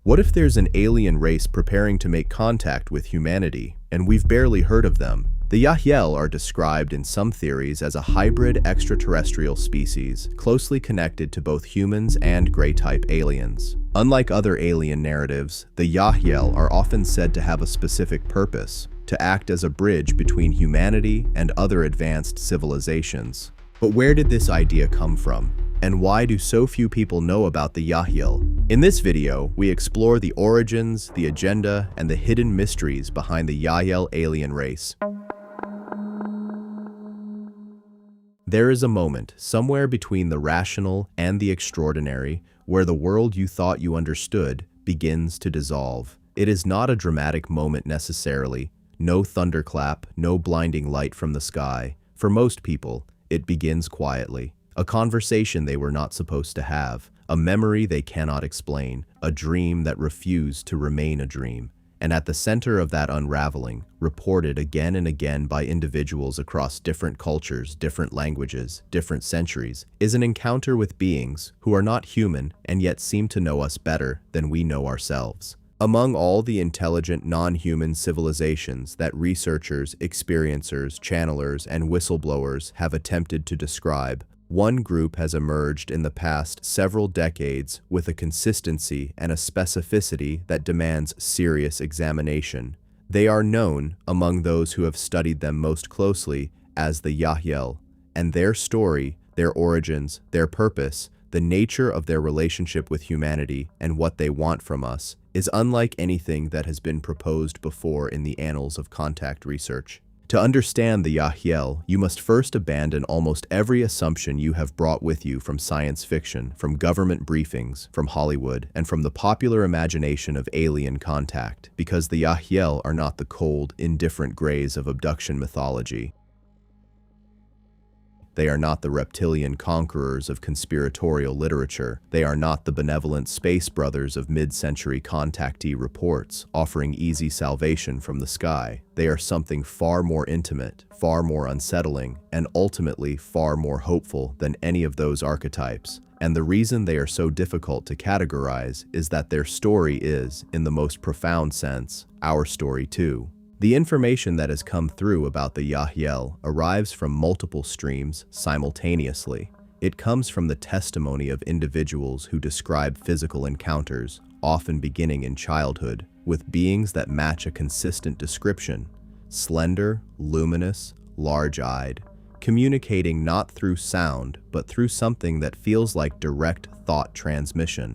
What if there's an alien race preparing to make contact with humanity, and we've barely heard of them? The Yahyel are described in some theories as a hybrid extraterrestrial species, closely connected to both humans and Grey-type aliens. Unlike other alien narratives, the Yahyel are often said to have a specific purpose, to act as a bridge between humanity and other advanced civilizations. But where did this idea come from? And why do so few people know about the Yahyel? In this video, we explore the origins, the agenda, and the hidden mysteries behind the Yahyel alien race. There is a moment, somewhere between the rational and the extraordinary, where the world you thought you understood begins to dissolve. It is not a dramatic moment necessarily, no thunderclap, no blinding light from the sky. For most people, it begins quietly. A conversation they were not supposed to have, a memory they cannot explain, a dream that refused to remain a dream. And at the center of that unraveling, reported again and again by individuals across different cultures, different languages, different centuries, is an encounter with beings who are not human and yet seem to know us better than we know ourselves. Among all the intelligent non-human civilizations that researchers, experiencers, channelers, and whistleblowers have attempted to describe, one group has emerged in the past several decades with a consistency and a specificity that demands serious examination. They are known, among those who have studied them most closely, as the Yahyel, and their story, their origins, their purpose, the nature of their relationship with humanity, and what they want from us, is unlike anything that has been proposed before in the annals of contact research. To understand the Yahyel, you must first abandon almost every assumption you have brought with you from science fiction, from government briefings, from Hollywood, and from the popular imagination of alien contact, because the Yahyel are not the cold, indifferent grays of abduction mythology. They are not the reptilian conquerors of conspiratorial literature. They are not the benevolent space brothers of mid-century contactee reports, offering easy salvation from the sky. They are something far more intimate, far more unsettling, and ultimately far more hopeful than any of those archetypes. And the reason they are so difficult to categorize is that their story is, in the most profound sense, our story too. The information that has come through about the Yahyel arrives from multiple streams simultaneously. It comes from the testimony of individuals who describe physical encounters, often beginning in childhood, with beings that match a consistent description: slender, luminous, large-eyed, communicating not through sound, but through something that feels like direct thought transmission.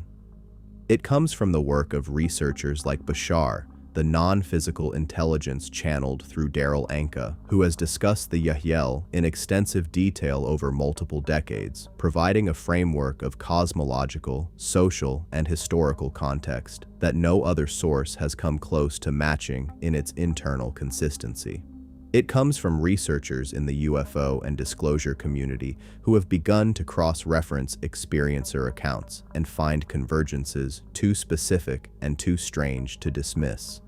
It comes from the work of researchers like Bashar, the non-physical intelligence channeled through Daryl Anka, who has discussed the Yahyel in extensive detail over multiple decades, providing a framework of cosmological, social, and historical context that no other source has come close to matching in its internal consistency. It comes from researchers in the UFO and disclosure community who have begun to cross-reference experiencer accounts and find convergences too specific and too strange to dismiss.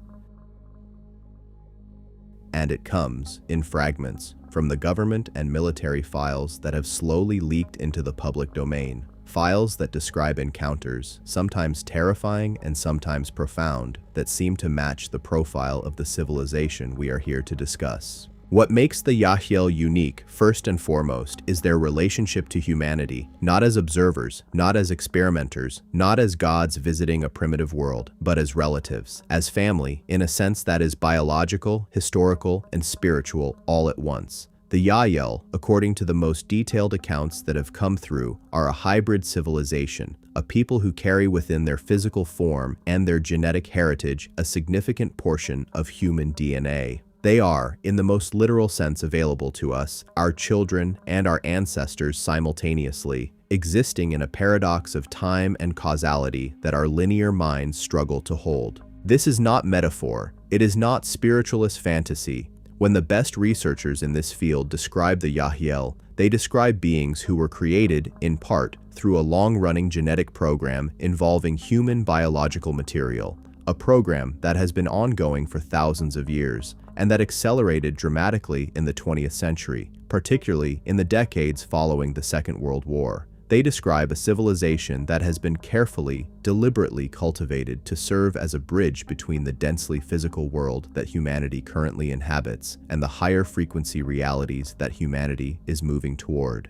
And it comes, in fragments, from the government and military files that have slowly leaked into the public domain. Files that describe encounters, sometimes terrifying and sometimes profound, that seem to match the profile of the civilization we are here to discuss. What makes the Yahyel unique, first and foremost, is their relationship to humanity, not as observers, not as experimenters, not as gods visiting a primitive world, but as relatives, as family, in a sense that is biological, historical, and spiritual all at once. The Yahyel, according to the most detailed accounts that have come through, are a hybrid civilization, a people who carry within their physical form and their genetic heritage a significant portion of human DNA. They are, in the most literal sense available to us, our children and our ancestors simultaneously, existing in a paradox of time and causality that our linear minds struggle to hold. This is not metaphor. It is not spiritualist fantasy. When the best researchers in this field describe the Yahyel, they describe beings who were created, in part, through a long-running genetic program involving human biological material, a program that has been ongoing for thousands of years, and that accelerated dramatically in the 20th century, particularly in the decades following the Second World War. They describe a civilization that has been carefully, deliberately cultivated to serve as a bridge between the densely physical world that humanity currently inhabits and the higher frequency realities that humanity is moving toward.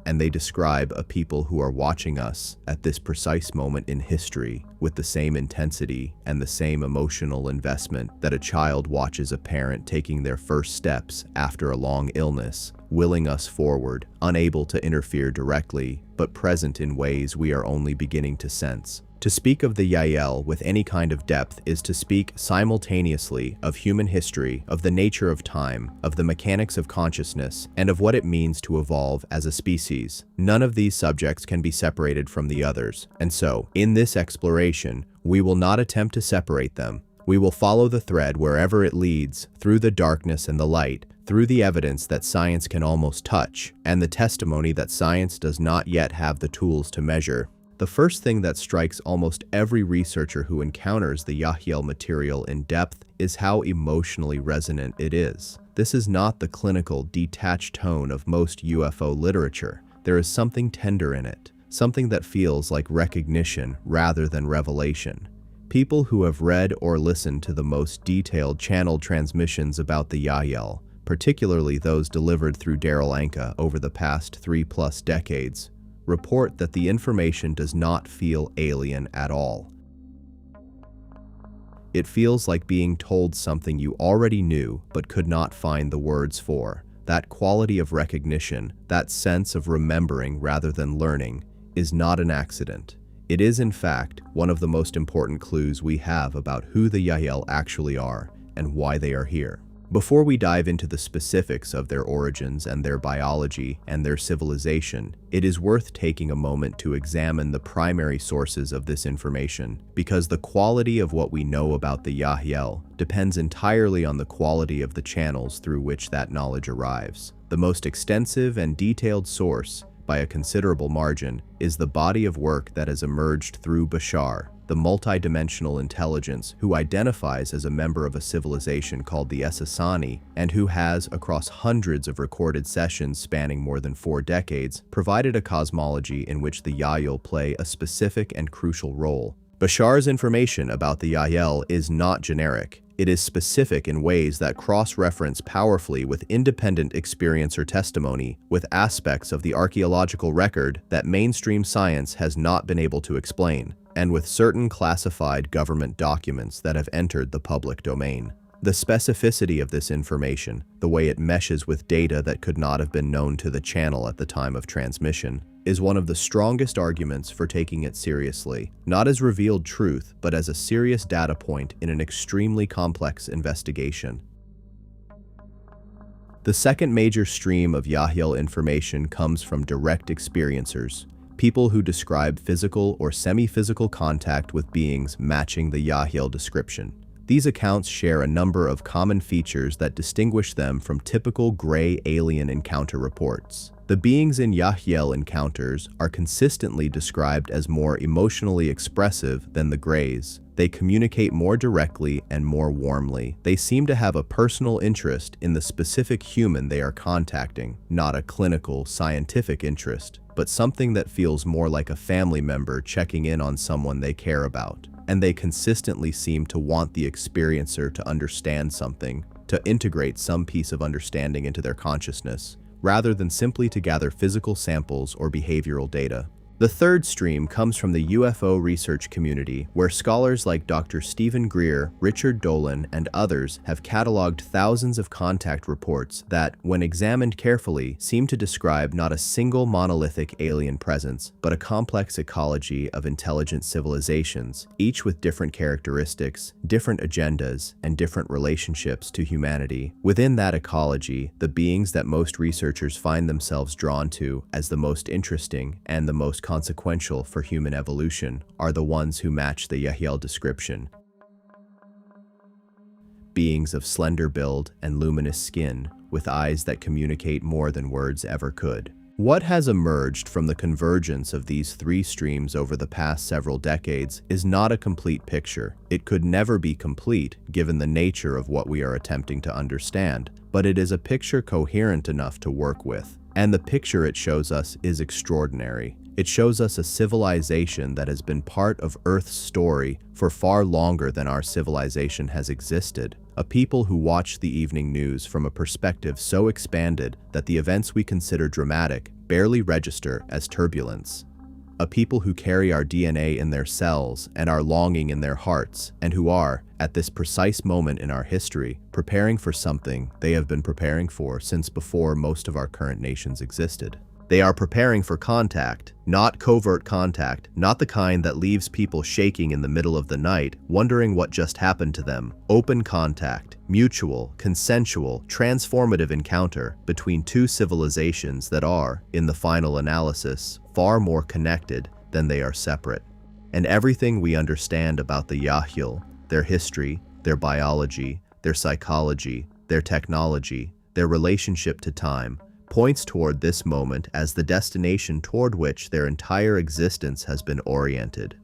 And they describe a people who are watching us at this precise moment in history with the same intensity and the same emotional investment that a child watches a parent taking their first steps after a long illness, willing us forward, unable to interfere directly, but present in ways we are only beginning to sense. To speak of the Yahyel with any kind of depth is to speak simultaneously of human history, of the nature of time, of the mechanics of consciousness, and of what it means to evolve as a species. None of these subjects can be separated from the others, and so, in this exploration, we will not attempt to separate them. We will follow the thread wherever it leads, through the darkness and the light, through the evidence that science can almost touch, and the testimony that science does not yet have the tools to measure. The first thing that strikes almost every researcher who encounters the Yahyel material in depth is how emotionally resonant it is. This is not the clinical, detached tone of most UFO literature. There is something tender in it, something that feels like recognition rather than revelation. People who have read or listened to the most detailed channeled transmissions about the Yahyel, particularly those delivered through Daryl Anka over the past 3+ decades, report that the information does not feel alien at all. It feels like being told something you already knew but could not find the words for. That quality of recognition, that sense of remembering rather than learning, is not an accident. It is, in fact, one of the most important clues we have about who the Yahyel actually are and why they are here. Before we dive into the specifics of their origins and their biology and their civilization, it is worth taking a moment to examine the primary sources of this information, because the quality of what we know about the Yahyel depends entirely on the quality of the channels through which that knowledge arrives. The most extensive and detailed source, by a considerable margin, is the body of work that has emerged through Bashar, the multidimensional intelligence who identifies as a member of a civilization called the Essassani, and who has, across hundreds of recorded sessions spanning more than 4 decades, provided a cosmology in which the Yahyel play a specific and crucial role. Bashar's information about the Yahyel is not generic. It is specific in ways that cross-reference powerfully with independent experience or testimony, with aspects of the archaeological record that mainstream science has not been able to explain, and with certain classified government documents that have entered the public domain. The specificity of this information, the way it meshes with data that could not have been known to the channel at the time of transmission, is one of the strongest arguments for taking it seriously, not as revealed truth, but as a serious data point in an extremely complex investigation. The second major stream of Yahyel information comes from direct experiencers, people who describe physical or semi-physical contact with beings matching the Yahyel description. These accounts share a number of common features that distinguish them from typical gray alien encounter reports. The beings in Yahyel encounters are consistently described as more emotionally expressive than the grays. They communicate more directly and more warmly. They seem to have a personal interest in the specific human they are contacting, not a clinical, scientific interest, but something that feels more like a family member checking in on someone they care about. And they consistently seem to want the experiencer to understand something, to integrate some piece of understanding into their consciousness, rather than simply to gather physical samples or behavioral data. The third stream comes from the UFO research community, where scholars like Dr. Stephen Greer, Richard Dolan, and others have cataloged thousands of contact reports that, when examined carefully, seem to describe not a single monolithic alien presence, but a complex ecology of intelligent civilizations, each with different characteristics, different agendas, and different relationships to humanity. Within that ecology, the beings that most researchers find themselves drawn to as the most interesting and the most consequential for human evolution are the ones who match the Yahyel description. Beings of slender build and luminous skin, with eyes that communicate more than words ever could. What has emerged from the convergence of these 3 streams over the past several decades is not a complete picture. It could never be complete given the nature of what we are attempting to understand, but it is a picture coherent enough to work with. And the picture it shows us is extraordinary. It shows us a civilization that has been part of Earth's story for far longer than our civilization has existed. A people who watch the evening news from a perspective so expanded that the events we consider dramatic barely register as turbulence. A people who carry our DNA in their cells and our longing in their hearts, and who are, at this precise moment in our history, preparing for something they have been preparing for since before most of our current nations existed. They are preparing for contact, not covert contact, not the kind that leaves people shaking in the middle of the night, wondering what just happened to them. Open contact, mutual, consensual, transformative encounter between two civilizations that are, in the final analysis, far more connected than they are separate. And everything we understand about the Yahyel, their history, their biology, their psychology, their technology, their relationship to time, points toward this moment as the destination toward which their entire existence has been oriented.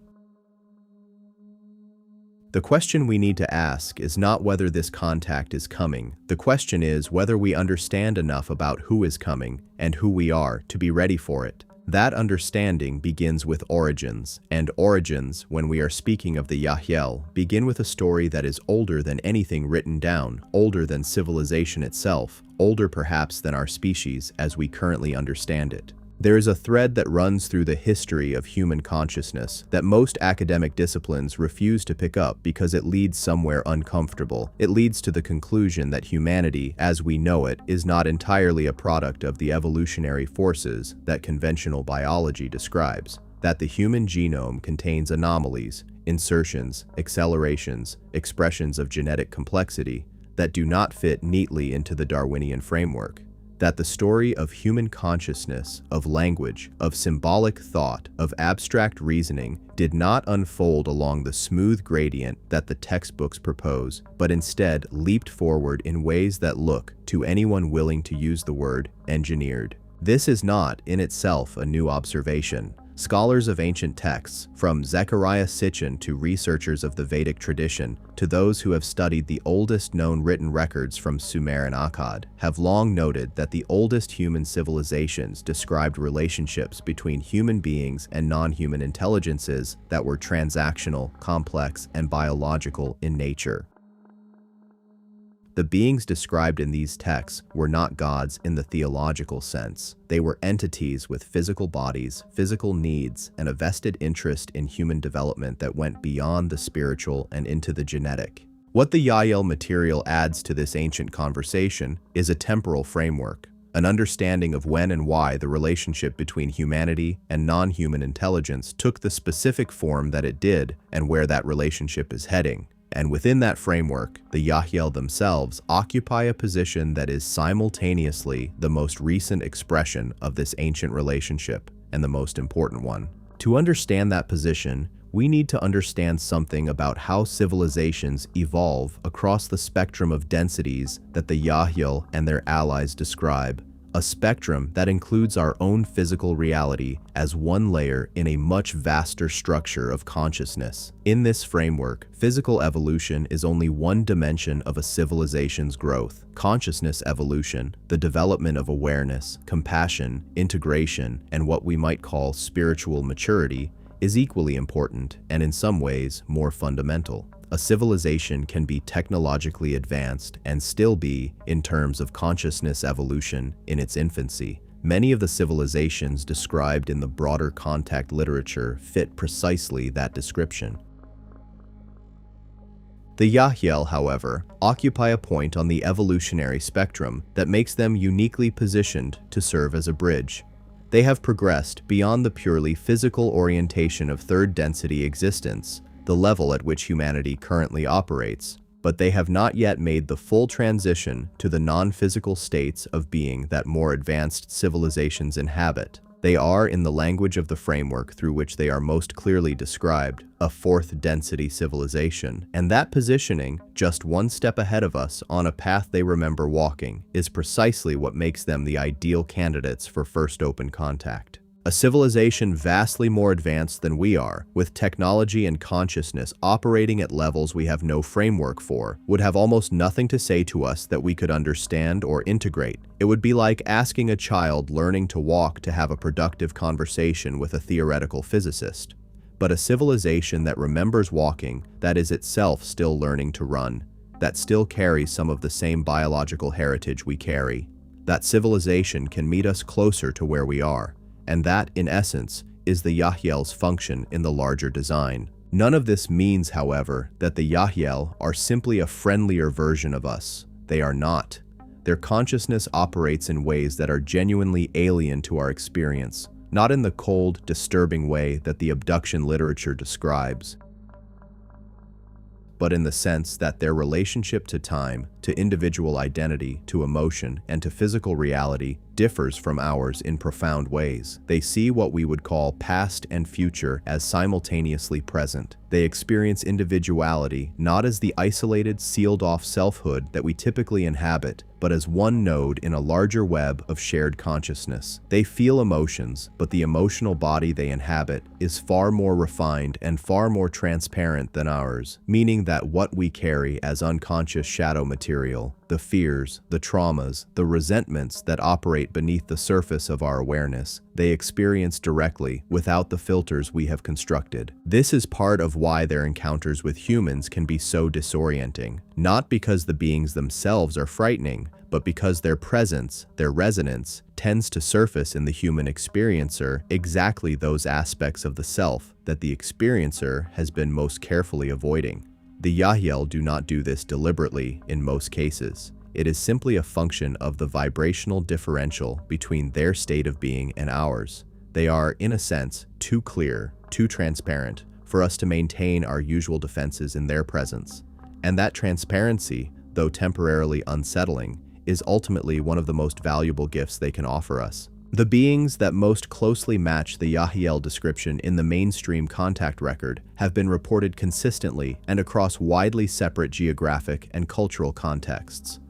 The question we need to ask is not whether this contact is coming. The question is whether we understand enough about who is coming and who we are to be ready for it. That understanding begins with origins, and origins, when we are speaking of the Yahyel, begin with a story that is older than anything written down, older than civilization itself, older perhaps than our species as we currently understand it. There is a thread that runs through the history of human consciousness that most academic disciplines refuse to pick up because it leads somewhere uncomfortable. It leads to the conclusion that humanity, as we know it, is not entirely a product of the evolutionary forces that conventional biology describes, that the human genome contains anomalies, insertions, accelerations, expressions of genetic complexity that do not fit neatly into the Darwinian framework. That the story of human consciousness, of language, of symbolic thought, of abstract reasoning did not unfold along the smooth gradient that the textbooks propose, but instead leaped forward in ways that look, to anyone willing to use the word, engineered. This is not, in itself, a new observation. Scholars of ancient texts, from Zecharia Sitchin to researchers of the Vedic tradition, to those who have studied the oldest known written records from Sumer and Akkad, have long noted that the oldest human civilizations described relationships between human beings and non-human intelligences that were transactional, complex, and biological in nature. The beings described in these texts were not gods in the theological sense. They were entities with physical bodies, physical needs, and a vested interest in human development that went beyond the spiritual and into the genetic. What the Yahyel material adds to this ancient conversation is a temporal framework, an understanding of when and why the relationship between humanity and non-human intelligence took the specific form that it did and where that relationship is heading. And within that framework, the Yahyel themselves occupy a position that is simultaneously the most recent expression of this ancient relationship and the most important one. To understand that position, we need to understand something about how civilizations evolve across the spectrum of densities that the Yahyel and their allies describe, a spectrum that includes our own physical reality as one layer in a much vaster structure of consciousness. In this framework, physical evolution is only one dimension of a civilization's growth. Consciousness evolution, the development of awareness, compassion, integration, and what we might call spiritual maturity, is equally important and in some ways more fundamental. A civilization can be technologically advanced and still be, in terms of consciousness evolution, in its infancy. Many of the civilizations described in the broader contact literature fit precisely that description. The Yahyel, however, occupy a point on the evolutionary spectrum that makes them uniquely positioned to serve as a bridge. They have progressed beyond the purely physical orientation of third-density existence, the level at which humanity currently operates, but they have not yet made the full transition to the non-physical states of being that more advanced civilizations inhabit. They are, in the language of the framework through which they are most clearly described, a fourth-density civilization, and that positioning, just one step ahead of us on a path they remember walking, is precisely what makes them the ideal candidates for first open contact. A civilization vastly more advanced than we are, with technology and consciousness operating at levels we have no framework for, would have almost nothing to say to us that we could understand or integrate. It would be like asking a child learning to walk to have a productive conversation with a theoretical physicist. But a civilization that remembers walking, that is itself still learning to run, that still carries some of the same biological heritage we carry, that civilization can meet us closer to where we are. And that, in essence, is the Yahyel's function in the larger design. None of this means, however, that the Yahyel are simply a friendlier version of us. They are not. Their consciousness operates in ways that are genuinely alien to our experience, not in the cold, disturbing way that the abduction literature describes, but in the sense that their relationship to time, to individual identity, to emotion, and to physical reality differs from ours in profound ways. They see what we would call past and future as simultaneously present. They experience individuality not as the isolated, sealed-off selfhood that we typically inhabit, but as one node in a larger web of shared consciousness. They feel emotions, but the emotional body they inhabit is far more refined and far more transparent than ours, meaning that what we carry as unconscious shadow material, the fears, the traumas, the resentments that operate beneath the surface of our awareness, they experience directly without the filters we have constructed. This is part of why their encounters with humans can be so disorienting, not because the beings themselves are frightening, but because their presence, their resonance, tends to surface in the human experiencer exactly those aspects of the self that the experiencer has been most carefully avoiding. The Yahyel do not do this deliberately in most cases. It is simply a function of the vibrational differential between their state of being and ours. They are, in a sense, too clear, too transparent, for us to maintain our usual defenses in their presence. And that transparency, though temporarily unsettling, is ultimately one of the most valuable gifts they can offer us. The beings that most closely match the Yahyel description in the mainstream contact record have been reported consistently and across widely separate geographic and cultural contexts.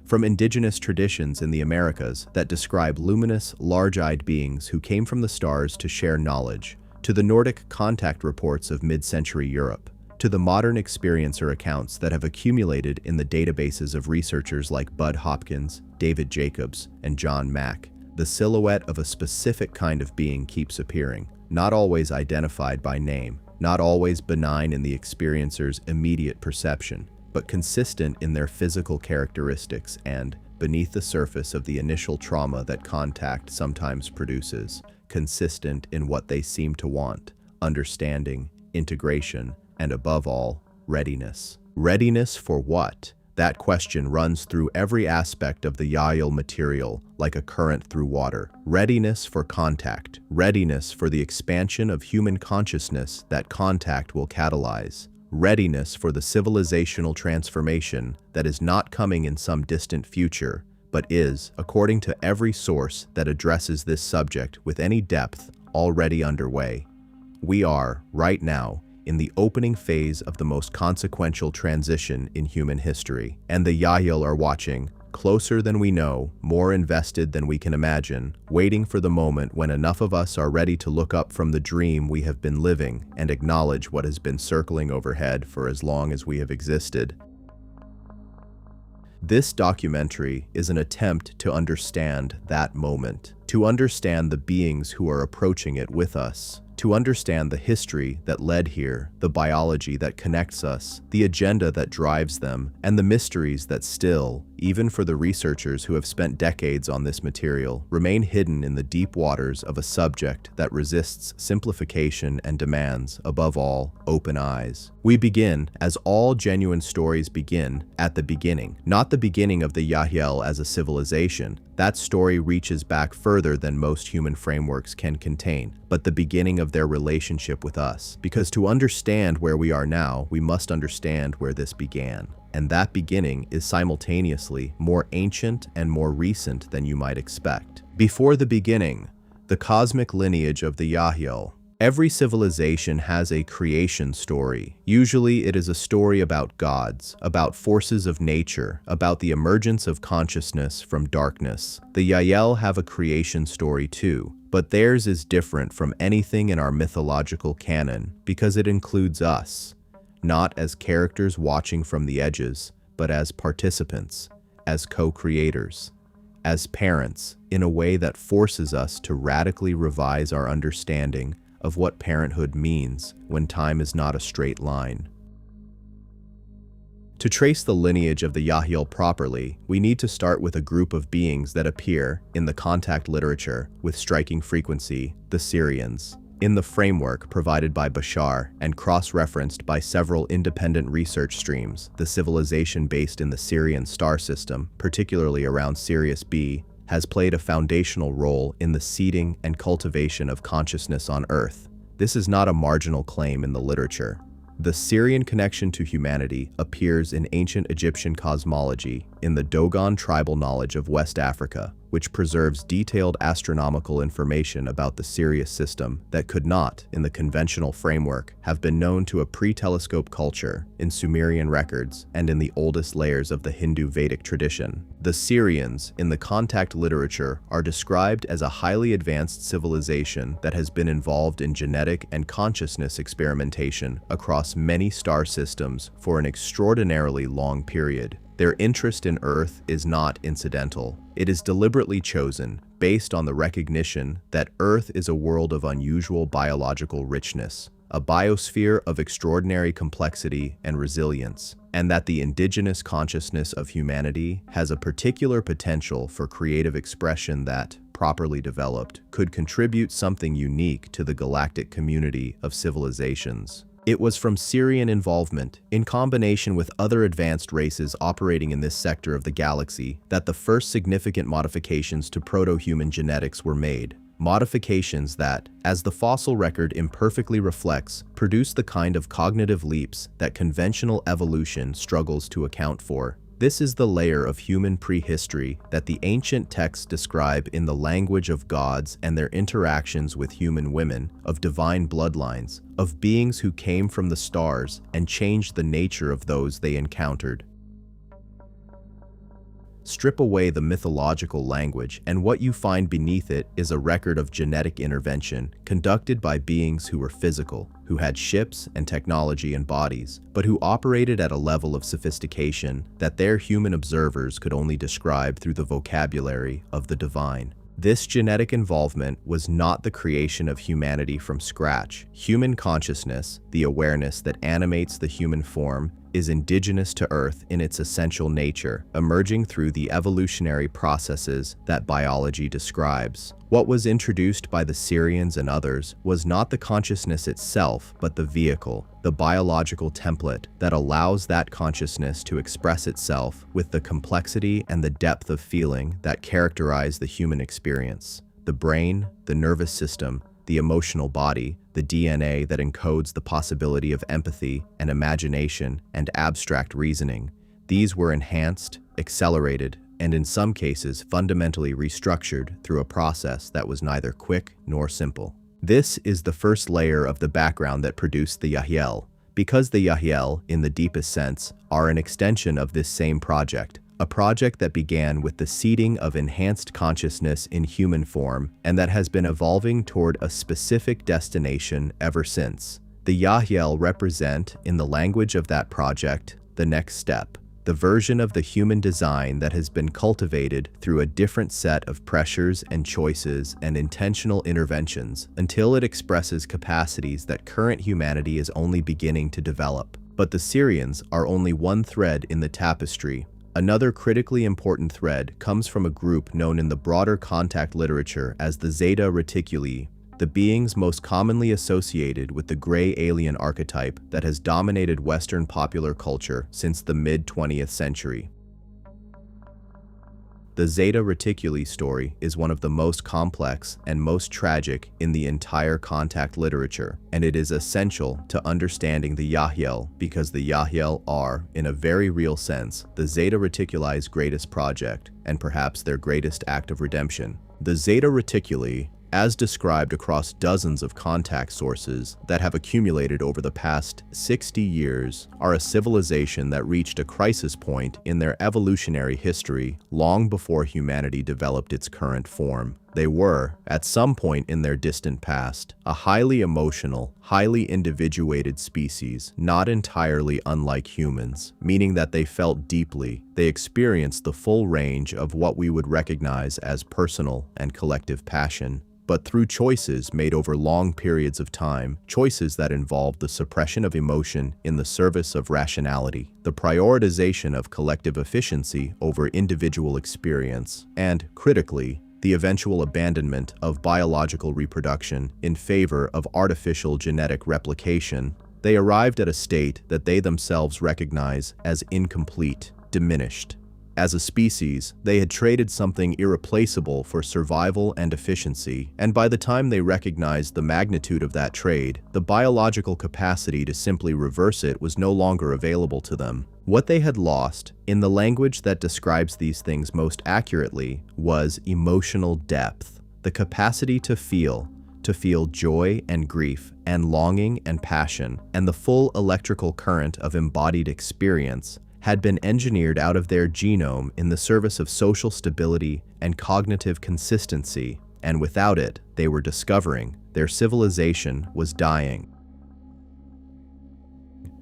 From indigenous traditions in the Americas that describe luminous, large-eyed beings who came from the stars to share knowledge, to the Nordic contact reports of mid-century Europe, to the modern experiencer accounts that have accumulated in the databases of researchers like Bud Hopkins, David Jacobs, and John Mack, the silhouette of a specific kind of being keeps appearing, not always identified by name, not always benign in the experiencer's immediate perception, but consistent in their physical characteristics and, beneath the surface of the initial trauma that contact sometimes produces, consistent in what they seem to want: understanding, integration, and above all, readiness. Readiness for what? That question runs through every aspect of the Yahyel material like a current through water. Readiness for contact. Readiness for the expansion of human consciousness that contact will catalyze. Readiness for the civilizational transformation that is not coming in some distant future, but is, according to every source that addresses this subject with any depth, already underway. We are, right now, in the opening phase of the most consequential transition in human history, and the Yahyel are watching, closer than we know, more invested than we can imagine, waiting for the moment when enough of us are ready to look up from the dream we have been living and acknowledge what has been circling overhead for as long as we have existed. This documentary is an attempt to understand that moment, to understand the beings who are approaching it with us, to understand the history that led here, the biology that connects us, the agenda that drives them, and the mysteries that still, even for the researchers who have spent decades on this material, remain hidden in the deep waters of a subject that resists simplification and demands, above all, open eyes. We begin, as all genuine stories begin, at the beginning. Not the beginning of the Yahyel as a civilization. That story reaches back further than most human frameworks can contain, but the beginning of their relationship with us. Because to understand where we are now, we must understand where this began. And that beginning is simultaneously more ancient and more recent than you might expect. Before the beginning, the cosmic lineage of the Yahyel, Every civilization has a creation story. Usually it is a story about gods, about forces of nature, about the emergence of consciousness from darkness. The Yahyel have a creation story too, but theirs is different from anything in our mythological canon because it includes us, not as characters watching from the edges, but as participants, as co-creators, as parents, in a way that forces us to radically revise our understanding of what parenthood means when time is not a straight line. To trace the lineage of the Yahyel properly, we need to start with a group of beings that appear in the contact literature with striking frequency, the Sirians. In the framework provided by Bashar and cross-referenced by several independent research streams, the civilization based in the Sirian star system, particularly around Sirius B, has played a foundational role in the seeding and cultivation of consciousness on Earth. This is not a marginal claim in the literature. The Sirian connection to humanity appears in ancient Egyptian cosmology in the Dogon tribal knowledge of West Africa, which preserves detailed astronomical information about the Sirius system that could not, in the conventional framework, have been known to a pre-telescope culture in Sumerian records and in the oldest layers of the Hindu Vedic tradition. The Sirians, in the contact literature, are described as a highly advanced civilization that has been involved in genetic and consciousness experimentation across many star systems for an extraordinarily long period. Their interest in Earth is not incidental. It is deliberately chosen based on the recognition that Earth is a world of unusual biological richness, a biosphere of extraordinary complexity and resilience, and that the indigenous consciousness of humanity has a particular potential for creative expression that, properly developed, could contribute something unique to the galactic community of civilizations. It was from Sirian involvement, in combination with other advanced races operating in this sector of the galaxy, that the first significant modifications to proto-human genetics were made. Modifications that, as the fossil record imperfectly reflects, produce the kind of cognitive leaps that conventional evolution struggles to account for. This is the layer of human prehistory that the ancient texts describe in the language of gods and their interactions with human women, of divine bloodlines, of beings who came from the stars and changed the nature of those they encountered. Strip away the mythological language, and what you find beneath it is a record of genetic intervention conducted by beings who were physical, who had ships and technology and bodies, but who operated at a level of sophistication that their human observers could only describe through the vocabulary of the divine. This genetic involvement was not the creation of humanity from scratch. Human consciousness, the awareness that animates the human form, is indigenous to Earth in its essential nature, emerging through the evolutionary processes that biology describes. What was introduced by the Sirians and others was not the consciousness itself, but the vehicle, the biological template that allows that consciousness to express itself with the complexity and the depth of feeling that characterize the human experience. The brain, the nervous system, the emotional body, the DNA that encodes the possibility of empathy and imagination and abstract reasoning. These were enhanced, accelerated, and in some cases fundamentally restructured through a process that was neither quick nor simple. This is the first layer of the background that produced the Yahyel, because the Yahyel, in the deepest sense, are an extension of this same project. A project that began with the seeding of enhanced consciousness in human form and that has been evolving toward a specific destination ever since. The Yahyel represent, in the language of that project, the next step, the version of the human design that has been cultivated through a different set of pressures and choices and intentional interventions until it expresses capacities that current humanity is only beginning to develop. But the Sirians are only one thread in the tapestry. Another critically important thread comes from a group known in the broader contact literature as the Zeta Reticuli, the beings most commonly associated with the gray alien archetype that has dominated Western popular culture since the mid-20th century. The Zeta Reticuli story is one of the most complex and most tragic in the entire contact literature, and it is essential to understanding the Yahyel because the Yahyel are, in a very real sense, the Zeta Reticuli's greatest project and perhaps their greatest act of redemption. The Zeta Reticuli, as described across dozens of contact sources that have accumulated over the past 60 years, are a civilization that reached a crisis point in their evolutionary history long before humanity developed its current form. They were, at some point in their distant past, a highly emotional, highly individuated species, not entirely unlike humans, meaning that they felt deeply. They experienced the full range of what we would recognize as personal and collective passion, but through choices made over long periods of time, choices that involved the suppression of emotion in the service of rationality, the prioritization of collective efficiency over individual experience, and, critically, the eventual abandonment of biological reproduction in favor of artificial genetic replication. They arrived at a state that they themselves recognize as incomplete, diminished. As a species, they had traded something irreplaceable for survival and efficiency, and by the time they recognized the magnitude of that trade, the biological capacity to simply reverse it was no longer available to them. What they had lost, in the language that describes these things most accurately, was emotional depth, the capacity to feel joy and grief, and longing and passion, and the full electrical current of embodied experience had been engineered out of their genome in the service of social stability and cognitive consistency, and without it, they were discovering, their civilization was dying.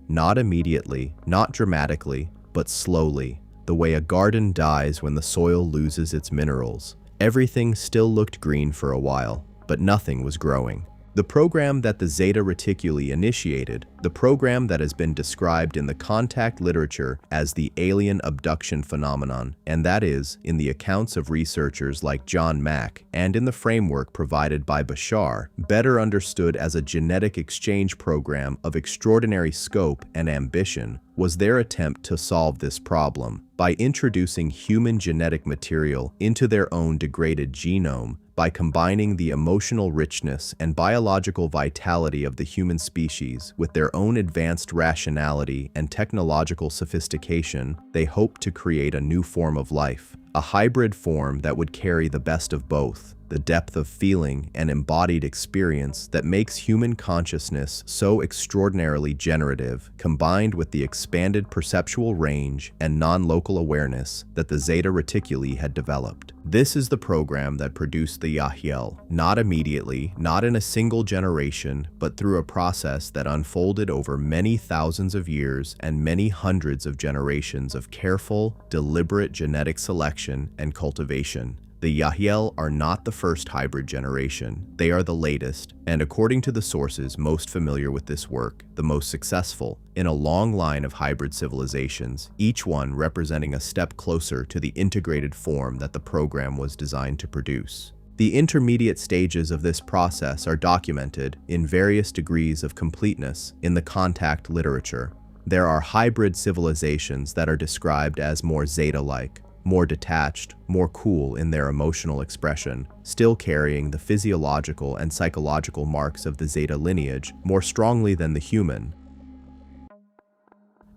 Not immediately, not dramatically, but slowly, the way a garden dies when the soil loses its minerals. Everything still looked green for a while, but nothing was growing. The program that the Zeta Reticuli initiated, the program that has been described in the contact literature as the alien abduction phenomenon, and that is, in the accounts of researchers like John Mack and in the framework provided by Bashar, better understood as a genetic exchange program of extraordinary scope and ambition, was their attempt to solve this problem by introducing human genetic material into their own degraded genome, by combining the emotional richness and biological vitality of the human species with their own advanced rationality and technological sophistication. They hoped to create a new form of life, a hybrid form that would carry the best of both, the depth of feeling and embodied experience that makes human consciousness so extraordinarily generative, combined with the expanded perceptual range and non-local awareness that the Zeta Reticuli had developed. This is the program that produced the Yahyel, not immediately, not in a single generation, but through a process that unfolded over many thousands of years and many hundreds of generations of careful, deliberate genetic selection and cultivation. The Yahyel are not the first hybrid generation, they are the latest, and according to the sources most familiar with this work, the most successful, in a long line of hybrid civilizations, each one representing a step closer to the integrated form that the program was designed to produce. The intermediate stages of this process are documented in various degrees of completeness in the contact literature. There are hybrid civilizations that are described as more Zeta-like, more detached, more cool in their emotional expression, still carrying the physiological and psychological marks of the Zeta lineage more strongly than the human.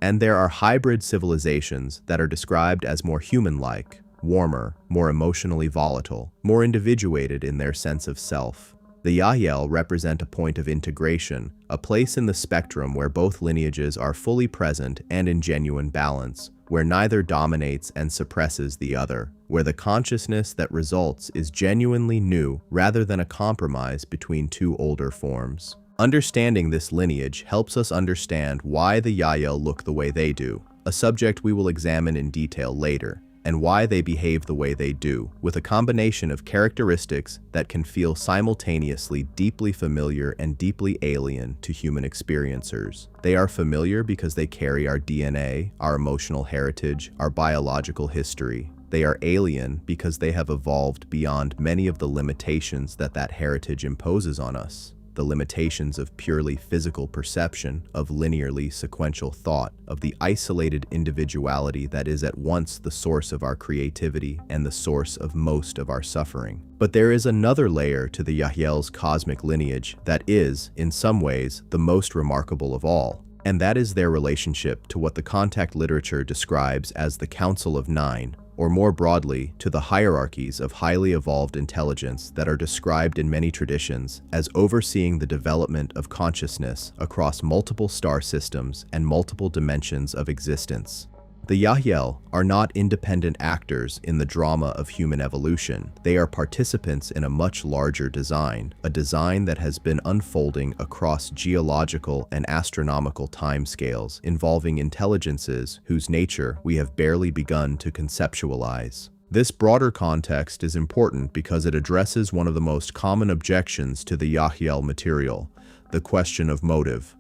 And there are hybrid civilizations that are described as more human-like, warmer, more emotionally volatile, more individuated in their sense of self. The Yahyel represent a point of integration, a place in the spectrum where both lineages are fully present and in genuine balance, where neither dominates and suppresses the other, where the consciousness that results is genuinely new rather than a compromise between two older forms. Understanding this lineage helps us understand why the Yahyel look the way they do, a subject we will examine in detail later, and why they behave the way they do, with a combination of characteristics that can feel simultaneously deeply familiar and deeply alien to human experiencers. They are familiar because they carry our DNA, our emotional heritage, our biological history. They are alien because they have evolved beyond many of the limitations that heritage imposes on us. The limitations of purely physical perception, of linearly sequential thought, of the isolated individuality that is at once the source of our creativity and the source of most of our suffering. But there is another layer to the Yahyel's cosmic lineage that is, in some ways, the most remarkable of all, and that is their relationship to what the contact literature describes as the Council of Nine, or more broadly, to the hierarchies of highly evolved intelligence that are described in many traditions as overseeing the development of consciousness across multiple star systems and multiple dimensions of existence. The Yahyel are not independent actors in the drama of human evolution. They are participants in a much larger design, a design that has been unfolding across geological and astronomical timescales, involving intelligences whose nature we have barely begun to conceptualize. This broader context is important because it addresses one of the most common objections to the Yahyel material, the question of motive.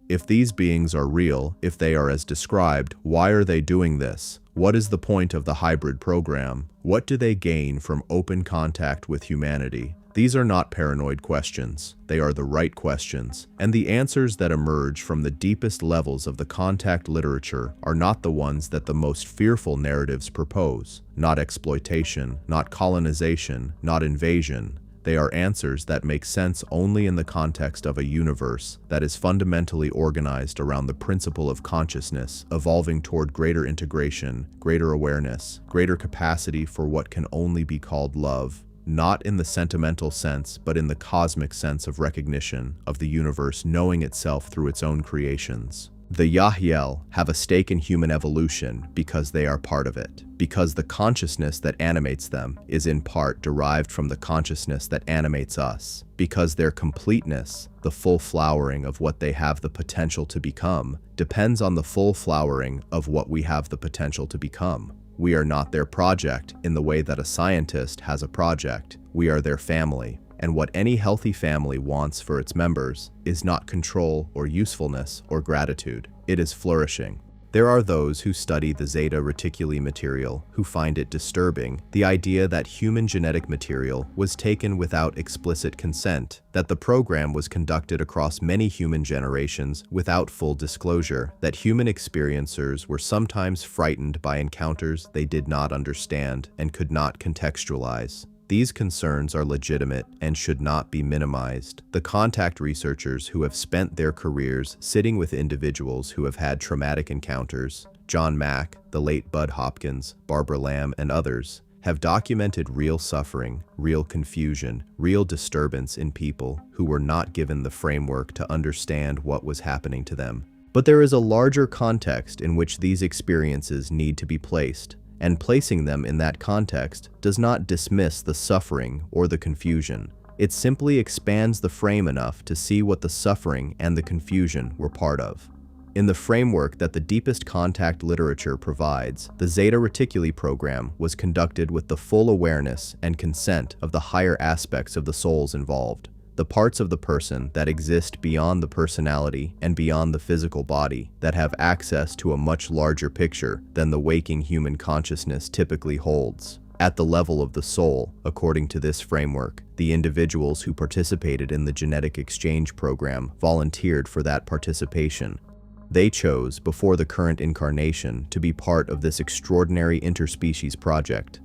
If these beings are real, if they are as described, why are they doing this? What is the point of the hybrid program? What do they gain from open contact with humanity? These are not paranoid questions. They are the right questions. And the answers that emerge from the deepest levels of the contact literature are not the ones that the most fearful narratives propose. Not exploitation, not colonization, not invasion. They are answers that make sense only in the context of a universe that is fundamentally organized around the principle of consciousness, evolving toward greater integration, greater awareness, greater capacity for what can only be called love, not in the sentimental sense, but in the cosmic sense of recognition of the universe knowing itself through its own creations. The Yahyel have a stake in human evolution because they are part of it, because the consciousness that animates them is in part derived from the consciousness that animates us, because their completeness, the full flowering of what they have the potential to become, depends on the full flowering of what we have the potential to become. We are not their project in the way that a scientist has a project. We are their family. And what any healthy family wants for its members is not control or usefulness or gratitude. It is flourishing. There are those who study the Zeta Reticuli material who find it disturbing, the idea that human genetic material was taken without explicit consent, that the program was conducted across many human generations without full disclosure, that human experiencers were sometimes frightened by encounters they did not understand and could not contextualize. These concerns are legitimate and should not be minimized. The contact researchers who have spent their careers sitting with individuals who have had traumatic encounters, John Mack, the late Bud Hopkins, Barbara Lamb, and others, have documented real suffering, real confusion, real disturbance in people who were not given the framework to understand what was happening to them. But there is a larger context in which these experiences need to be placed. And placing them in that context does not dismiss the suffering or the confusion. It simply expands the frame enough to see what the suffering and the confusion were part of. In the framework that the deepest contact literature provides, the Zeta Reticuli program was conducted with the full awareness and consent of the higher aspects of the souls involved. The parts of the person that exist beyond the personality and beyond the physical body, that have access to a much larger picture than the waking human consciousness typically holds. At the level of the soul, according to this framework, the individuals who participated in the genetic exchange program volunteered for that participation. They chose, before the current incarnation, to be part of this extraordinary interspecies project.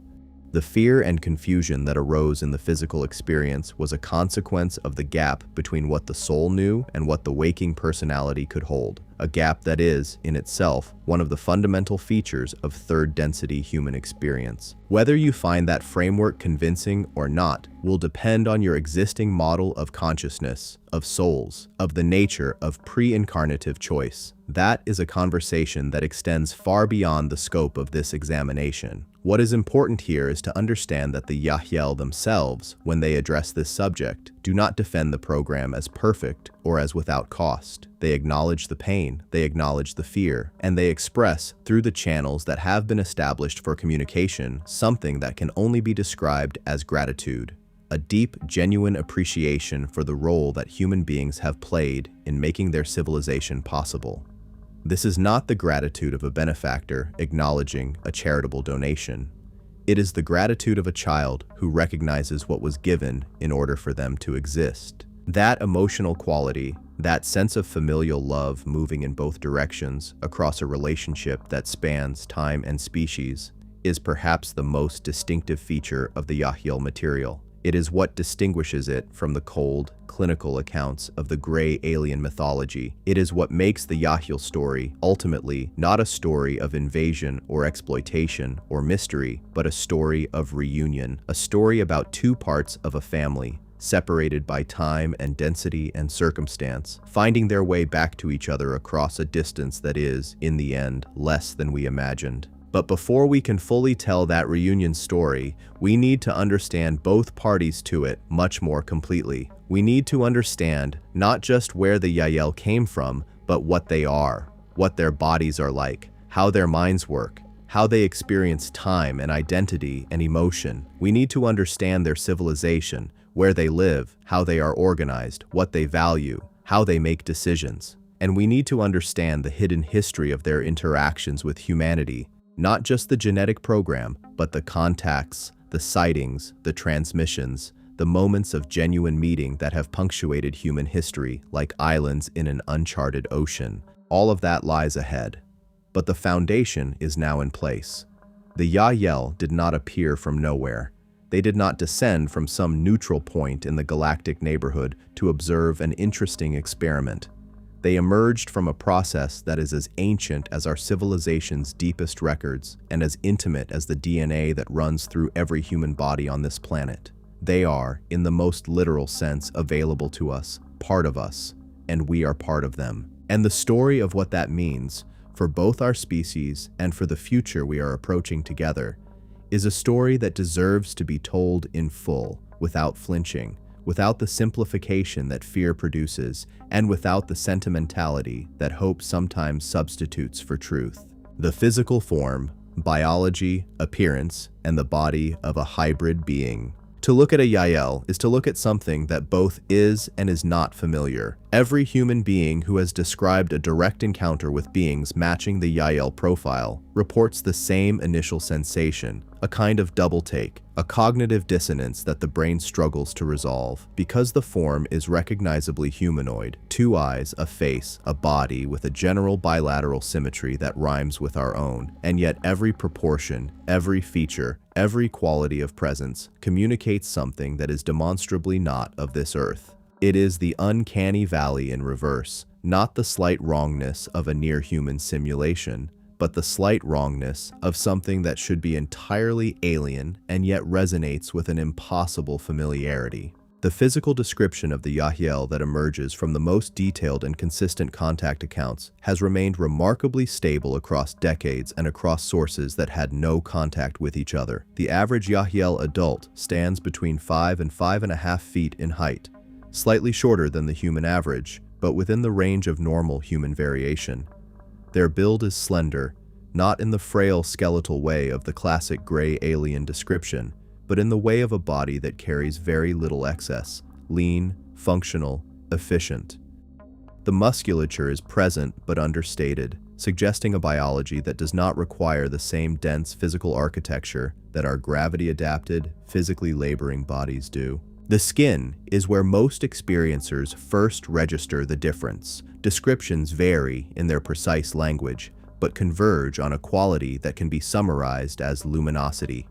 The fear and confusion that arose in the physical experience was a consequence of the gap between what the soul knew and what the waking personality could hold, a gap that is, in itself, one of the fundamental features of third-density human experience. Whether you find that framework convincing or not will depend on your existing model of consciousness, of souls, of the nature of pre-incarnative choice. That is a conversation that extends far beyond the scope of this examination. What is important here is to understand that the Yahyel themselves, when they address this subject, do not defend the program as perfect or as without cost. They acknowledge the pain, they acknowledge the fear, and they express, through the channels that have been established for communication, something that can only be described as gratitude. A deep, genuine appreciation for the role that human beings have played in making their civilization possible. This is not the gratitude of a benefactor acknowledging a charitable donation. It is the gratitude of a child who recognizes what was given in order for them to exist. That emotional quality, that sense of familial love moving in both directions across a relationship that spans time and species, is perhaps the most distinctive feature of the Yahyel material. It is what distinguishes it from the cold, clinical accounts of the gray alien mythology. It is what makes the Yahyel story ultimately not a story of invasion or exploitation or mystery, but a story of reunion, a story about two parts of a family, separated by time and density and circumstance, finding their way back to each other across a distance that is, in the end, less than we imagined. But before we can fully tell that reunion story, we need to understand both parties to it much more completely. We need to understand not just where the Yahyel came from, but what they are, what their bodies are like, how their minds work, how they experience time and identity and emotion. We need to understand their civilization, where they live, how they are organized, what they value, how they make decisions. And we need to understand the hidden history of their interactions with humanity, not just the genetic program, but the contacts, the sightings, the transmissions, the moments of genuine meeting that have punctuated human history like islands in an uncharted ocean. All of that lies ahead. But the foundation is now in place. The Yahyel did not appear from nowhere. They did not descend from some neutral point in the galactic neighborhood to observe an interesting experiment. They emerged from a process that is as ancient as our civilization's deepest records and as intimate as the DNA that runs through every human body on this planet. They are, in the most literal sense available to us, part of us, and we are part of them. And the story of what that means, for both our species and for the future we are approaching together, is a story that deserves to be told in full, without flinching, without the simplification that fear produces, and without the sentimentality that hope sometimes substitutes for truth. The physical form, biology, appearance, and the body of a hybrid being. To look at a Yahyel is to look at something that both is and is not familiar. Every human being who has described a direct encounter with beings matching the Yahyel profile reports the same initial sensation, a kind of double take, a cognitive dissonance that the brain struggles to resolve. Because the form is recognizably humanoid, two eyes, a face, a body with a general bilateral symmetry that rhymes with our own, and yet every proportion, every feature, every quality of presence communicates something that is demonstrably not of this earth. It is the uncanny valley in reverse, not the slight wrongness of a near-human simulation, but the slight wrongness of something that should be entirely alien and yet resonates with an impossible familiarity. The physical description of the Yahyel that emerges from the most detailed and consistent contact accounts has remained remarkably stable across decades and across sources that had no contact with each other. The average Yahyel adult stands between 5 and 5.5 feet in height, slightly shorter than the human average, but within the range of normal human variation. Their build is slender, not in the frail skeletal way of the classic gray alien description, but in the way of a body that carries very little excess, lean, functional, efficient. The musculature is present but understated, suggesting a biology that does not require the same dense physical architecture that our gravity-adapted, physically laboring bodies do. The skin is where most experiencers first register the difference. Descriptions vary in their precise language, but converge on a quality that can be summarized as luminosity.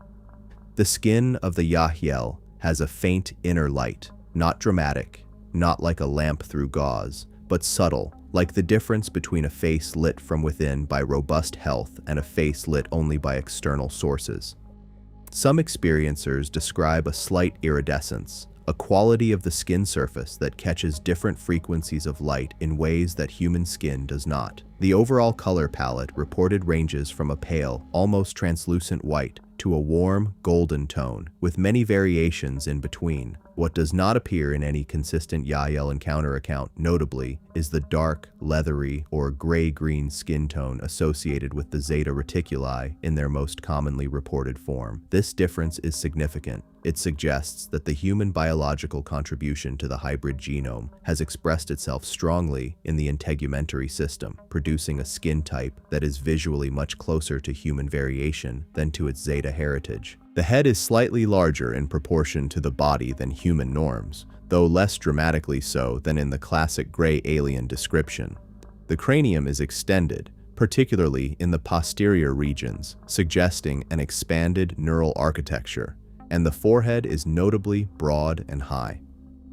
The skin of the Yahyel has a faint inner light, not dramatic, not like a lamp through gauze, but subtle, like the difference between a face lit from within by robust health and a face lit only by external sources. Some experiencers describe a slight iridescence, a quality of the skin surface that catches different frequencies of light in ways that human skin does not. The overall color palette reported ranges from a pale, almost translucent white to a warm, golden tone, with many variations in between. What does not appear in any consistent Yahyel encounter account, notably, is the dark, leathery, or gray-green skin tone associated with the Zeta Reticuli in their most commonly reported form. This difference is significant. It suggests that the human biological contribution to the hybrid genome has expressed itself strongly in the integumentary system, producing a skin type that is visually much closer to human variation than to its Zeta heritage. The head is slightly larger in proportion to the body than human norms, though less dramatically so than in the classic gray alien description. The cranium is extended, particularly in the posterior regions, suggesting an expanded neural architecture, and the forehead is notably broad and high.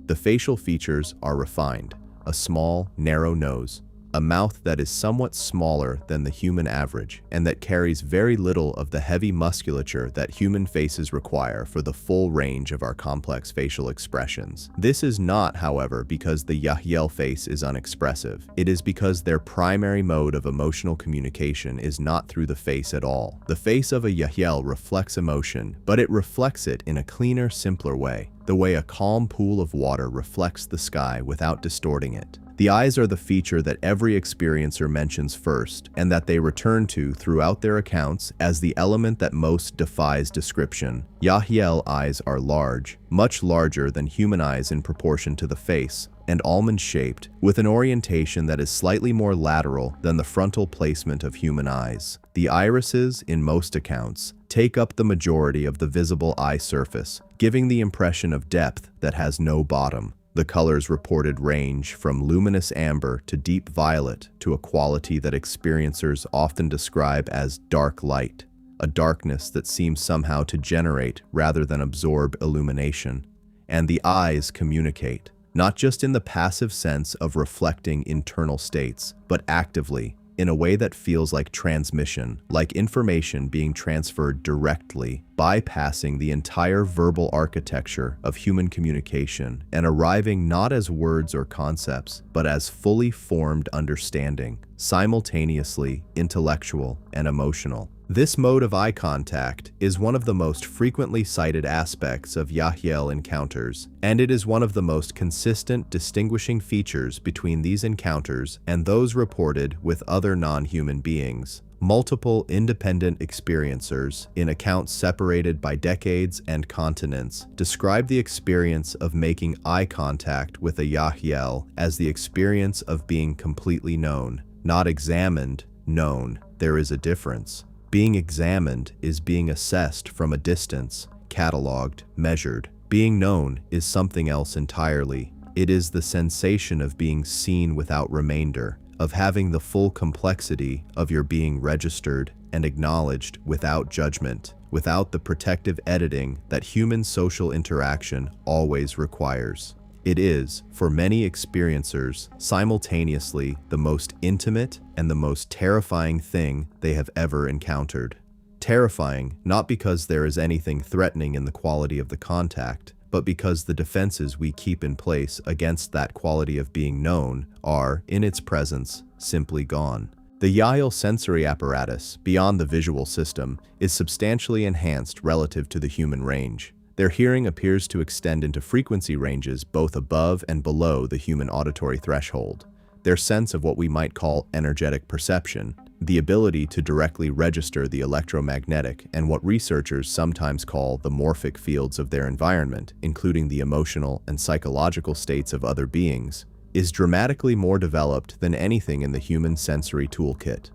The facial features are refined, a small, narrow nose, a mouth that is somewhat smaller than the human average and that carries very little of the heavy musculature that human faces require for the full range of our complex facial expressions. This is not, however, because the Yahyel face is unexpressive. It is because their primary mode of emotional communication is not through the face at all. The face of a Yahyel reflects emotion, but it reflects it in a cleaner, simpler way, the way a calm pool of water reflects the sky without distorting it. The eyes are the feature that every experiencer mentions first, and that they return to throughout their accounts as the element that most defies description. Yahyel eyes are large, much larger than human eyes in proportion to the face, and almond-shaped, with an orientation that is slightly more lateral than the frontal placement of human eyes. The irises, in most accounts, take up the majority of the visible eye surface, giving the impression of depth that has no bottom. The colors reported range from luminous amber to deep violet to a quality that experiencers often describe as dark light, a darkness that seems somehow to generate rather than absorb illumination. And the eyes communicate, not just in the passive sense of reflecting internal states, but actively, in a way that feels like transmission, like information being transferred directly, bypassing the entire verbal architecture of human communication and arriving not as words or concepts, but as fully formed understanding, simultaneously intellectual and emotional. This mode of eye contact is one of the most frequently cited aspects of Yahyel encounters, and it is one of the most consistent distinguishing features between these encounters and those reported with other non-human beings. Multiple independent experiencers, in accounts separated by decades and continents, describe the experience of making eye contact with a Yahyel as the experience of being completely known, not examined, known. There is a difference. Being examined is being assessed from a distance, cataloged, measured. Being known is something else entirely. It is the sensation of being seen without remainder, of having the full complexity of your being registered and acknowledged without judgment, without the protective editing that human social interaction always requires. It is, for many experiencers, simultaneously the most intimate and the most terrifying thing they have ever encountered. Terrifying, not because there is anything threatening in the quality of the contact, but because the defenses we keep in place against that quality of being known are, in its presence, simply gone. The Yahyel sensory apparatus, beyond the visual system, is substantially enhanced relative to the human range. Their hearing appears to extend into frequency ranges both above and below the human auditory threshold. Their sense of what we might call energetic perception, the ability to directly register the electromagnetic and what researchers sometimes call the morphic fields of their environment, including the emotional and psychological states of other beings, is dramatically more developed than anything in the human sensory toolkit.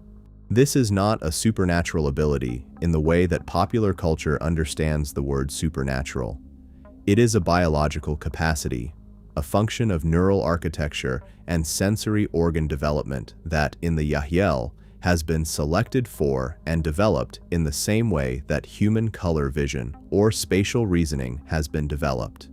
This is not a supernatural ability in the way that popular culture understands the word supernatural. It is a biological capacity, a function of neural architecture and sensory organ development that, in the Yahyel, has been selected for and developed in the same way that human color vision or spatial reasoning has been developed.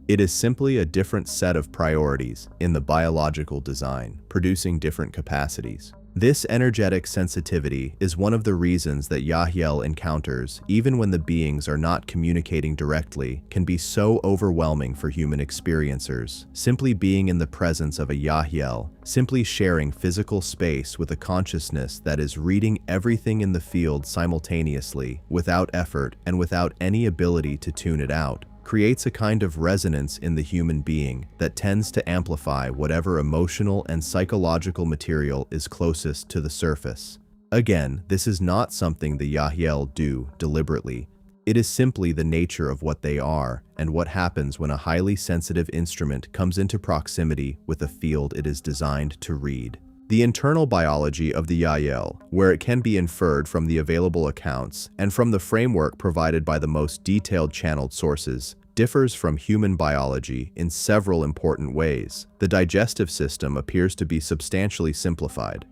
It is simply a different set of priorities in the biological design, producing different capacities. This energetic sensitivity is one of the reasons that Yahyel encounters, even when the beings are not communicating directly, can be so overwhelming for human experiencers. Simply being in the presence of a Yahyel, simply sharing physical space with a consciousness that is reading everything in the field simultaneously, without effort and without any ability to tune it out, creates a kind of resonance in the human being that tends to amplify whatever emotional and psychological material is closest to the surface. Again, this is not something the Yahyel do deliberately. It is simply the nature of what they are and what happens when a highly sensitive instrument comes into proximity with a field it is designed to read. The internal biology of the Yahyel, where it can be inferred from the available accounts and from the framework provided by the most detailed channeled sources, differs from human biology in several important ways. The digestive system appears to be substantially simplified.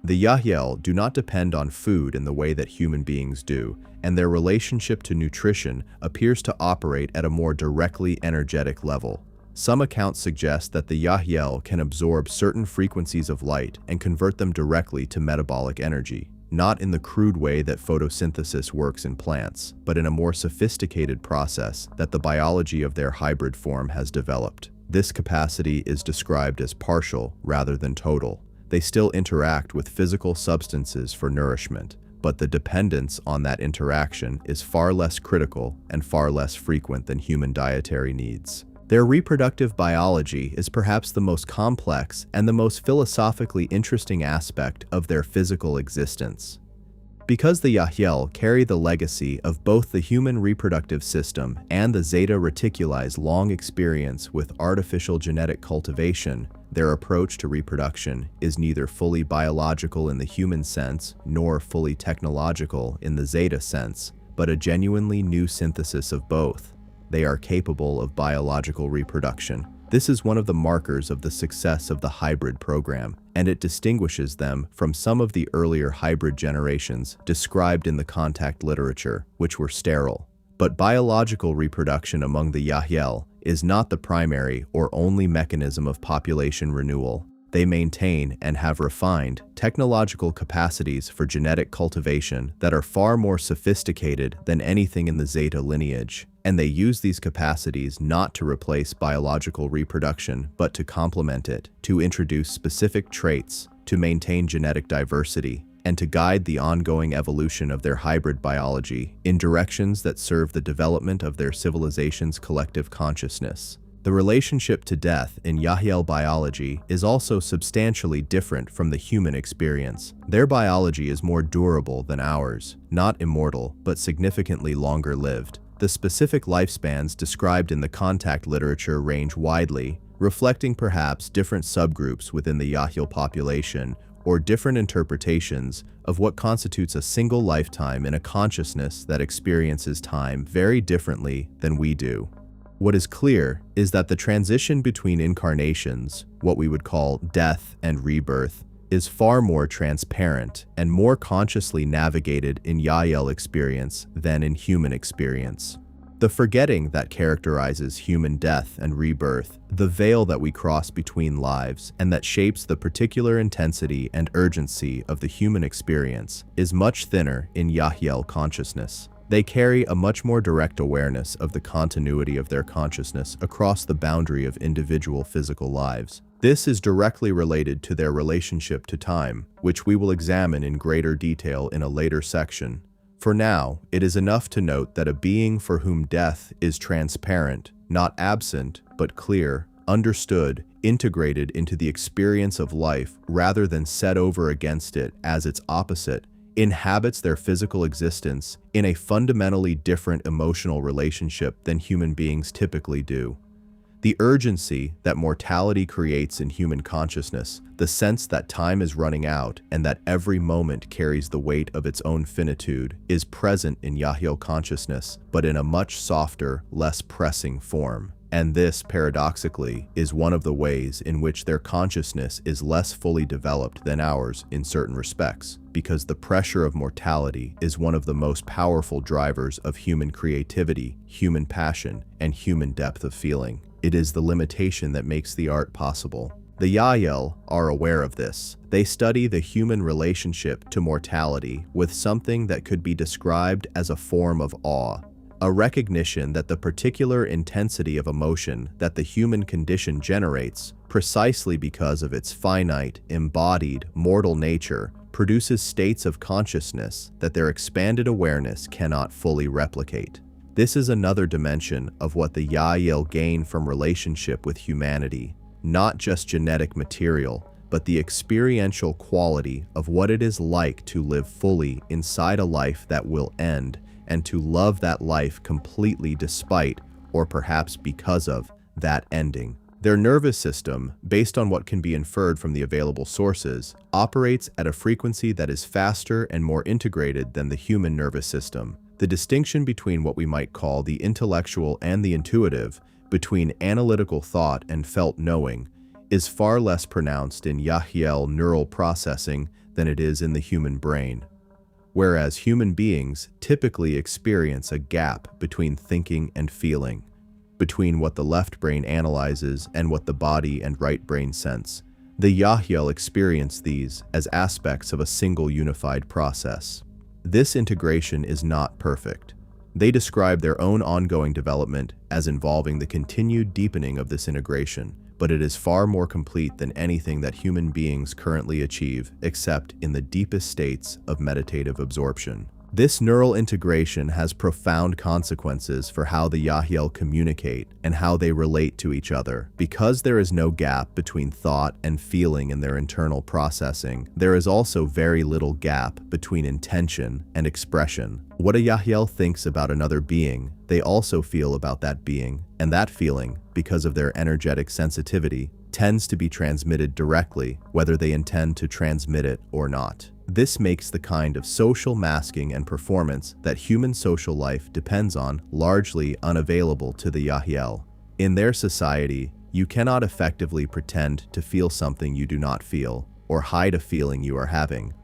The Yahyel do not depend on food in the way that human beings do, and their relationship to nutrition appears to operate at a more directly energetic level. Some accounts suggest that the Yahyel can absorb certain frequencies of light and convert them directly to metabolic energy, not in the crude way that photosynthesis works in plants, but in a more sophisticated process that the biology of their hybrid form has developed. This capacity is described as partial rather than total. They still interact with physical substances for nourishment, but the dependence on that interaction is far less critical and far less frequent than human dietary needs. Their reproductive biology is perhaps the most complex and the most philosophically interesting aspect of their physical existence. Because the Yahyel carry the legacy of both the human reproductive system and the Zeta Reticuli's long experience with artificial genetic cultivation, their approach to reproduction is neither fully biological in the human sense nor fully technological in the Zeta sense, but a genuinely new synthesis of both. They are capable of biological reproduction. This is one of the markers of the success of the hybrid program, and it distinguishes them from some of the earlier hybrid generations described in the contact literature, which were sterile. But biological reproduction among the Yahyel is not the primary or only mechanism of population renewal. They maintain and have refined technological capacities for genetic cultivation that are far more sophisticated than anything in the Zeta lineage, and they use these capacities not to replace biological reproduction, but to complement it, to introduce specific traits, to maintain genetic diversity, and to guide the ongoing evolution of their hybrid biology in directions that serve the development of their civilization's collective consciousness. The relationship to death in Yahyel biology is also substantially different from the human experience. Their biology is more durable than ours, not immortal, but significantly longer lived. The specific lifespans described in the contact literature range widely, reflecting perhaps different subgroups within the Yahyel population or different interpretations of what constitutes a single lifetime in a consciousness that experiences time very differently than we do. What is clear is that the transition between incarnations, what we would call death and rebirth, is far more transparent and more consciously navigated in Yahyel experience than in human experience. The forgetting that characterizes human death and rebirth, the veil that we cross between lives and that shapes the particular intensity and urgency of the human experience, is much thinner in Yahyel consciousness. They carry a much more direct awareness of the continuity of their consciousness across the boundary of individual physical lives. This is directly related to their relationship to time, which we will examine in greater detail in a later section. For now, it is enough to note that a being for whom death is transparent, not absent, but clear, understood, integrated into the experience of life rather than set over against it as its opposite, inhabits their physical existence in a fundamentally different emotional relationship than human beings typically do. The urgency that mortality creates in human consciousness, the sense that time is running out and that every moment carries the weight of its own finitude, is present in Yahyel consciousness, but in a much softer, less pressing form. And this, paradoxically, is one of the ways in which their consciousness is less fully developed than ours in certain respects, because the pressure of mortality is one of the most powerful drivers of human creativity, human passion, and human depth of feeling. It is the limitation that makes the art possible. The Yahyel are aware of this. They study the human relationship to mortality with something that could be described as a form of awe. A recognition that the particular intensity of emotion that the human condition generates, precisely because of its finite, embodied, mortal nature, produces states of consciousness that their expanded awareness cannot fully replicate. This is another dimension of what the Yahyel gain from relationship with humanity, not just genetic material, but the experiential quality of what it is like to live fully inside a life that will end, and to love that life completely despite, or perhaps because of, that ending. Their nervous system, based on what can be inferred from the available sources, operates at a frequency that is faster and more integrated than the human nervous system. The distinction between what we might call the intellectual and the intuitive, between analytical thought and felt knowing, is far less pronounced in Yahyel neural processing than it is in the human brain. Whereas human beings typically experience a gap between thinking and feeling, between what the left brain analyzes and what the body and right brain sense. The Yahyel experience these as aspects of a single unified process. This integration is not perfect. They describe their own ongoing development as involving the continued deepening of this integration, but it is far more complete than anything that human beings currently achieve, except in the deepest states of meditative absorption. This neural integration has profound consequences for how the Yahyel communicate and how they relate to each other. Because there is no gap between thought and feeling in their internal processing, there is also very little gap between intention and expression. What a Yahyel thinks about another being, they also feel about that being, and that feeling, because of their energetic sensitivity, tends to be transmitted directly, whether they intend to transmit it or not. This makes the kind of social masking and performance that human social life depends on largely unavailable to the Yahyel. In their society, you cannot effectively pretend to feel something you do not feel, or hide a feeling you are having.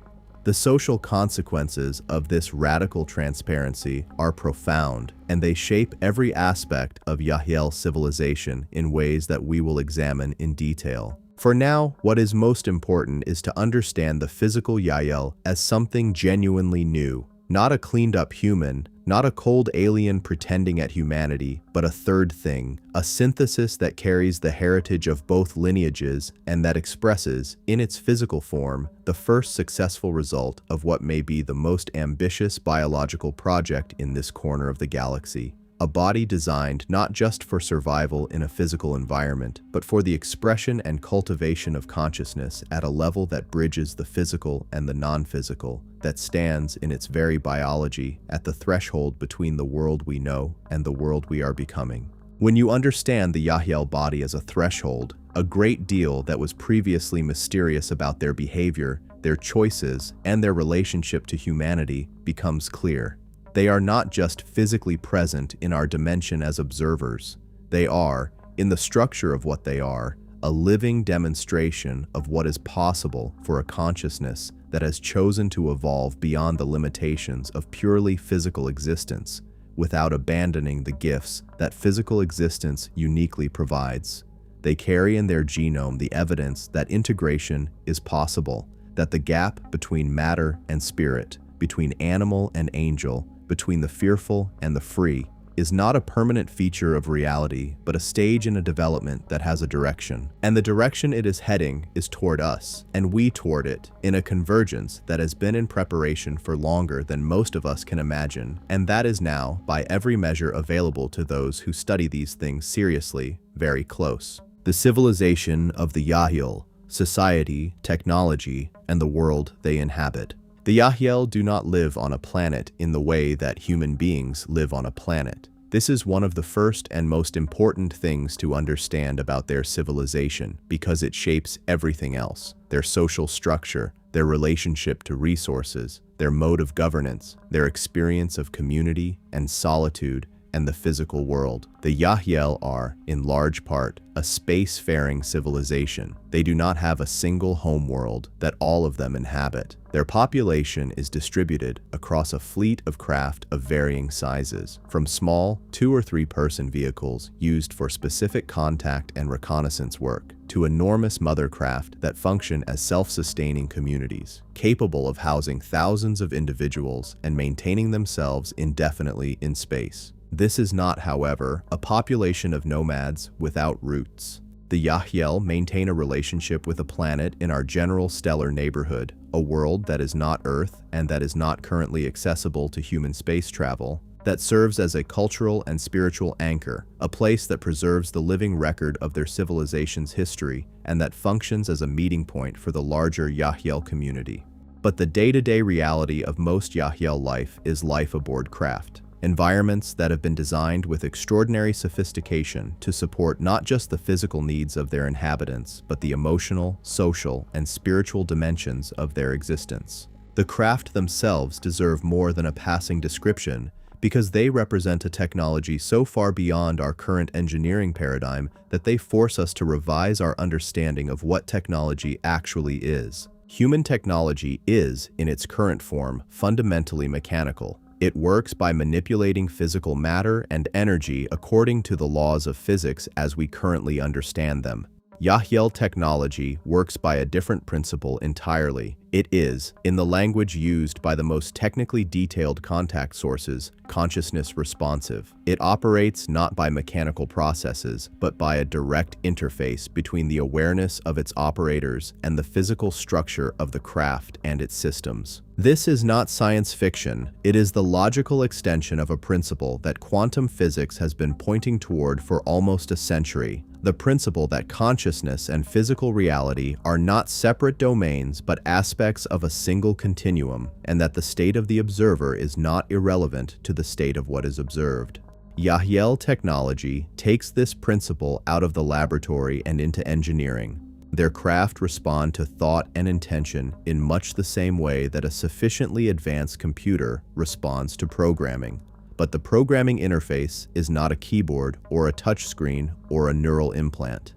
The social consequences of this radical transparency are profound, and they shape every aspect of Yahyel civilization in ways that we will examine in detail. For now, what is most important is to understand the physical Yahyel as something genuinely new, not a cleaned-up human, not a cold alien pretending at humanity, but a third thing, a synthesis that carries the heritage of both lineages and that expresses, in its physical form, the first successful result of what may be the most ambitious biological project in this corner of the galaxy. A body designed not just for survival in a physical environment, but for the expression and cultivation of consciousness at a level that bridges the physical and the non-physical, that stands in its very biology at the threshold between the world we know and the world we are becoming. When you understand the Yahyel body as a threshold, a great deal that was previously mysterious about their behavior, their choices, and their relationship to humanity becomes clear. They are not just physically present in our dimension as observers. They are, in the structure of what they are, a living demonstration of what is possible for a consciousness that has chosen to evolve beyond the limitations of purely physical existence, without abandoning the gifts that physical existence uniquely provides. They carry in their genome the evidence that integration is possible, that the gap between matter and spirit, between animal and angel, between the fearful and the free, is not a permanent feature of reality, but a stage in a development that has a direction. And the direction it is heading is toward us, and we toward it, in a convergence that has been in preparation for longer than most of us can imagine, and that is now, by every measure available to those who study these things seriously, very close. The civilization of the Yahyel, society, technology, and the world they inhabit. The Yahyel do not live on a planet in the way that human beings live on a planet. This is one of the first and most important things to understand about their civilization because it shapes everything else: their social structure, their relationship to resources, their mode of governance, their experience of community and solitude, and the physical world. The Yahyel are, in large part, a spacefaring civilization. They do not have a single homeworld that all of them inhabit. Their population is distributed across a fleet of craft of varying sizes, from small 2- or 3-person vehicles used for specific contact and reconnaissance work, to enormous mothercraft that function as self-sustaining communities, capable of housing thousands of individuals and maintaining themselves indefinitely in space. This is not, however, a population of nomads without roots. The Yahyel maintain a relationship with a planet in our general stellar neighborhood, a world that is not Earth and that is not currently accessible to human space travel, that serves as a cultural and spiritual anchor, a place that preserves the living record of their civilization's history and that functions as a meeting point for the larger Yahyel community. But the day-to-day reality of most Yahyel life is life aboard craft. Environments that have been designed with extraordinary sophistication to support not just the physical needs of their inhabitants, but the emotional, social, and spiritual dimensions of their existence. The craft themselves deserve more than a passing description because they represent a technology so far beyond our current engineering paradigm that they force us to revise our understanding of what technology actually is. Human technology is, in its current form, fundamentally mechanical. It works by manipulating physical matter and energy according to the laws of physics as we currently understand them. Yahyel technology works by a different principle entirely. It is, in the language used by the most technically detailed contact sources, consciousness responsive. It operates not by mechanical processes, but by a direct interface between the awareness of its operators and the physical structure of the craft and its systems. This is not science fiction. It is the logical extension of a principle that quantum physics has been pointing toward for almost a century. The principle that consciousness and physical reality are not separate domains but aspects of a single continuum, and that the state of the observer is not irrelevant to the state of what is observed. Yahyel technology takes this principle out of the laboratory and into engineering. Their craft respond to thought and intention in much the same way that a sufficiently advanced computer responds to programming. But the programming interface is not a keyboard or a touchscreen or a neural implant.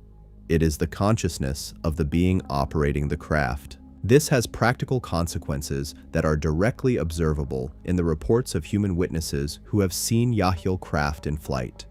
It is the consciousness of the being operating the craft. This has practical consequences that are directly observable in the reports of human witnesses who have seen Yahyel craft in flight.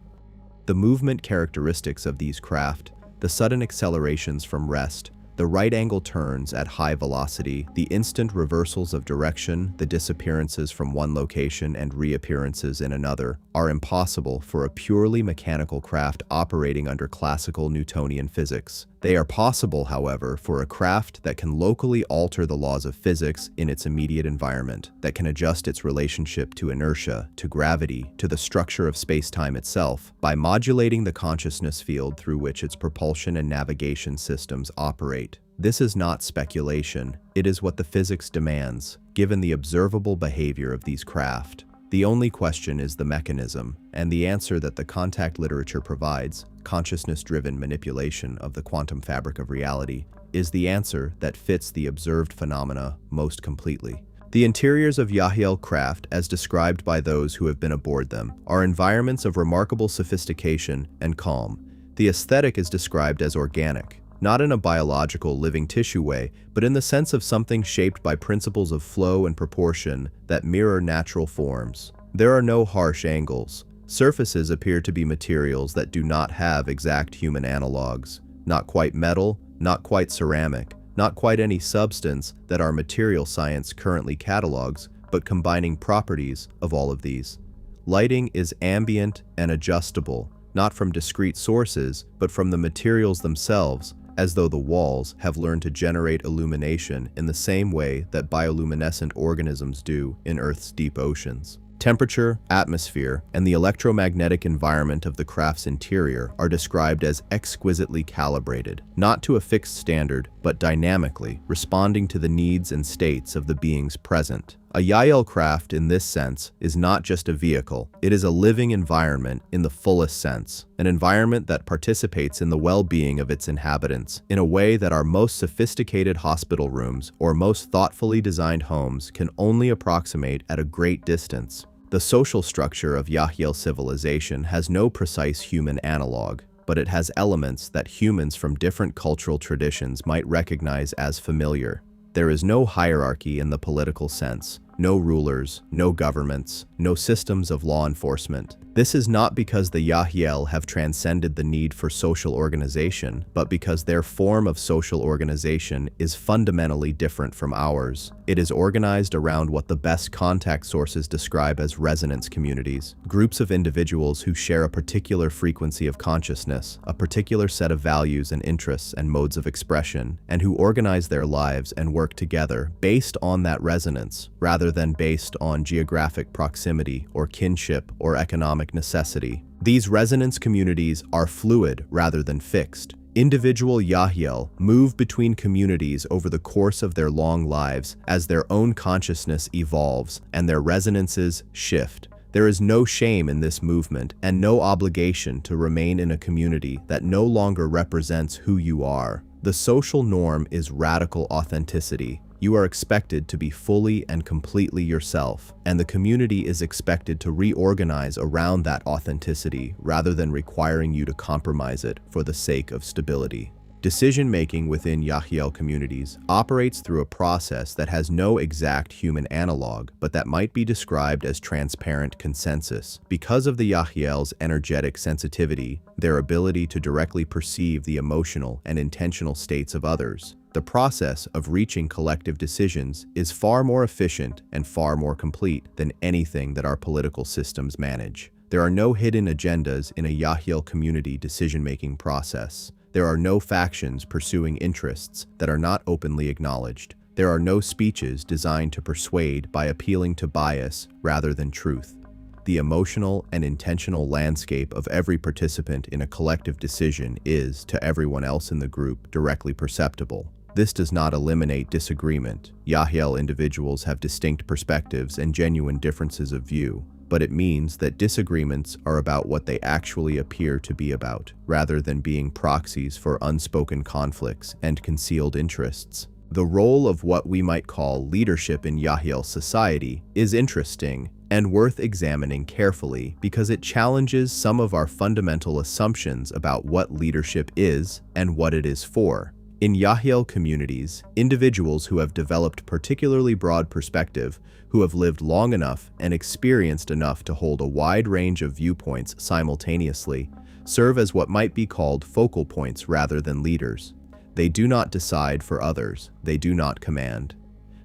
The movement characteristics of these craft, the sudden accelerations from rest, the right-angle turns at high velocity, the instant reversals of direction, the disappearances from one location and reappearances in another, are impossible for a purely mechanical craft operating under classical Newtonian physics. They are possible, however, for a craft that can locally alter the laws of physics in its immediate environment, that can adjust its relationship to inertia, to gravity, to the structure of space-time itself, by modulating the consciousness field through which its propulsion and navigation systems operate. This is not speculation. It is what the physics demands, given the observable behavior of these craft. The only question is the mechanism, and the answer that the contact literature provides, consciousness-driven manipulation of the quantum fabric of reality, is the answer that fits the observed phenomena most completely. The interiors of Yahyel craft, as described by those who have been aboard them, are environments of remarkable sophistication and calm. The aesthetic is described as organic, not in a biological living tissue way, but in the sense of something shaped by principles of flow and proportion that mirror natural forms. There are no harsh angles. Surfaces appear to be materials that do not have exact human analogs. Not quite metal, not quite ceramic, not quite any substance that our material science currently catalogs, but combining properties of all of these. Lighting is ambient and adjustable, not from discrete sources, but from the materials themselves, as though the walls have learned to generate illumination in the same way that bioluminescent organisms do in Earth's deep oceans. Temperature, atmosphere, and the electromagnetic environment of the craft's interior are described as exquisitely calibrated, not to a fixed standard, but dynamically, responding to the needs and states of the beings present. A Yahyel craft, in this sense, is not just a vehicle. It is a living environment in the fullest sense, an environment that participates in the well-being of its inhabitants in a way that our most sophisticated hospital rooms or most thoughtfully designed homes can only approximate at a great distance. The social structure of Yahyel civilization has no precise human analog, but it has elements that humans from different cultural traditions might recognize as familiar. There is no hierarchy in the political sense, no rulers, no governments, no systems of law enforcement. This is not because the Yahyel have transcended the need for social organization, but because their form of social organization is fundamentally different from ours. It is organized around what the best contact sources describe as resonance communities, groups of individuals who share a particular frequency of consciousness, a particular set of values and interests and modes of expression, and who organize their lives and work together based on that resonance, rather than based on geographic proximity or kinship or economic necessity. These resonance communities are fluid rather than fixed. Individual Yahyel move between communities over the course of their long lives as their own consciousness evolves and their resonances shift. There is no shame in this movement and no obligation to remain in a community that no longer represents who you are. The social norm is radical authenticity. You are expected to be fully and completely yourself, and the community is expected to reorganize around that authenticity rather than requiring you to compromise it for the sake of stability. Decision-making within Yahyel communities operates through a process that has no exact human analog, but that might be described as transparent consensus. Because of the Yahyel's energetic sensitivity, their ability to directly perceive the emotional and intentional states of others, the process of reaching collective decisions is far more efficient and far more complete than anything that our political systems manage. There are no hidden agendas in a Yahyel community decision-making process. There are no factions pursuing interests that are not openly acknowledged. There are no speeches designed to persuade by appealing to bias rather than truth. The emotional and intentional landscape of every participant in a collective decision is, to everyone else in the group, directly perceptible. This does not eliminate disagreement. Yahyel individuals have distinct perspectives and genuine differences of view, but it means that disagreements are about what they actually appear to be about, rather than being proxies for unspoken conflicts and concealed interests. The role of what we might call leadership in Yahyel society is interesting and worth examining carefully because it challenges some of our fundamental assumptions about what leadership is and what it is for. In Yahyel communities, individuals who have developed particularly broad perspective, who have lived long enough and experienced enough to hold a wide range of viewpoints simultaneously, serve as what might be called focal points rather than leaders. They do not decide for others, they do not command,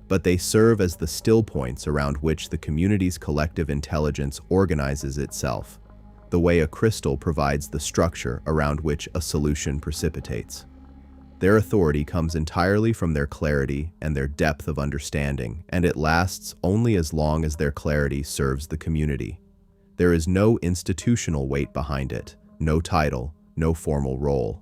but they serve as the still points around which the community's collective intelligence organizes itself, the way a crystal provides the structure around which a solution precipitates. Their authority comes entirely from their clarity and their depth of understanding, and it lasts only as long as their clarity serves the community. There is no institutional weight behind it, no title, no formal role,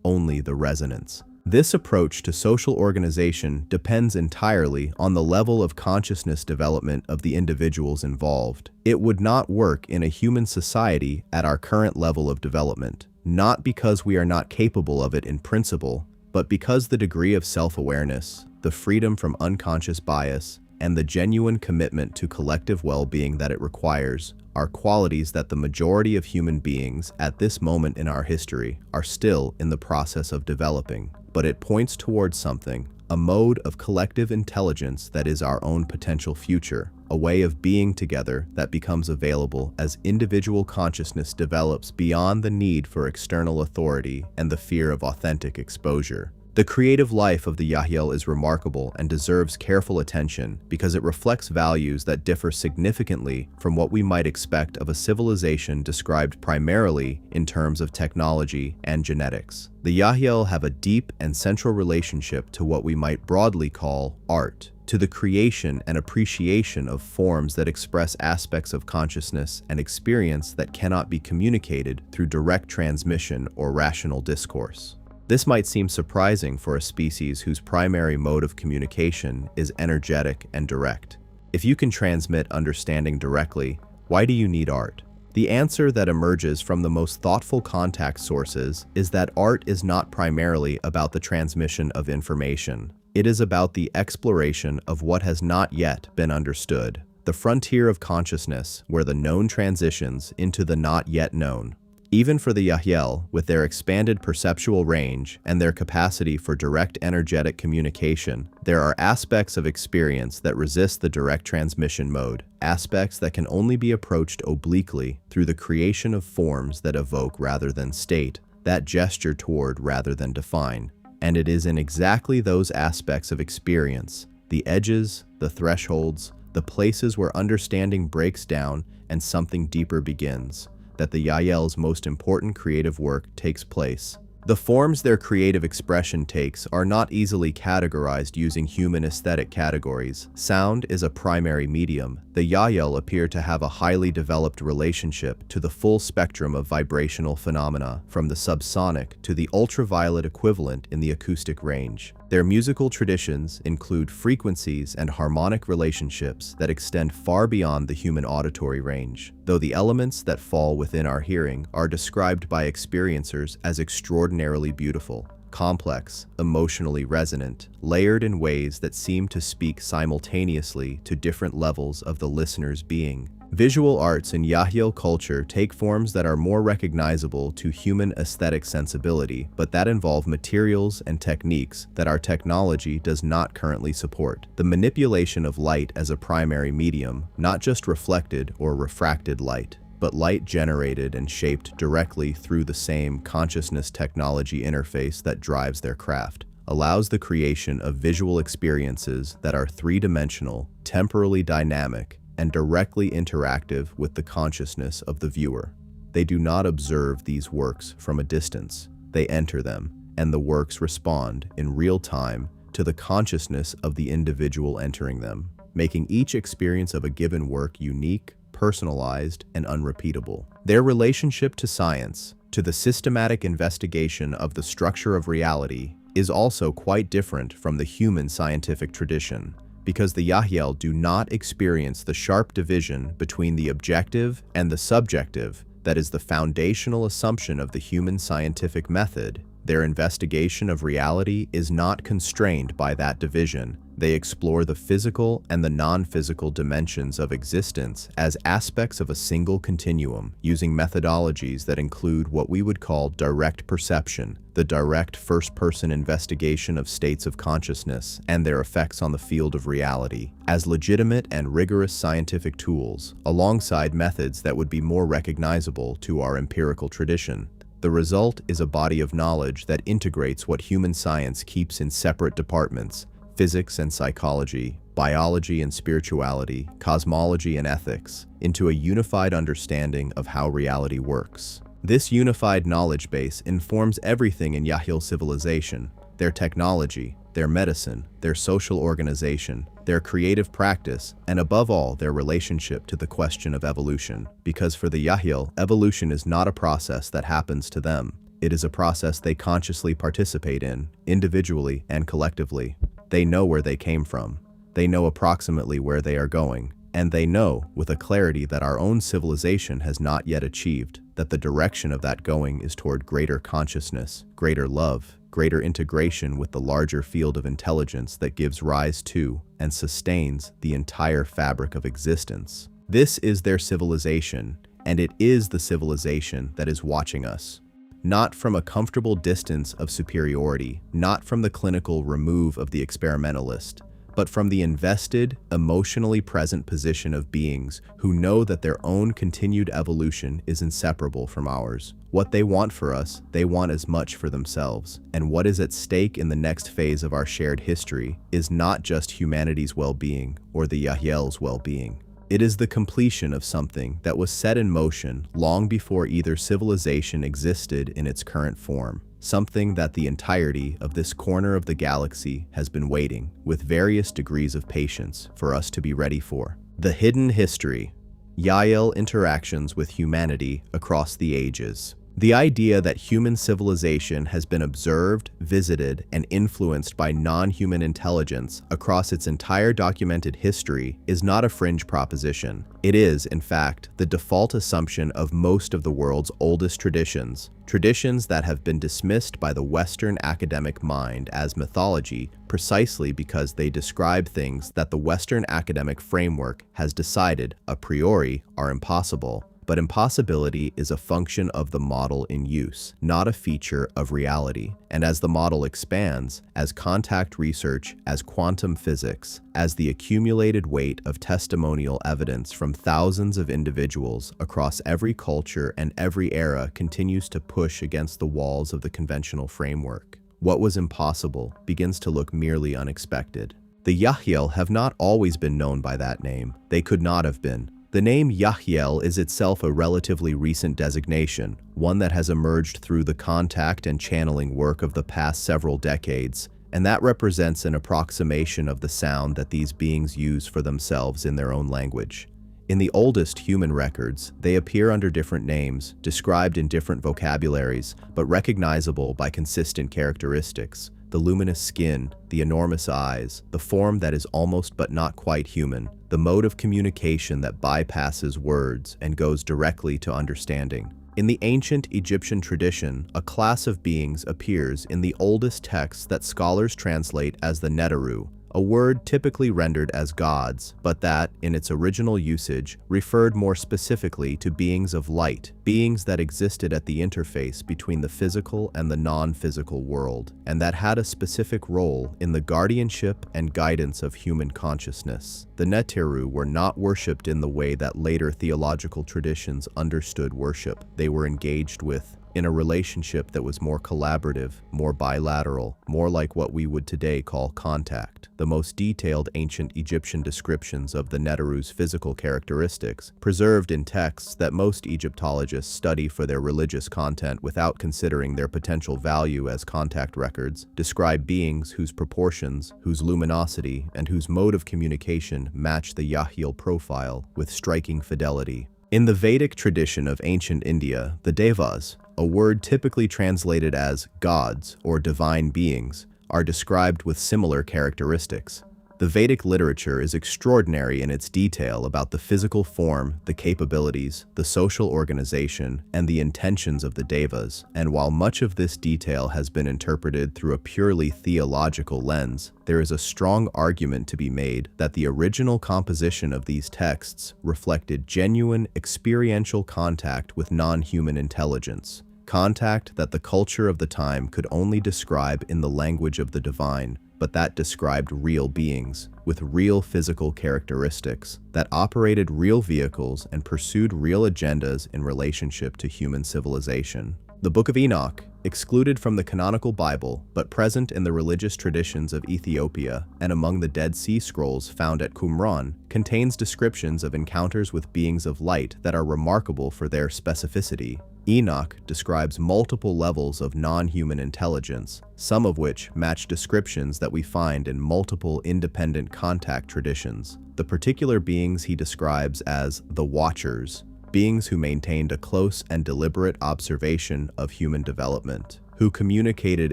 only the resonance. This approach to social organization depends entirely on the level of consciousness development of the individuals involved. It would not work in a human society at our current level of development, not because we are not capable of it in principle, but because the degree of self-awareness, the freedom from unconscious bias, and the genuine commitment to collective well-being that it requires are qualities that the majority of human beings at this moment in our history are still in the process of developing. But it points towards something, a mode of collective intelligence that is our own potential future, a way of being together that becomes available as individual consciousness develops beyond the need for external authority and the fear of authentic exposure. The creative life of the Yahyel is remarkable and deserves careful attention because it reflects values that differ significantly from what we might expect of a civilization described primarily in terms of technology and genetics. The Yahyel have a deep and central relationship to what we might broadly call art, to the creation and appreciation of forms that express aspects of consciousness and experience that cannot be communicated through direct transmission or rational discourse. This might seem surprising for a species whose primary mode of communication is energetic and direct. If you can transmit understanding directly, why do you need art? The answer that emerges from the most thoughtful contact sources is that art is not primarily about the transmission of information. It is about the exploration of what has not yet been understood, the frontier of consciousness where the known transitions into the not yet known. Even for the Yahyel, with their expanded perceptual range and their capacity for direct energetic communication, there are aspects of experience that resist the direct transmission mode, aspects that can only be approached obliquely through the creation of forms that evoke rather than state, that gesture toward rather than define. And it is in exactly those aspects of experience, the edges, the thresholds, the places where understanding breaks down and something deeper begins, that the Yahyel's most important creative work takes place. The forms their creative expression takes are not easily categorized using human aesthetic categories. Sound is a primary medium. The Yahyel appear to have a highly developed relationship to the full spectrum of vibrational phenomena, from the subsonic to the ultraviolet equivalent in the acoustic range. Their musical traditions include frequencies and harmonic relationships that extend far beyond the human auditory range, though the elements that fall within our hearing are described by experiencers as extraordinarily beautiful. complex, emotionally resonant, layered in ways that seem to speak simultaneously to different levels of the listener's being. Visual arts in Yahyel culture take forms that are more recognizable to human aesthetic sensibility, but that involve materials and techniques that our technology does not currently support. The manipulation of light as a primary medium, not just reflected or refracted light, but light generated and shaped directly through the same consciousness technology interface that drives their craft, allows the creation of visual experiences that are three-dimensional, temporally dynamic, and directly interactive with the consciousness of the viewer. They do not observe these works from a distance. They enter them, and the works respond in real time to the consciousness of the individual entering them, making each experience of a given work unique, personalized, and unrepeatable. Their relationship to science, to the systematic investigation of the structure of reality, is also quite different from the human scientific tradition, because the Yahyel do not experience the sharp division between the objective and the subjective that is the foundational assumption of the human scientific method. Their investigation of reality is not constrained by that division. They explore the physical and the non-physical dimensions of existence as aspects of a single continuum, using methodologies that include what we would call direct perception, the direct first-person investigation of states of consciousness and their effects on the field of reality, as legitimate and rigorous scientific tools, alongside methods that would be more recognizable to our empirical tradition. The result is a body of knowledge that integrates what human science keeps in separate departments: physics and psychology, biology and spirituality, cosmology and ethics, into a unified understanding of how reality works. This unified knowledge base informs everything in Yahyel civilization: their technology, their medicine, their social organization, their creative practice, and above all, their relationship to the question of evolution. Because for the Yahyel, evolution is not a process that happens to them. It is a process they consciously participate in, individually and collectively. They know where they came from. They know approximately where they are going. And they know, with a clarity that our own civilization has not yet achieved, that the direction of that going is toward greater consciousness, greater love, greater integration with the larger field of intelligence that gives rise to and sustains the entire fabric of existence. This is their civilization, and it is the civilization that is watching us. Not from a comfortable distance of superiority, not from the clinical remove of the experimentalist, but from the invested, emotionally present position of beings who know that their own continued evolution is inseparable from ours. What they want for us, they want as much for themselves. And what is at stake in the next phase of our shared history is not just humanity's well-being or the Yahyel's well-being. It is the completion of something that was set in motion long before either civilization existed in its current form. Something that the entirety of this corner of the galaxy has been waiting, with various degrees of patience, for us to be ready for. The hidden history. Yahyel interactions with humanity across the ages. The idea that human civilization has been observed, visited, and influenced by non-human intelligence across its entire documented history is not a fringe proposition. It is, in fact, the default assumption of most of the world's oldest traditions, traditions that have been dismissed by the Western academic mind as mythology precisely because they describe things that the Western academic framework has decided a priori are impossible. But impossibility is a function of the model in use, not a feature of reality. And as the model expands, as contact research, as quantum physics, as the accumulated weight of testimonial evidence from thousands of individuals across every culture and every era continues to push against the walls of the conventional framework, what was impossible begins to look merely unexpected. The Yahyel have not always been known by that name. They could not have been. The name Yahyel is itself a relatively recent designation, one that has emerged through the contact and channeling work of the past several decades, and that represents an approximation of the sound that these beings use for themselves in their own language. In the oldest human records, they appear under different names, described in different vocabularies, but recognizable by consistent characteristics: the luminous skin, the enormous eyes, the form that is almost but not quite human, the mode of communication that bypasses words and goes directly to understanding. In the ancient Egyptian tradition, a class of beings appears in the oldest texts that scholars translate as the Neteru, a word typically rendered as gods, but that, in its original usage, referred more specifically to beings of light, beings that existed at the interface between the physical and the non-physical world, and that had a specific role in the guardianship and guidance of human consciousness. The Neteru were not worshipped in the way that later theological traditions understood worship. They were engaged with in a relationship that was more collaborative, more bilateral, more like what we would today call contact. The most detailed ancient Egyptian descriptions of the Neteru's physical characteristics, preserved in texts that most Egyptologists study for their religious content without considering their potential value as contact records, describe beings whose proportions, whose luminosity, and whose mode of communication match the Yahyel profile with striking fidelity. In the Vedic tradition of ancient India, the Devas, a word typically translated as gods or divine beings, are described with similar characteristics. The Vedic literature is extraordinary in its detail about the physical form, the capabilities, the social organization, and the intentions of the Devas, and while much of this detail has been interpreted through a purely theological lens, there is a strong argument to be made that the original composition of these texts reflected genuine experiential contact with non-human intelligence, contact that the culture of the time could only describe in the language of the divine, but that described real beings with real physical characteristics that operated real vehicles and pursued real agendas in relationship to human civilization. The Book of Enoch, excluded from the canonical Bible but present in the religious traditions of Ethiopia and among the Dead Sea Scrolls found at Qumran, contains descriptions of encounters with beings of light that are remarkable for their specificity. Enoch describes multiple levels of non-human intelligence, some of which match descriptions that we find in multiple independent contact traditions. The particular beings he describes as the Watchers, beings who maintained a close and deliberate observation of human development, who communicated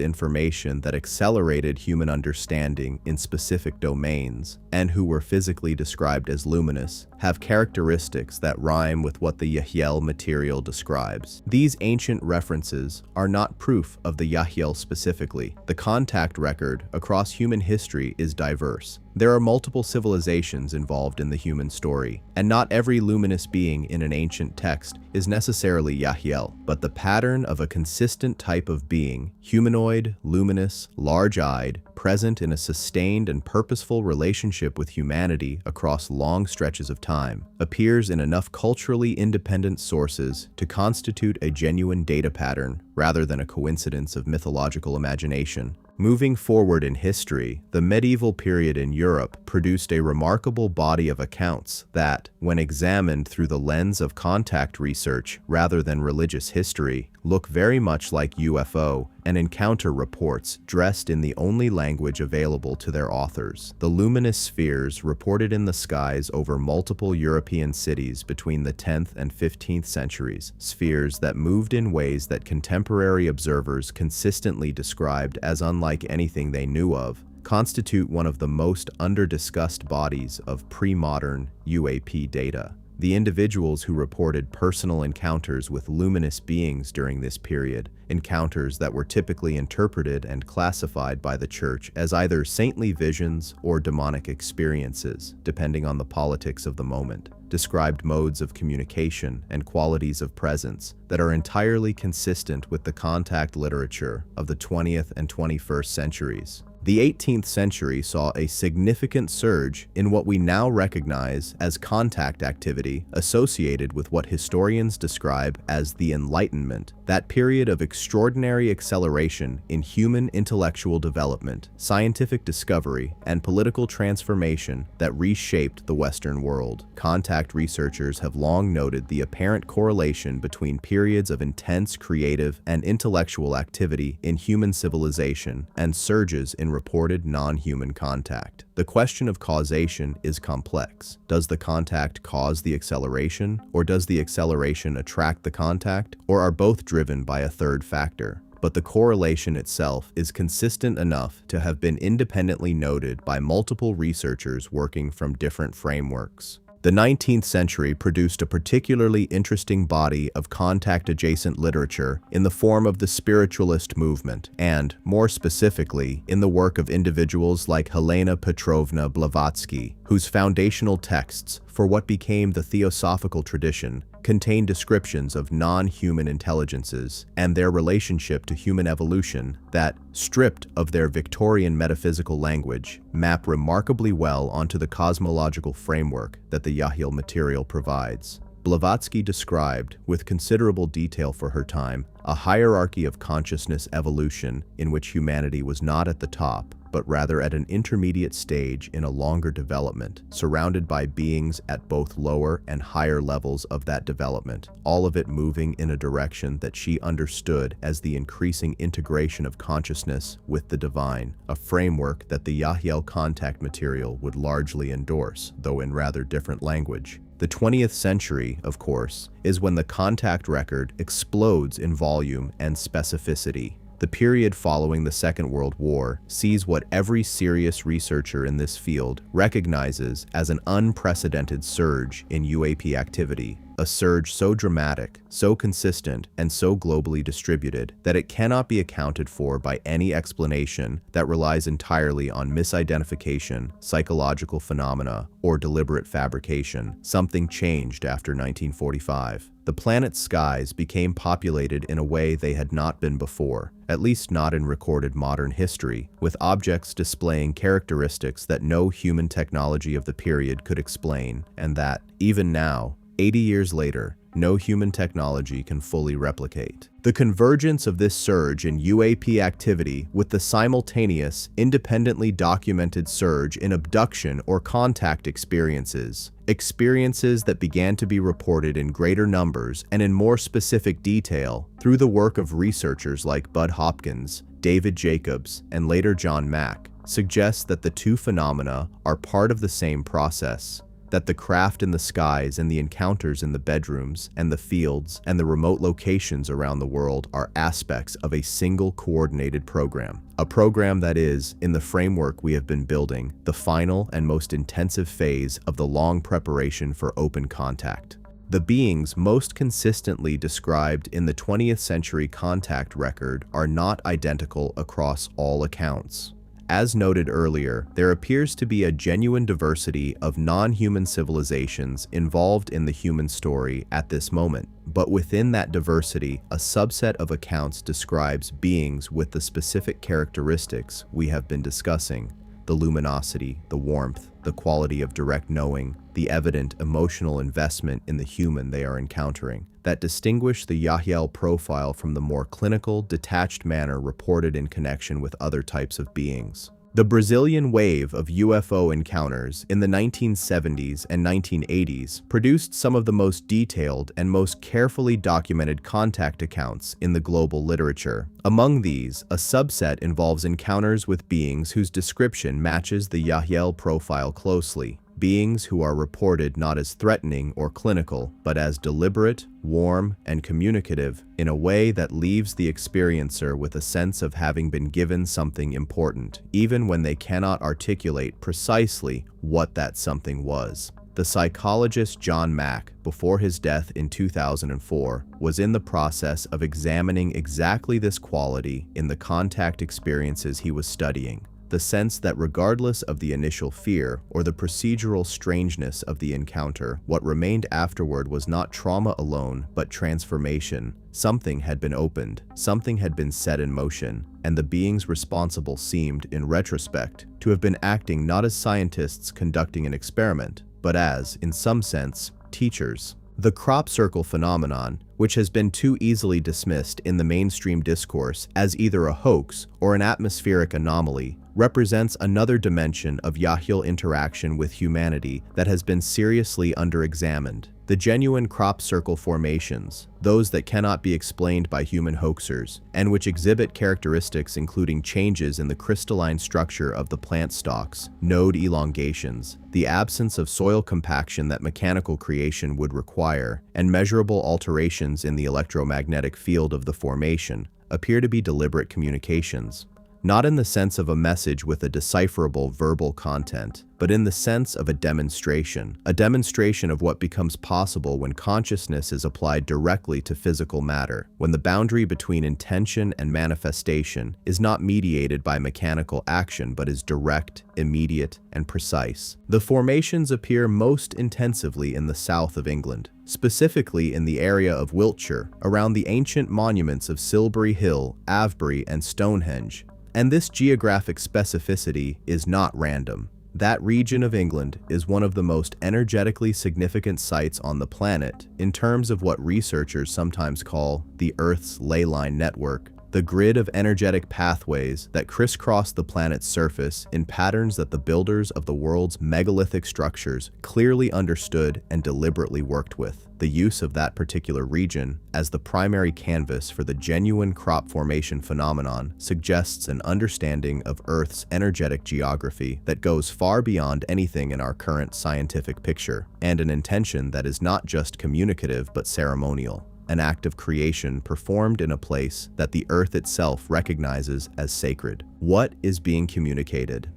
information that accelerated human understanding in specific domains, and who were physically described as luminous, have characteristics that rhyme with what the Yahyel material describes. These ancient references are not proof of the Yahyel specifically. The contact record across human history is diverse. There are multiple civilizations involved in the human story, and not every luminous being in an ancient text is necessarily Yahyel, but the pattern of a consistent type of being, humanoid, luminous, large-eyed, present in a sustained and purposeful relationship with humanity across long stretches of time, appears in enough culturally independent sources to constitute a genuine data pattern rather than a coincidence of mythological imagination. Moving forward in history, the medieval period in Europe produced a remarkable body of accounts that, when examined through the lens of contact research rather than religious history, look very much like UFO and encounter reports dressed in the only language available to their authors. The luminous spheres reported in the skies over multiple European cities between the 10th and 15th centuries, spheres that moved in ways that contemporary observers consistently described as unlike anything they knew of, constitute one of the most under-discussed bodies of pre-modern UAP data. The individuals who reported personal encounters with luminous beings during this period, encounters that were typically interpreted and classified by the Church as either saintly visions or demonic experiences, depending on the politics of the moment, described modes of communication and qualities of presence that are entirely consistent with the contact literature of the 20th and 21st centuries. The 18th century saw a significant surge in what we now recognize as contact activity associated with what historians describe as the Enlightenment, that period of extraordinary acceleration in human intellectual development, scientific discovery, and political transformation that reshaped the Western world. Contact researchers have long noted the apparent correlation between periods of intense creative and intellectual activity in human civilization and surges in reported non-human contact. The question of causation is complex. Does the contact cause the acceleration, or does the acceleration attract the contact, or are both driven by a third factor? But the correlation itself is consistent enough to have been independently noted by multiple researchers working from different frameworks. The 19th century produced a particularly interesting body of contact-adjacent literature in the form of the spiritualist movement, and, more specifically, in the work of individuals like Helena Petrovna Blavatsky, whose foundational texts for what became the theosophical tradition contain descriptions of non-human intelligences and their relationship to human evolution that, stripped of their Victorian metaphysical language, map remarkably well onto the cosmological framework that the Yahyel material provides. Blavatsky described, with considerable detail for her time, a hierarchy of consciousness evolution in which humanity was not at the top, but rather at an intermediate stage in a longer development, surrounded by beings at both lower and higher levels of that development, all of it moving in a direction that she understood as the increasing integration of consciousness with the divine, a framework that the Yahyel contact material would largely endorse, though in rather different language. The 20th century, of course, is when the contact record explodes in volume and specificity. The period following the Second World War sees what every serious researcher in this field recognizes as an unprecedented surge in UAP activity, a surge so dramatic, so consistent, and so globally distributed that it cannot be accounted for by any explanation that relies entirely on misidentification, psychological phenomena, or deliberate fabrication. Something changed after 1945. The planet's skies became populated in a way they had not been before, at least not in recorded modern history, with objects displaying characteristics that no human technology of the period could explain, and that, even now, 80 years later, no human technology can fully replicate. The convergence of this surge in UAP activity with the simultaneous, independently documented surge in abduction or contact experiences that began to be reported in greater numbers and in more specific detail through the work of researchers like Bud Hopkins, David Jacobs, and later John Mack, suggests that the two phenomena are part of the same process, that the craft in the skies and the encounters in the bedrooms and the fields and the remote locations around the world are aspects of a single coordinated program. A program that is, in the framework we have been building, the final and most intensive phase of the long preparation for open contact. The beings most consistently described in the 20th century contact record are not identical across all accounts. As noted earlier, there appears to be a genuine diversity of non-human civilizations involved in the human story at this moment, but within that diversity, a subset of accounts describes beings with the specific characteristics we have been discussing: the luminosity, the warmth, the quality of direct knowing, the evident emotional investment in the human they are encountering, that distinguish the Yahyel profile from the more clinical, detached manner reported in connection with other types of beings. The Brazilian wave of UFO encounters in the 1970s and 1980s produced some of the most detailed and most carefully documented contact accounts in the global literature. Among these, a subset involves encounters with beings whose description matches the Yahyel profile closely. Beings who are reported not as threatening or clinical, but as deliberate, warm, and communicative in a way that leaves the experiencer with a sense of having been given something important, even when they cannot articulate precisely what that something was. The psychologist John Mack, before his death in 2004, was in the process of examining exactly this quality in the contact experiences he was studying. The sense that regardless of the initial fear or the procedural strangeness of the encounter, what remained afterward was not trauma alone, but transformation. Something had been opened, something had been set in motion, and the beings responsible seemed, in retrospect, to have been acting not as scientists conducting an experiment, but as, in some sense, teachers. The crop circle phenomenon, which has been too easily dismissed in the mainstream discourse as either a hoax or an atmospheric anomaly, represents another dimension of Yahyel interaction with humanity that has been seriously under-examined. The genuine crop circle formations, those that cannot be explained by human hoaxers, and which exhibit characteristics including changes in the crystalline structure of the plant stalks, node elongations, the absence of soil compaction that mechanical creation would require, and measurable alterations in the electromagnetic field of the formation, appear to be deliberate communications. not in the sense of a message with a decipherable verbal content, but in the sense of a demonstration of what becomes possible when consciousness is applied directly to physical matter, when the boundary between intention and manifestation is not mediated by mechanical action but is direct, immediate, and precise. The formations appear most intensively in the south of England, specifically in the area of Wiltshire, around the ancient monuments of Silbury Hill, Avebury, and Stonehenge. And this geographic specificity is not random. That region of England is one of the most energetically significant sites on the planet in terms of what researchers sometimes call the Earth's ley line network, the grid of energetic pathways that crisscross the planet's surface in patterns that the builders of the world's megalithic structures clearly understood and deliberately worked with. The use of that particular region as the primary canvas for the genuine crop formation phenomenon suggests an understanding of Earth's energetic geography that goes far beyond anything in our current scientific picture, and an intention that is not just communicative but ceremonial, an act of creation performed in a place that the Earth itself recognizes as sacred. What is being communicated?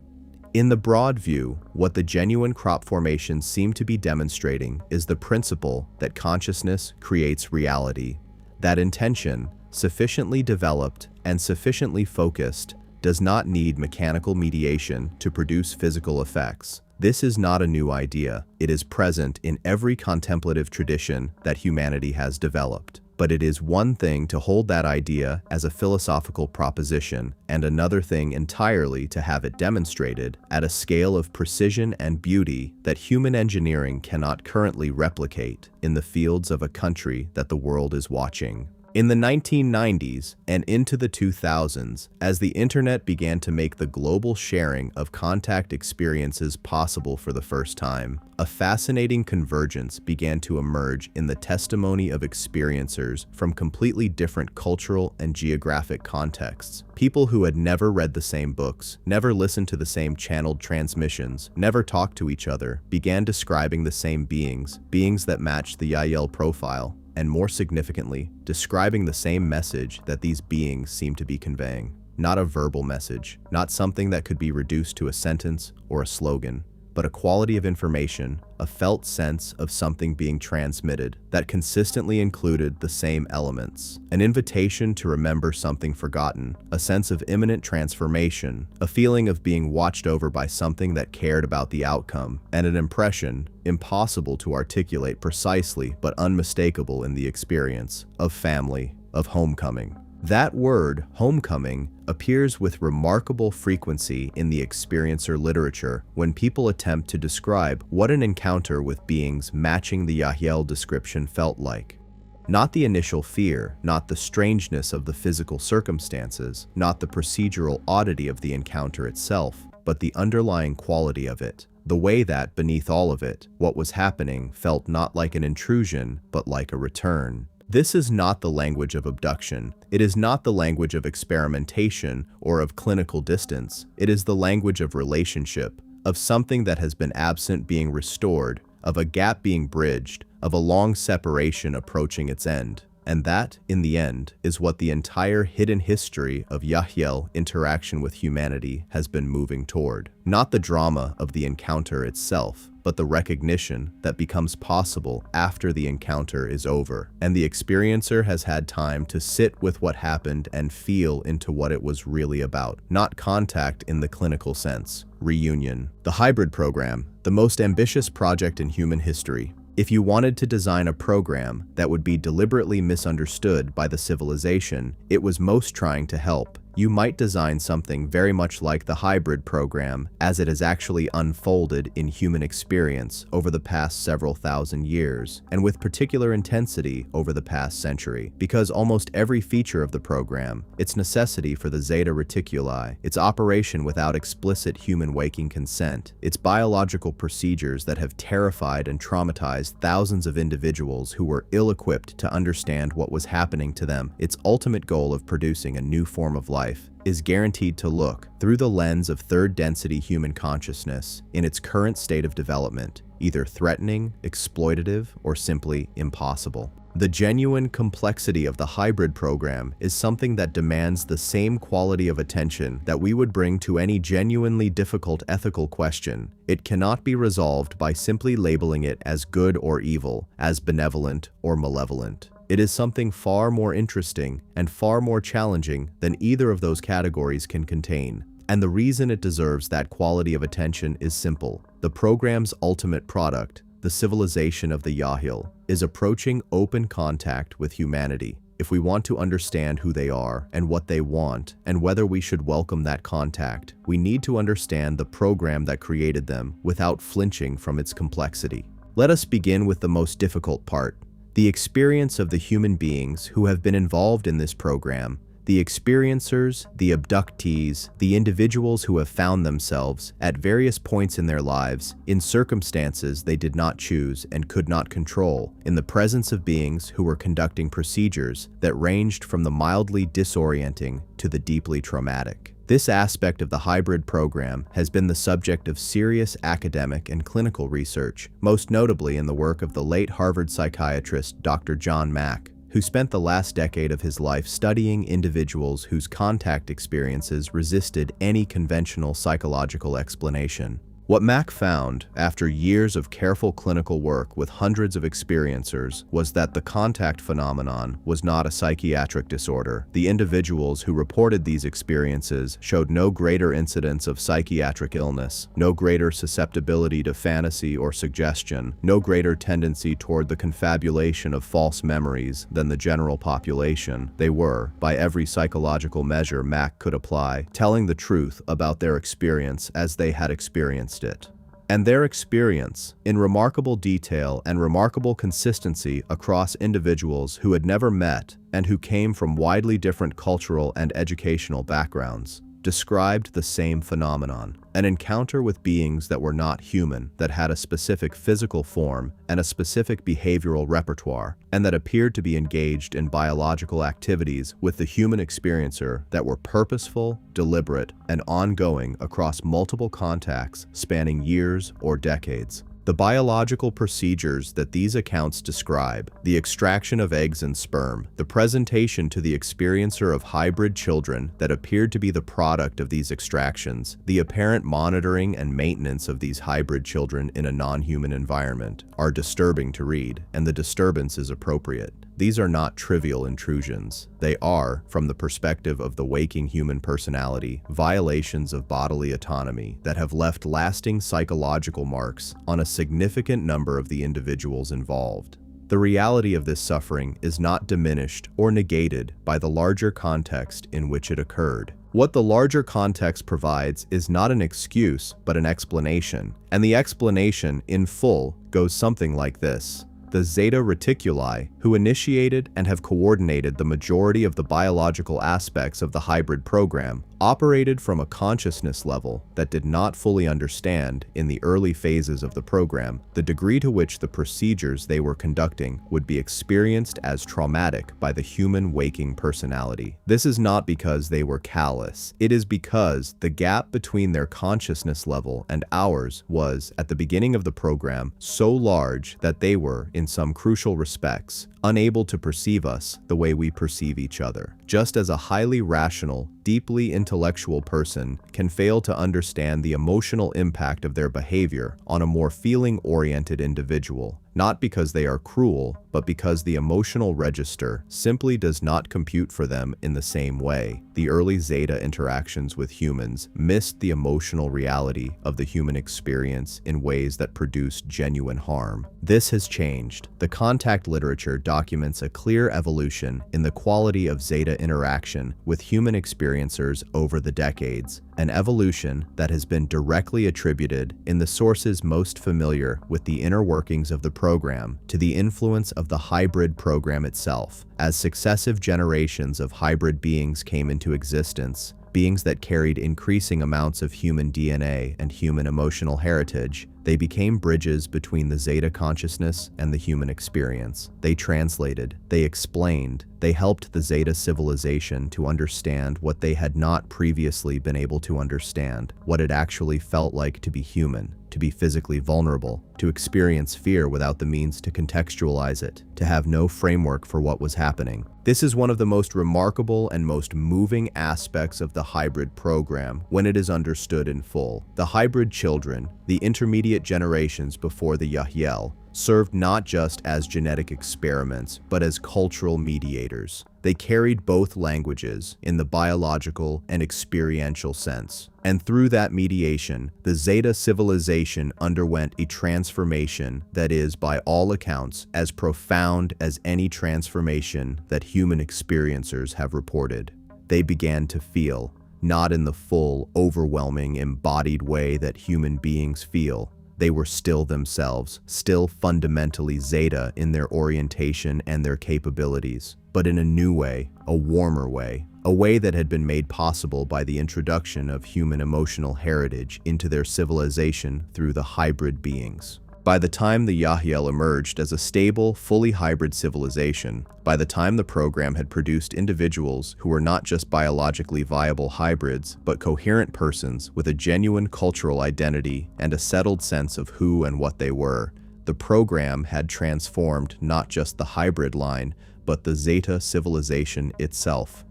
In the broad view, what the genuine crop formations seem to be demonstrating is the principle that consciousness creates reality. That intention, sufficiently developed and sufficiently focused, does not need mechanical mediation to produce physical effects. This is not a new idea. It is present in every contemplative tradition that humanity has developed. But it is one thing to hold that idea as a philosophical proposition, and another thing entirely to have it demonstrated at a scale of precision and beauty that human engineering cannot currently replicate in the fields of a country that the world is watching. In the 1990s and into the 2000s, as the internet began to make the global sharing of contact experiences possible for the first time, a fascinating convergence began to emerge in the testimony of experiencers from completely different cultural and geographic contexts. People who had never read the same books, never listened to the same channeled transmissions, never talked to each other, began describing the same beings that matched the Yahyel profile, and more significantly, describing the same message that these beings seem to be conveying. Not a verbal message, not something that could be reduced to a sentence or a slogan, but a quality of information, a felt sense of something being transmitted that consistently included the same elements. An invitation to remember something forgotten, a sense of imminent transformation, a feeling of being watched over by something that cared about the outcome, and an impression, impossible to articulate precisely but unmistakable in the experience, of family, of homecoming. That word, homecoming, appears with remarkable frequency in the experiencer literature when people attempt to describe what an encounter with beings matching the Yahyel description felt like. Not the initial fear, not the strangeness of the physical circumstances, not the procedural oddity of the encounter itself, but the underlying quality of it. The way that, beneath all of it, what was happening felt not like an intrusion, but like a return. This is not the language of abduction. It is not the language of experimentation or of clinical distance. It is the language of relationship, of something that has been absent being restored, of a gap being bridged, of a long separation approaching its end. And that, in the end, is what the entire hidden history of Yahyel interaction with humanity has been moving toward. Not the drama of the encounter itself, but the recognition that becomes possible after the encounter is over, and the experiencer has had time to sit with what happened and feel into what it was really about. Not contact in the clinical sense. Reunion. The hybrid program, the most ambitious project in human history. If you wanted to design a program that would be deliberately misunderstood by the civilization it was most trying to help, you might design something very much like the hybrid program as it has actually unfolded in human experience over the past several thousand years, and with particular intensity over the past century, because almost every feature of the program, its necessity for the Zeta Reticuli, its operation without explicit human waking consent, its biological procedures that have terrified and traumatized thousands of individuals who were ill-equipped to understand what was happening to them, its ultimate goal of producing a new form of life life is guaranteed to look through the lens of third-density human consciousness in its current state of development, either threatening, exploitative, or simply impossible. The genuine complexity of the hybrid program is something that demands the same quality of attention that we would bring to any genuinely difficult ethical question. It cannot be resolved by simply labeling it as good or evil, as benevolent or malevolent. It is something far more interesting and far more challenging than either of those categories can contain. And the reason it deserves that quality of attention is simple. The program's ultimate product, the civilization of the Yahyel, is approaching open contact with humanity. If we want to understand who they are and what they want and whether we should welcome that contact, we need to understand the program that created them without flinching from its complexity. Let us begin with the most difficult part. The experience of the human beings who have been involved in this program, the experiencers, the abductees, the individuals who have found themselves at various points in their lives in circumstances they did not choose and could not control, in the presence of beings who were conducting procedures that ranged from the mildly disorienting to the deeply traumatic. This aspect of the hybrid program has been the subject of serious academic and clinical research, most notably in the work of the late Harvard psychiatrist Dr. John Mack, who spent the last decade of his life studying individuals whose contact experiences resisted any conventional psychological explanation. What Mack found, after years of careful clinical work with hundreds of experiencers, was that the contact phenomenon was not a psychiatric disorder. The individuals who reported these experiences showed no greater incidence of psychiatric illness, no greater susceptibility to fantasy or suggestion, no greater tendency toward the confabulation of false memories than the general population. They were, by every psychological measure Mack could apply, telling the truth about their experience as they had experienced it. And their experience, in remarkable detail and remarkable consistency across individuals who had never met and who came from widely different cultural and educational backgrounds, described the same phenomenon, an encounter with beings that were not human, that had a specific physical form and a specific behavioral repertoire, and that appeared to be engaged in biological activities with the human experiencer that were purposeful, deliberate, and ongoing across multiple contacts spanning years or decades. The biological procedures that these accounts describe, the extraction of eggs and sperm, the presentation to the experiencer of hybrid children that appeared to be the product of these extractions, the apparent monitoring and maintenance of these hybrid children in a non-human environment, are disturbing to read, and the disturbance is appropriate. These are not trivial intrusions. They are, from the perspective of the waking human personality, violations of bodily autonomy that have left lasting psychological marks on a significant number of the individuals involved. The reality of this suffering is not diminished or negated by the larger context in which it occurred. What the larger context provides is not an excuse, but an explanation. And the explanation, in full, goes something like this. The Zeta Reticuli, who initiated and have coordinated the majority of the biological aspects of the hybrid program, operated from a consciousness level that did not fully understand, in the early phases of the program, the degree to which the procedures they were conducting would be experienced as traumatic by the human waking personality. This is not because they were callous. It is because the gap between their consciousness level and ours was, at the beginning of the program, so large that they were, in some crucial respects, unable to perceive us the way we perceive each other. Just as a highly rational, deeply intellectual person can fail to understand the emotional impact of their behavior on a more feeling-oriented individual, not because they are cruel, but because the emotional register simply does not compute for them in the same way. The early Zeta interactions with humans missed the emotional reality of the human experience in ways that produced genuine harm. This has changed. The contact literature documents a clear evolution in the quality of Zeta interaction with human experiencers over the decades, an evolution that has been directly attributed in the sources most familiar with the inner workings of the program to the influence of the hybrid program itself. As successive generations of hybrid beings came into existence, beings that carried increasing amounts of human DNA and human emotional heritage, They became bridges between the Zeta consciousness and the human experience. They translated, they explained, they helped the Zeta civilization to understand what they had not previously been able to understand, what it actually felt like to be human, to be physically vulnerable, to experience fear without the means to contextualize it, to have no framework for what was happening. This is one of the most remarkable and most moving aspects of the hybrid program when it is understood in full. The hybrid children, the intermediate generations before the Yahyel, served not just as genetic experiments, but as cultural mediators. They carried both languages in the biological and experiential sense. And through that mediation, the Zeta civilization underwent a transformation that is, by all accounts, as profound as any transformation that human experiencers have reported. They began to feel, not in the full, overwhelming, embodied way that human beings feel. They were still themselves, still fundamentally Zeta in their orientation and their capabilities, but in a new way, a warmer way, a way that had been made possible by the introduction of human emotional heritage into their civilization through the hybrid beings. By the time the Yahyel emerged as a stable, fully hybrid civilization, by the time the program had produced individuals who were not just biologically viable hybrids, but coherent persons with a genuine cultural identity and a settled sense of who and what they were, the program had transformed not just the hybrid line, but the Zeta civilization itself.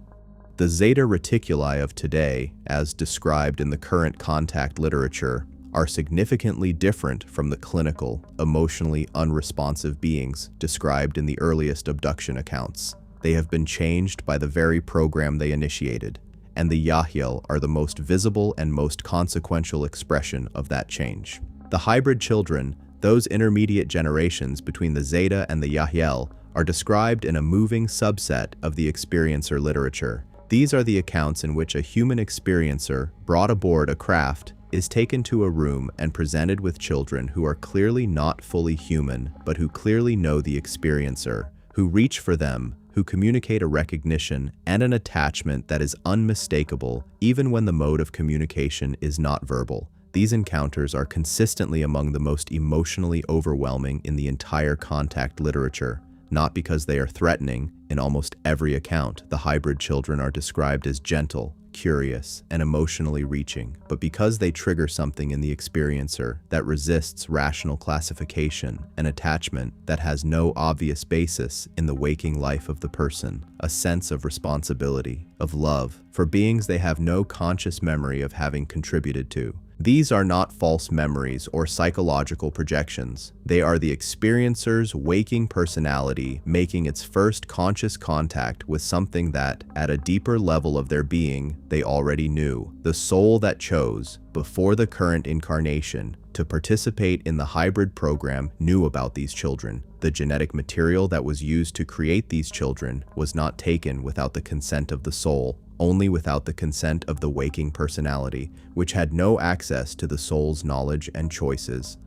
The Zeta Reticuli of today, as described in the current contact literature, are significantly different from the clinical, emotionally unresponsive beings described in the earliest abduction accounts. They have been changed by the very program they initiated, and the Yahyel are the most visible and most consequential expression of that change. The hybrid children, those intermediate generations between the Zeta and the Yahyel, are described in a moving subset of the experiencer literature. These are the accounts in which a human experiencer, brought aboard a craft, is taken to a room and presented with children who are clearly not fully human, but who clearly know the experiencer, who reach for them, who communicate a recognition and an attachment that is unmistakable, even when the mode of communication is not verbal. These encounters are consistently among the most emotionally overwhelming in the entire contact literature, not because they are threatening. In almost every account, the hybrid children are described as gentle, curious, and emotionally reaching, but because they trigger something in the experiencer that resists rational classification, an attachment that has no obvious basis in the waking life of the person, a sense of responsibility, of love, for beings they have no conscious memory of having contributed to. These are not false memories or psychological projections. They are the experiencer's waking personality making its first conscious contact with something that, at a deeper level of their being, they already knew. The soul that chose, before the current incarnation, to participate in the hybrid program knew about these children. The genetic material that was used to create these children was not taken without the consent of the soul, only without the consent of the waking personality, which had no access to the soul's knowledge and choices.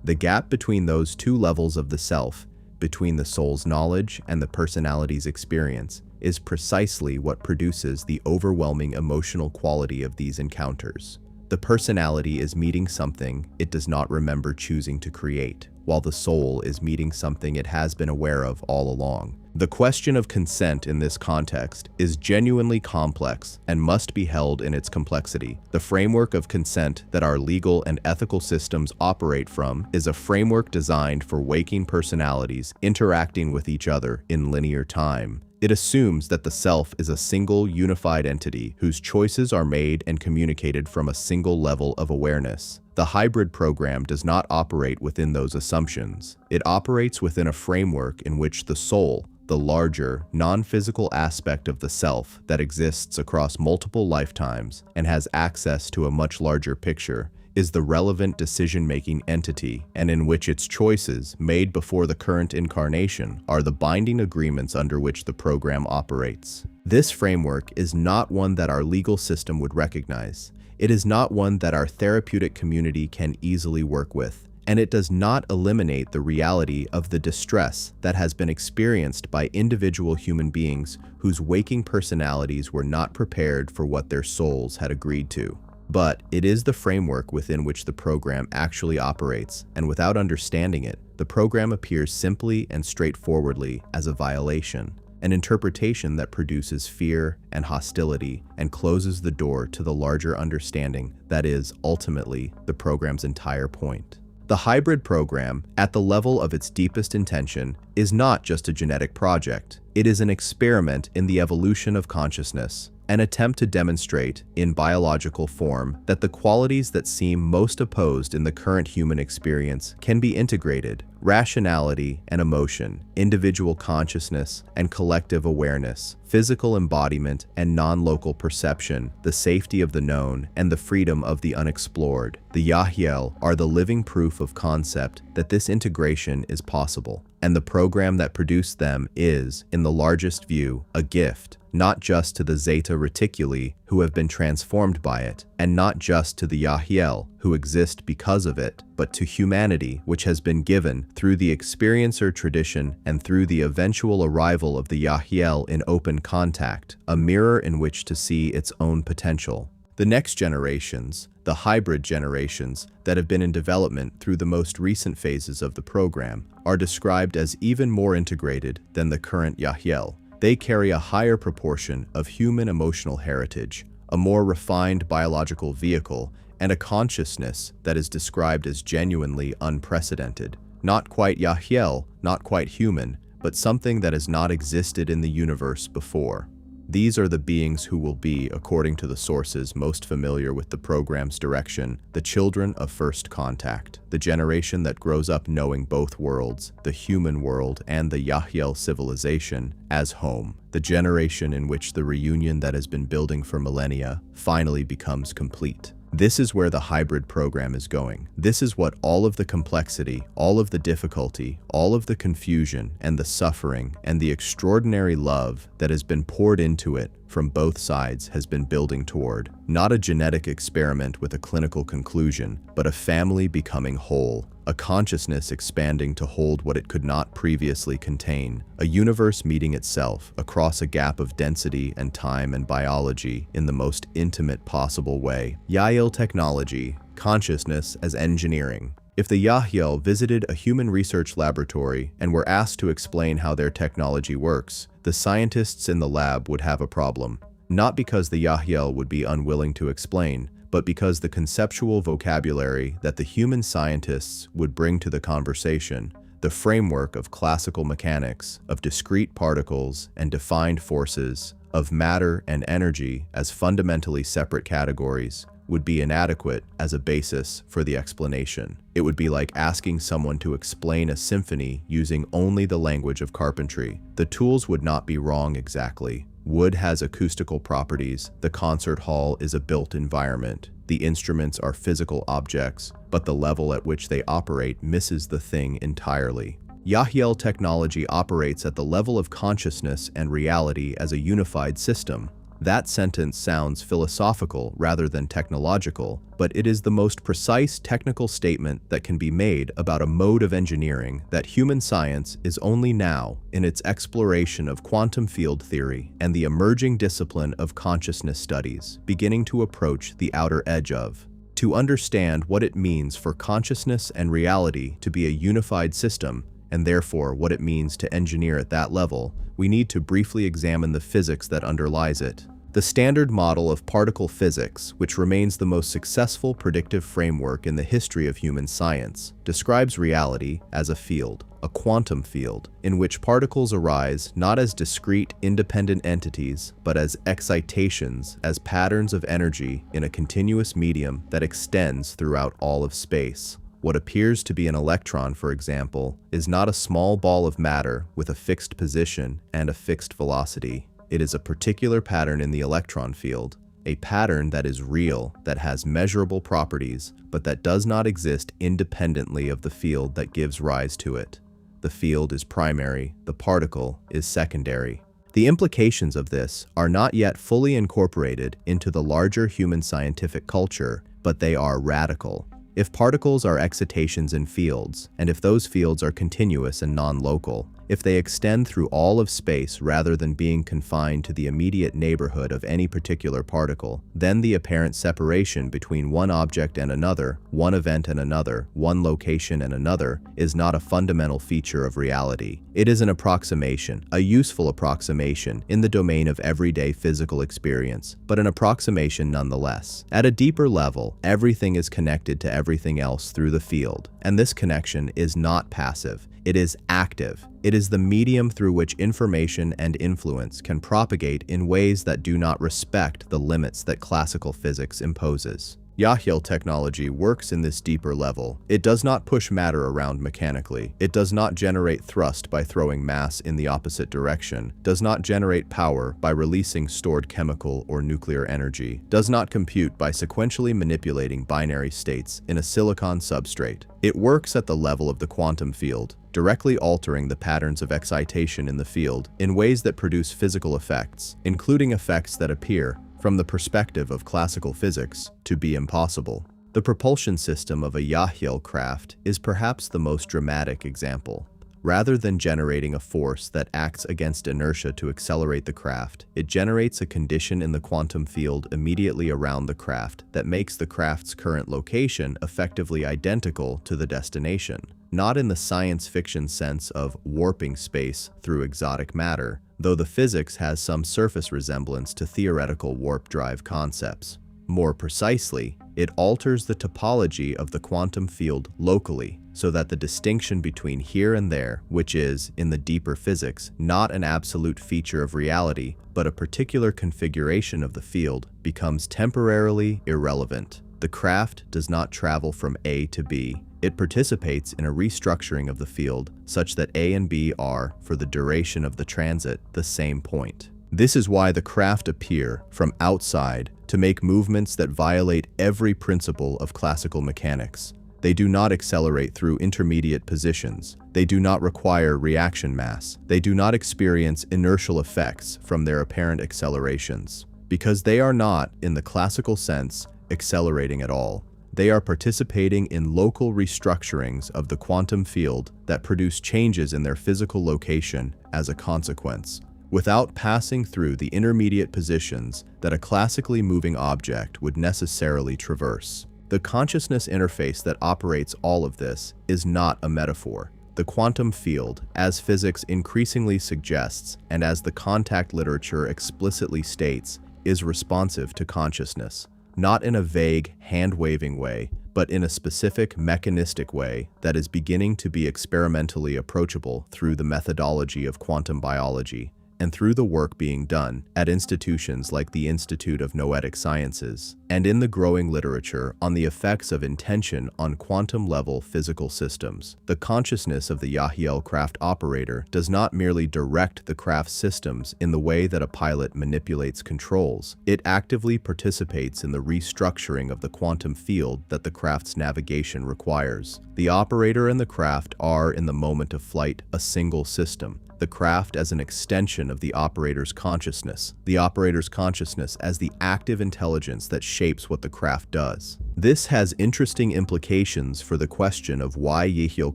The gap between those two levels of the self, between the soul's knowledge and the personality's experience, is precisely what produces the overwhelming emotional quality of these encounters. The personality is meeting something it does not remember choosing to create, while the soul is meeting something it has been aware of all along. The question of consent in this context is genuinely complex and must be held in its complexity. The framework of consent that our legal and ethical systems operate from is a framework designed for waking personalities interacting with each other in linear time. It assumes that the self is a single, unified entity whose choices are made and communicated from a single level of awareness. The hybrid program does not operate within those assumptions. It operates within a framework in which the soul, the larger, non-physical aspect of the self that exists across multiple lifetimes and has access to a much larger picture, is the relevant decision-making entity, and in which its choices, made before the current incarnation, are the binding agreements under which the program operates. This framework is not one that our legal system would recognize. It is not one that our therapeutic community can easily work with, and it does not eliminate the reality of the distress that has been experienced by individual human beings whose waking personalities were not prepared for what their souls had agreed to. But it is the framework within which the program actually operates, and without understanding it, the program appears simply and straightforwardly as a violation, an interpretation that produces fear and hostility and closes the door to the larger understanding that is, ultimately, the program's entire point. The hybrid program, at the level of its deepest intention, is not just a genetic project. It is an experiment in the evolution of consciousness, an attempt to demonstrate, in biological form, that the qualities that seem most opposed in the current human experience can be integrated: rationality and emotion, individual consciousness and collective awareness, physical embodiment and non-local perception, the safety of the known and the freedom of the unexplored. The Yahyel are the living proof of concept that this integration is possible, and the program that produced them is, in the largest view, a gift, not just to the Zeta Reticuli, who have been transformed by it, and not just to the Yahyel, who exist because of it, but to humanity, which has been given, through the experiencer tradition and through the eventual arrival of the Yahyel in open contact, a mirror in which to see its own potential. The next generations, the hybrid generations that have been in development through the most recent phases of the program, are described as even more integrated than the current Yahyel. They carry a higher proportion of human emotional heritage, a more refined biological vehicle, and a consciousness that is described as genuinely unprecedented. Not quite Yahyel, not quite human, but something that has not existed in the universe before. These are the beings who will be, according to the sources most familiar with the program's direction, the children of first contact, the generation that grows up knowing both worlds, the human world and the Yahyel civilization, as home, the generation in which the reunion that has been building for millennia finally becomes complete. This is where the hybrid program is going. This is what all of the complexity, all of the difficulty, all of the confusion and the suffering and the extraordinary love that has been poured into it from both sides has been building toward. Not a genetic experiment with a clinical conclusion, but a family becoming whole, a consciousness expanding to hold what it could not previously contain, a universe meeting itself across a gap of density and time and biology in the most intimate possible way. Yahyel technology, consciousness as engineering. If the Yahyel visited a human research laboratory and were asked to explain how their technology works, the scientists in the lab would have a problem. Not because the Yahyel would be unwilling to explain, but because the conceptual vocabulary that the human scientists would bring to the conversation, the framework of classical mechanics, of discrete particles and defined forces, of matter and energy as fundamentally separate categories, would be inadequate as a basis for the explanation. It would be like asking someone to explain a symphony using only the language of carpentry. The tools would not be wrong exactly. Wood has acoustical properties, the concert hall is a built environment, the instruments are physical objects, but the level at which they operate misses the thing entirely. Yahyel technology operates at the level of consciousness and reality as a unified system. That sentence sounds philosophical rather than technological, but it is the most precise technical statement that can be made about a mode of engineering that human science is only now, in its exploration of quantum field theory and the emerging discipline of consciousness studies, beginning to approach the outer edge of. To understand what it means for consciousness and reality to be a unified system, and therefore what it means to engineer at that level, we need to briefly examine the physics that underlies it. The standard model of particle physics, which remains the most successful predictive framework in the history of human science, describes reality as a field, a quantum field, in which particles arise not as discrete, independent entities, but as excitations, as patterns of energy in a continuous medium that extends throughout all of space. What appears to be an electron, for example, is not a small ball of matter with a fixed position and a fixed velocity. It is a particular pattern in the electron field, a pattern that is real, that has measurable properties, but that does not exist independently of the field that gives rise to it. The field is primary, the particle is secondary. The implications of this are not yet fully incorporated into the larger human scientific culture, but they are radical. If particles are excitations in fields, and if those fields are continuous and non-local, If they extend through all of space rather than being confined to the immediate neighborhood of any particular particle, then the apparent separation between one object and another, one event and another, one location and another, is not a fundamental feature of reality. It is an approximation, a useful approximation in the domain of everyday physical experience, but an approximation nonetheless. At a deeper level, everything is connected to everything else through the field, and this connection is not passive. It is active. It is the medium through which information and influence can propagate in ways that do not respect the limits that classical physics imposes. Yahyel technology works in this deeper level. It does not push matter around mechanically. It does not generate thrust by throwing mass in the opposite direction, does not generate power by releasing stored chemical or nuclear energy, does not compute by sequentially manipulating binary states in a silicon substrate. It works at the level of the quantum field, directly altering the patterns of excitation in the field in ways that produce physical effects, including effects that appear, from the perspective of classical physics, to be impossible. The propulsion system of a Yahyel craft is perhaps the most dramatic example. Rather than generating a force that acts against inertia to accelerate the craft, it generates a condition in the quantum field immediately around the craft that makes the craft's current location effectively identical to the destination. Not in the science fiction sense of warping space through exotic matter, though the physics has some surface resemblance to theoretical warp drive concepts. More precisely, it alters the topology of the quantum field locally, so that the distinction between here and there, which is, in the deeper physics, not an absolute feature of reality, but a particular configuration of the field, becomes temporarily irrelevant. The craft does not travel from A to B. It participates in a restructuring of the field such that A and B are, for the duration of the transit, the same point. This is why the craft appear, from outside, to make movements that violate every principle of classical mechanics. They do not accelerate through intermediate positions. They do not require reaction mass. They do not experience inertial effects from their apparent accelerations. Because they are not, in the classical sense, accelerating at all. They are participating in local restructurings of the quantum field that produce changes in their physical location as a consequence, without passing through the intermediate positions that a classically moving object would necessarily traverse. The consciousness interface that operates all of this is not a metaphor. The quantum field, as physics increasingly suggests and as the contact literature explicitly states, is responsive to consciousness. Not in a vague, hand-waving way, but in a specific, mechanistic way that is beginning to be experimentally approachable through the methodology of quantum biology, and through the work being done at institutions like the Institute of Noetic Sciences, and in the growing literature on the effects of intention on quantum-level physical systems. The consciousness of the Yahyel craft operator does not merely direct the craft's systems in the way that a pilot manipulates controls. It actively participates in the restructuring of the quantum field that the craft's navigation requires. The operator and the craft are, in the moment of flight, a single system. The craft as an extension of the operator's consciousness, the operator's consciousness as the active intelligence that shapes what the craft does. This has interesting implications for the question of why Yahyel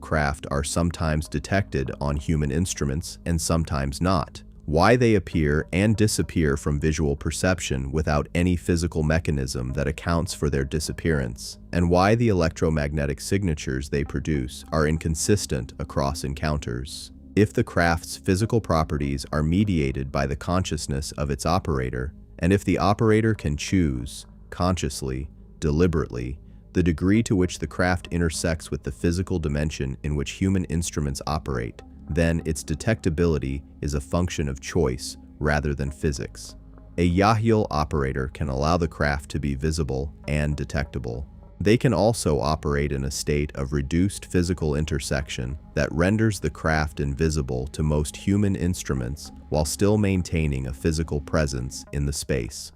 craft are sometimes detected on human instruments and sometimes not, why they appear and disappear from visual perception without any physical mechanism that accounts for their disappearance, and why the electromagnetic signatures they produce are inconsistent across encounters. If the craft's physical properties are mediated by the consciousness of its operator, and if the operator can choose, consciously, deliberately, the degree to which the craft intersects with the physical dimension in which human instruments operate, then its detectability is a function of choice rather than physics. A Yahyel operator can allow the craft to be visible and detectable. They can also operate in a state of reduced physical intersection that renders the craft invisible to most human instruments while still maintaining a physical presence in the space.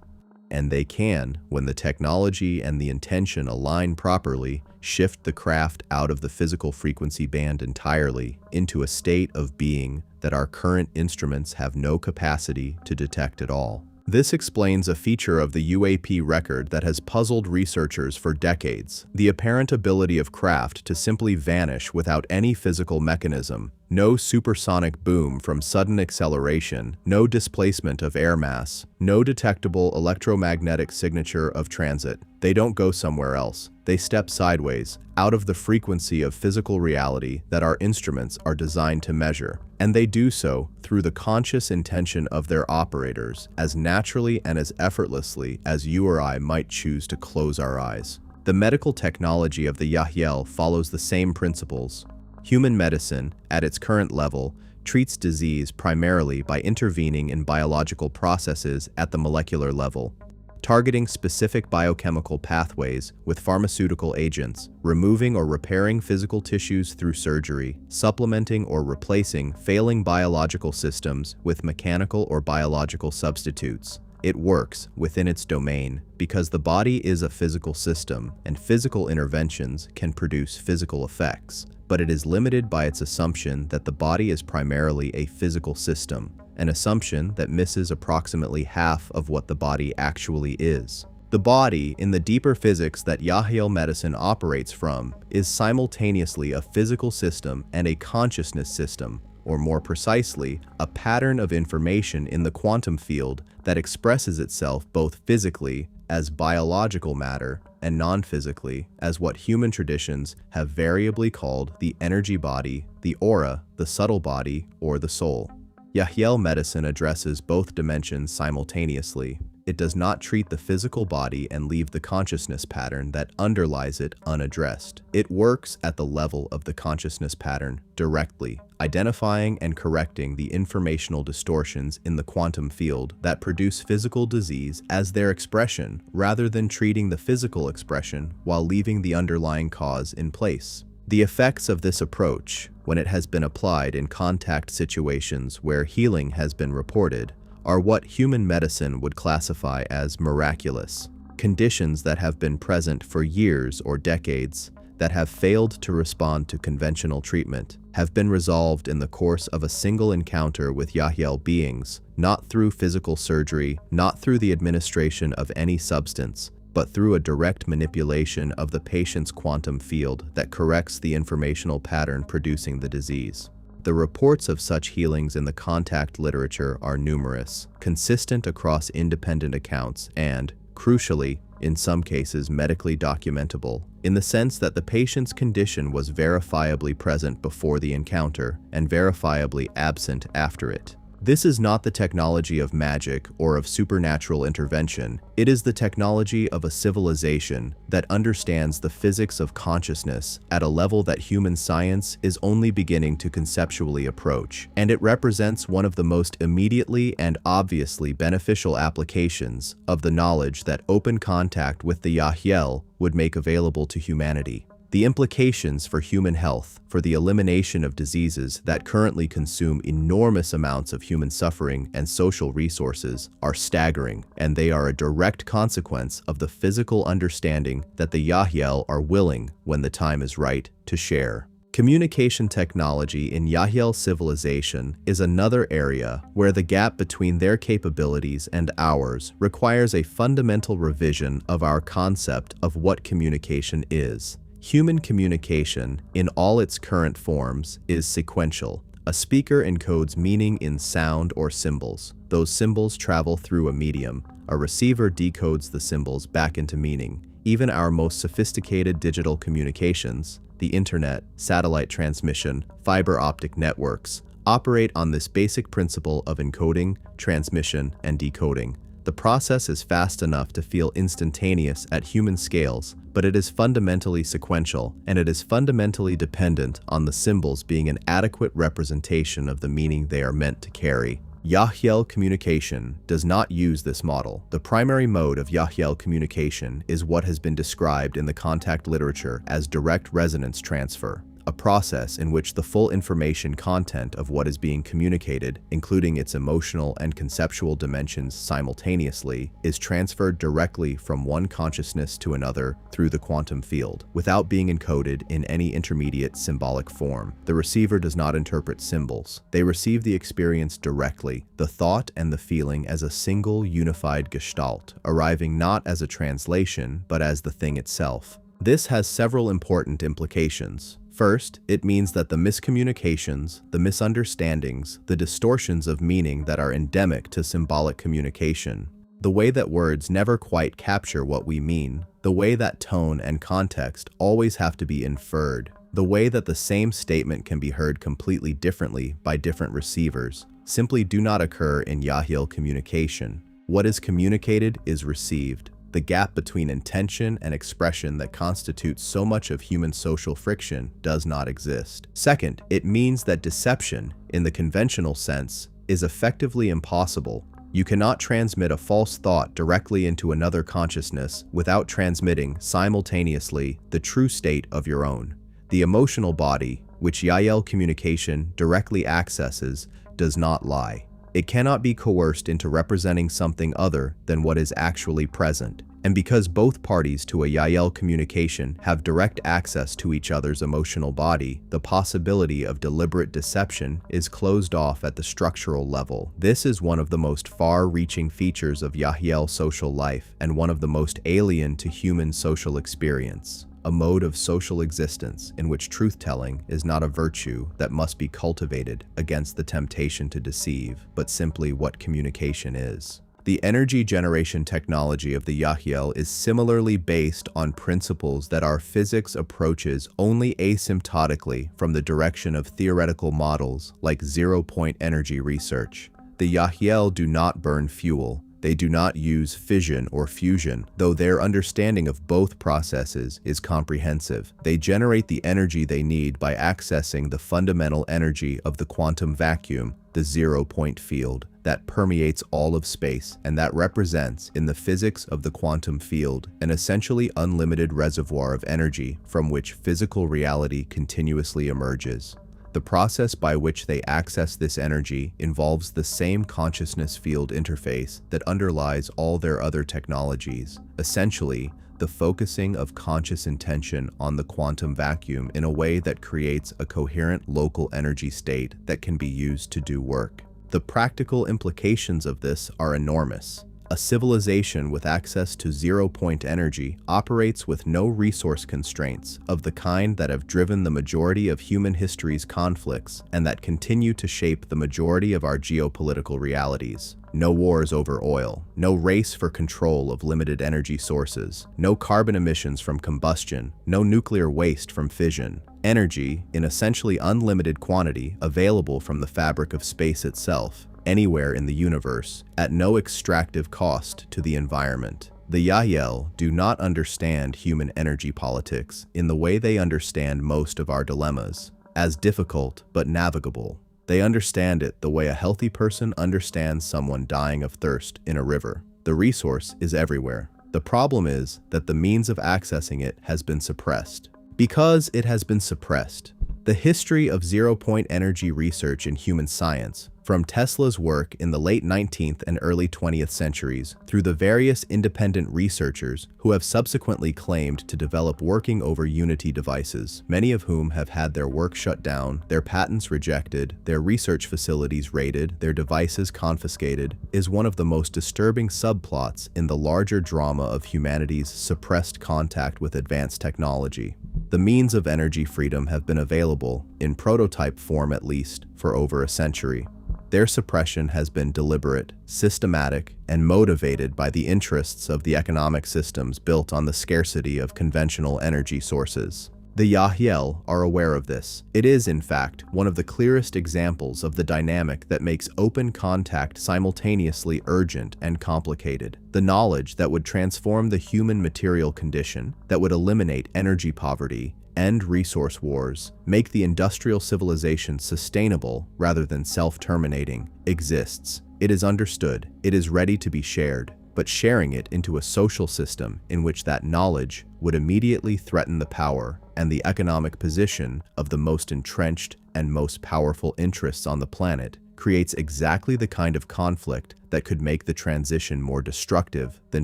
And they can, when the technology and the intention align properly, shift the craft out of the physical frequency band entirely into a state of being that our current instruments have no capacity to detect at all. This explains a feature of the UAP record that has puzzled researchers for decades: the apparent ability of craft to simply vanish without any physical mechanism. No supersonic boom from sudden acceleration, no displacement of air mass, no detectable electromagnetic signature of transit. They don't go somewhere else. They step sideways, out of the frequency of physical reality that our instruments are designed to measure. And they do so through the conscious intention of their operators, as naturally and as effortlessly as you or I might choose to close our eyes. The medical technology of the Yahyel follows the same principles. Human medicine, at its current level, treats disease primarily by intervening in biological processes at the molecular level, targeting specific biochemical pathways with pharmaceutical agents, removing or repairing physical tissues through surgery, supplementing or replacing failing biological systems with mechanical or biological substitutes. It works within its domain because the body is a physical system and physical interventions can produce physical effects, but it is limited by its assumption that the body is primarily a physical system, an assumption that misses approximately half of what the body actually is. The body, in the deeper physics that Yahyel medicine operates from, is simultaneously a physical system and a consciousness system, or more precisely, a pattern of information in the quantum field that expresses itself both physically as biological matter and non-physically as what human traditions have variably called the energy body, the aura, the subtle body, or the soul. Yahyel medicine addresses both dimensions simultaneously. It does not treat the physical body and leave the consciousness pattern that underlies it unaddressed. It works at the level of the consciousness pattern directly, identifying and correcting the informational distortions in the quantum field that produce physical disease as their expression, rather than treating the physical expression while leaving the underlying cause in place. The effects of this approach, when it has been applied in contact situations where healing has been reported, are what human medicine would classify as miraculous. Conditions that have been present for years or decades, that have failed to respond to conventional treatment, have been resolved in the course of a single encounter with Yahyel beings, not through physical surgery, not through the administration of any substance, but through a direct manipulation of the patient's quantum field that corrects the informational pattern producing the disease. The reports of such healings in the contact literature are numerous, consistent across independent accounts, and, crucially, in some cases medically documentable, in the sense that the patient's condition was verifiably present before the encounter and verifiably absent after it. This is not the technology of magic or of supernatural intervention. It is the technology of a civilization that understands the physics of consciousness at a level that human science is only beginning to conceptually approach, and it represents one of the most immediately and obviously beneficial applications of the knowledge that open contact with the Yahyel would make available to humanity. The implications for human health, for the elimination of diseases that currently consume enormous amounts of human suffering and social resources, are staggering, and they are a direct consequence of the physical understanding that the Yahyel are willing, when the time is right, to share. Communication technology in Yahyel civilization is another area where the gap between their capabilities and ours requires a fundamental revision of our concept of what communication is. Human communication, in all its current forms, is sequential. A speaker encodes meaning in sound or symbols. Those symbols travel through a medium. A receiver decodes the symbols back into meaning. Even our most sophisticated digital communications, the internet, satellite transmission, fiber optic networks, operate on this basic principle of encoding, transmission, and decoding. The process is fast enough to feel instantaneous at human scales, but it is fundamentally sequential, and it is fundamentally dependent on the symbols being an adequate representation of the meaning they are meant to carry. Yahyel communication does not use this model. The primary mode of Yahyel communication is what has been described in the contact literature as direct resonance transfer. a process in which the full information content of what is being communicated, including its emotional and conceptual dimensions simultaneously, is transferred directly from one consciousness to another through the quantum field, without being encoded in any intermediate symbolic form. The receiver does not interpret symbols. They receive the experience directly, the thought and the feeling as a single unified gestalt, arriving not as a translation, but as the thing itself. This has several important implications. First, it means that the miscommunications, the misunderstandings, the distortions of meaning that are endemic to symbolic communication, the way that words never quite capture what we mean, the way that tone and context always have to be inferred, the way that the same statement can be heard completely differently by different receivers, simply do not occur in Yahyel communication. What is communicated is received. The gap between intention and expression that constitutes so much of human social friction does not exist. Second, it means that deception, in the conventional sense, is effectively impossible. You cannot transmit a false thought directly into another consciousness without transmitting simultaneously the true state of your own. The emotional body, which Yahyel communication directly accesses, does not lie. It cannot be coerced into representing something other than what is actually present. And because both parties to a Yahyel communication have direct access to each other's emotional body, the possibility of deliberate deception is closed off at the structural level. This is one of the most far-reaching features of Yahyel social life and one of the most alien to human social experience. A mode of social existence in which truth-telling is not a virtue that must be cultivated against the temptation to deceive, but simply what communication is. The energy generation technology of the Yahyel is similarly based on principles that our physics approaches only asymptotically from the direction of theoretical models like zero-point energy research. The Yahyel do not burn fuel. They do not use fission or fusion, though their understanding of both processes is comprehensive. They generate the energy they need by accessing the fundamental energy of the quantum vacuum, the zero-point field, that permeates all of space and that represents, in the physics of the quantum field, an essentially unlimited reservoir of energy from which physical reality continuously emerges. The process by which they access this energy involves the same consciousness field interface that underlies all their other technologies, essentially, the focusing of conscious intention on the quantum vacuum in a way that creates a coherent local energy state that can be used to do work. The practical implications of this are enormous. A civilization with access to zero-point energy operates with no resource constraints of the kind that have driven the majority of human history's conflicts and that continue to shape the majority of our geopolitical realities. No wars over oil, no race for control of limited energy sources, no carbon emissions from combustion, no nuclear waste from fission. Energy, in essentially unlimited quantity, available from the fabric of space itself, anywhere in the universe, at no extractive cost to the environment. The Yahyel do not understand human energy politics in the way they understand most of our dilemmas, as difficult but navigable. They understand it the way a healthy person understands someone dying of thirst in a river. The resource is everywhere. The problem is that the means of accessing it has been suppressed. Because it has been suppressed, the history of zero-point energy research in human science, from Tesla's work in the late 19th and early 20th centuries through the various independent researchers who have subsequently claimed to develop working over unity devices, many of whom have had their work shut down, their patents rejected, their research facilities raided, their devices confiscated, is one of the most disturbing subplots in the larger drama of humanity's suppressed contact with advanced technology. The means of energy freedom have been available, in prototype form at least, for over a century. Their suppression has been deliberate, systematic, and motivated by the interests of the economic systems built on the scarcity of conventional energy sources. The Yahyel are aware of this. It is, in fact, one of the clearest examples of the dynamic that makes open contact simultaneously urgent and complicated. The knowledge that would transform the human material condition, that would eliminate energy poverty, end resource wars, make the industrial civilization sustainable rather than self-terminating, exists. It is understood. It is ready to be shared. but sharing it into a social system in which that knowledge would immediately threaten the power and the economic position of the most entrenched and most powerful interests on the planet, creates exactly the kind of conflict that could make the transition more destructive than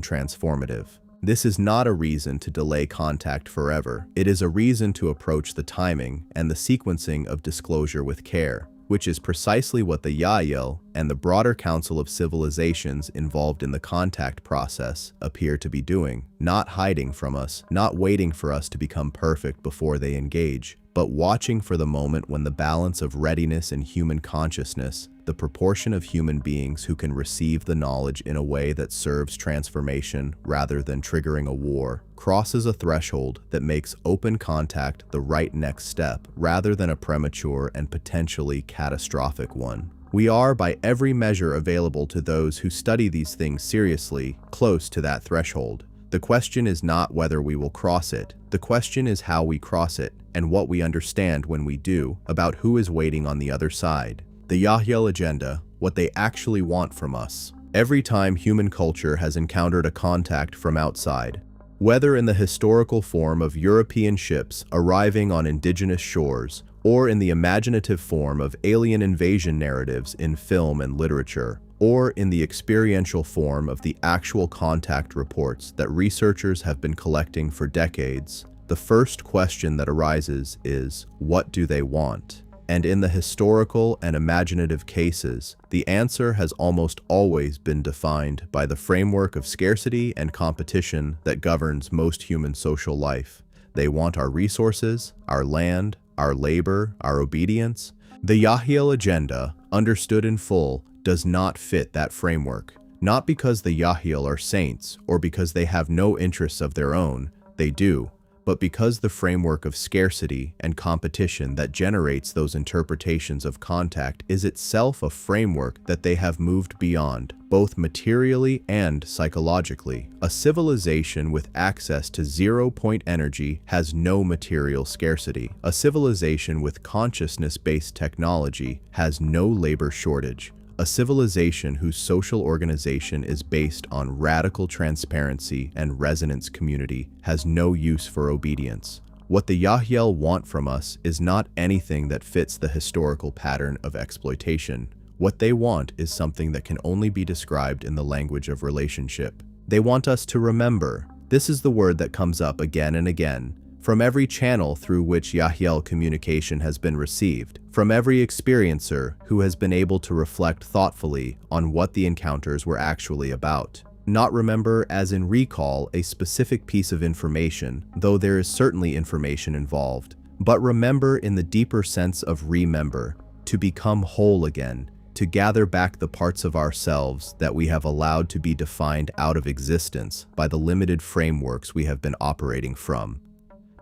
transformative. This is not a reason to delay contact forever. It is a reason to approach the timing and the sequencing of disclosure with care, which is precisely what the Yahyel and the broader council of civilizations involved in the contact process appear to be doing, not hiding from us, not waiting for us to become perfect before they engage, but watching for the moment when the balance of readiness in human consciousness, the proportion of human beings who can receive the knowledge in a way that serves transformation rather than triggering a war, crosses a threshold that makes open contact the right next step rather than a premature and potentially catastrophic one. We are, by every measure available to those who study these things seriously, close to that threshold. The question is not whether we will cross it. The question is how we cross it and what we understand when we do about who is waiting on the other side. The Yahyel agenda, what they actually want from us. Every time human culture has encountered a contact from outside, whether in the historical form of European ships arriving on indigenous shores, or in the imaginative form of alien invasion narratives in film and literature, or in the experiential form of the actual contact reports that researchers have been collecting for decades, the first question that arises is, what do they want? And in the historical and imaginative cases, the answer has almost always been defined by the framework of scarcity and competition that governs most human social life. They want our resources, our land, our labor, our obedience. The Yahyel agenda, understood in full, does not fit that framework. Not because the Yahyel are saints or because they have no interests of their own, they do, but because the framework of scarcity and competition that generates those interpretations of contact is itself a framework that they have moved beyond, both materially and psychologically. A civilization with access to zero-point energy has no material scarcity. A civilization with consciousness-based technology has no labor shortage. A civilization whose social organization is based on radical transparency and resonance community has no use for obedience. What the Yahyel want from us is not anything that fits the historical pattern of exploitation. What they want is something that can only be described in the language of relationship. They want us to remember. This is the word that comes up again and again. From every channel through which Yahyel communication has been received, from every experiencer who has been able to reflect thoughtfully on what the encounters were actually about. Not remember as in recall a specific piece of information, though there is certainly information involved, but remember in the deeper sense of remember, to become whole again, to gather back the parts of ourselves that we have allowed to be defined out of existence by the limited frameworks we have been operating from.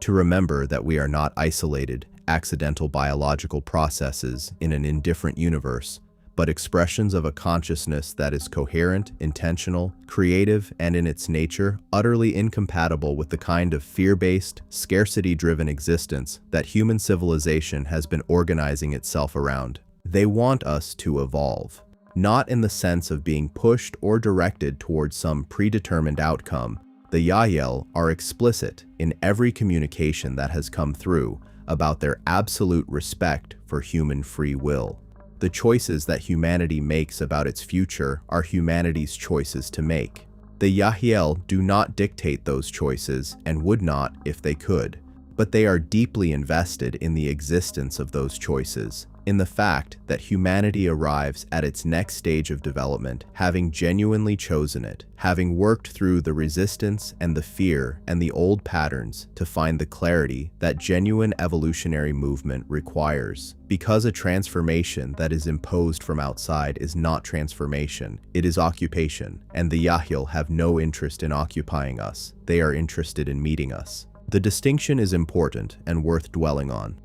To remember that we are not isolated, accidental biological processes in an indifferent universe, but expressions of a consciousness that is coherent, intentional, creative, and in its nature, utterly incompatible with the kind of fear-based, scarcity-driven existence that human civilization has been organizing itself around. They want us to evolve, not in the sense of being pushed or directed towards some predetermined outcome. The Yahyel are explicit in every communication that has come through about their absolute respect for human free will. The choices that humanity makes about its future are humanity's choices to make. The Yahyel do not dictate those choices and would not if they could, but they are deeply invested in the existence of those choices, in the fact that humanity arrives at its next stage of development having genuinely chosen it, having worked through the resistance and the fear and the old patterns to find the clarity that genuine evolutionary movement requires. Because a transformation that is imposed from outside is not transformation, it is occupation, and the Yahyel have no interest in occupying us. They are interested in meeting us. The distinction is important and worth dwelling on.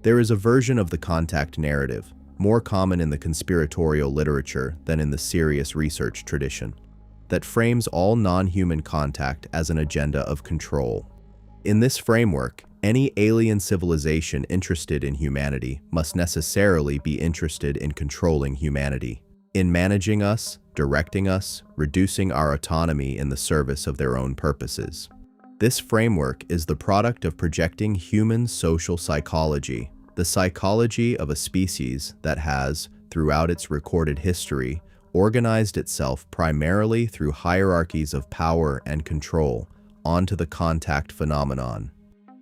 There is a version of the contact narrative, more common in the conspiratorial literature than in the serious research tradition, that frames all non-human contact as an agenda of control. In this framework, any alien civilization interested in humanity must necessarily be interested in controlling humanity. in managing us, directing us, reducing our autonomy in the service of their own purposes. This framework is the product of projecting human social psychology, the psychology of a species that has, throughout its recorded history, organized itself primarily through hierarchies of power and control onto the contact phenomenon.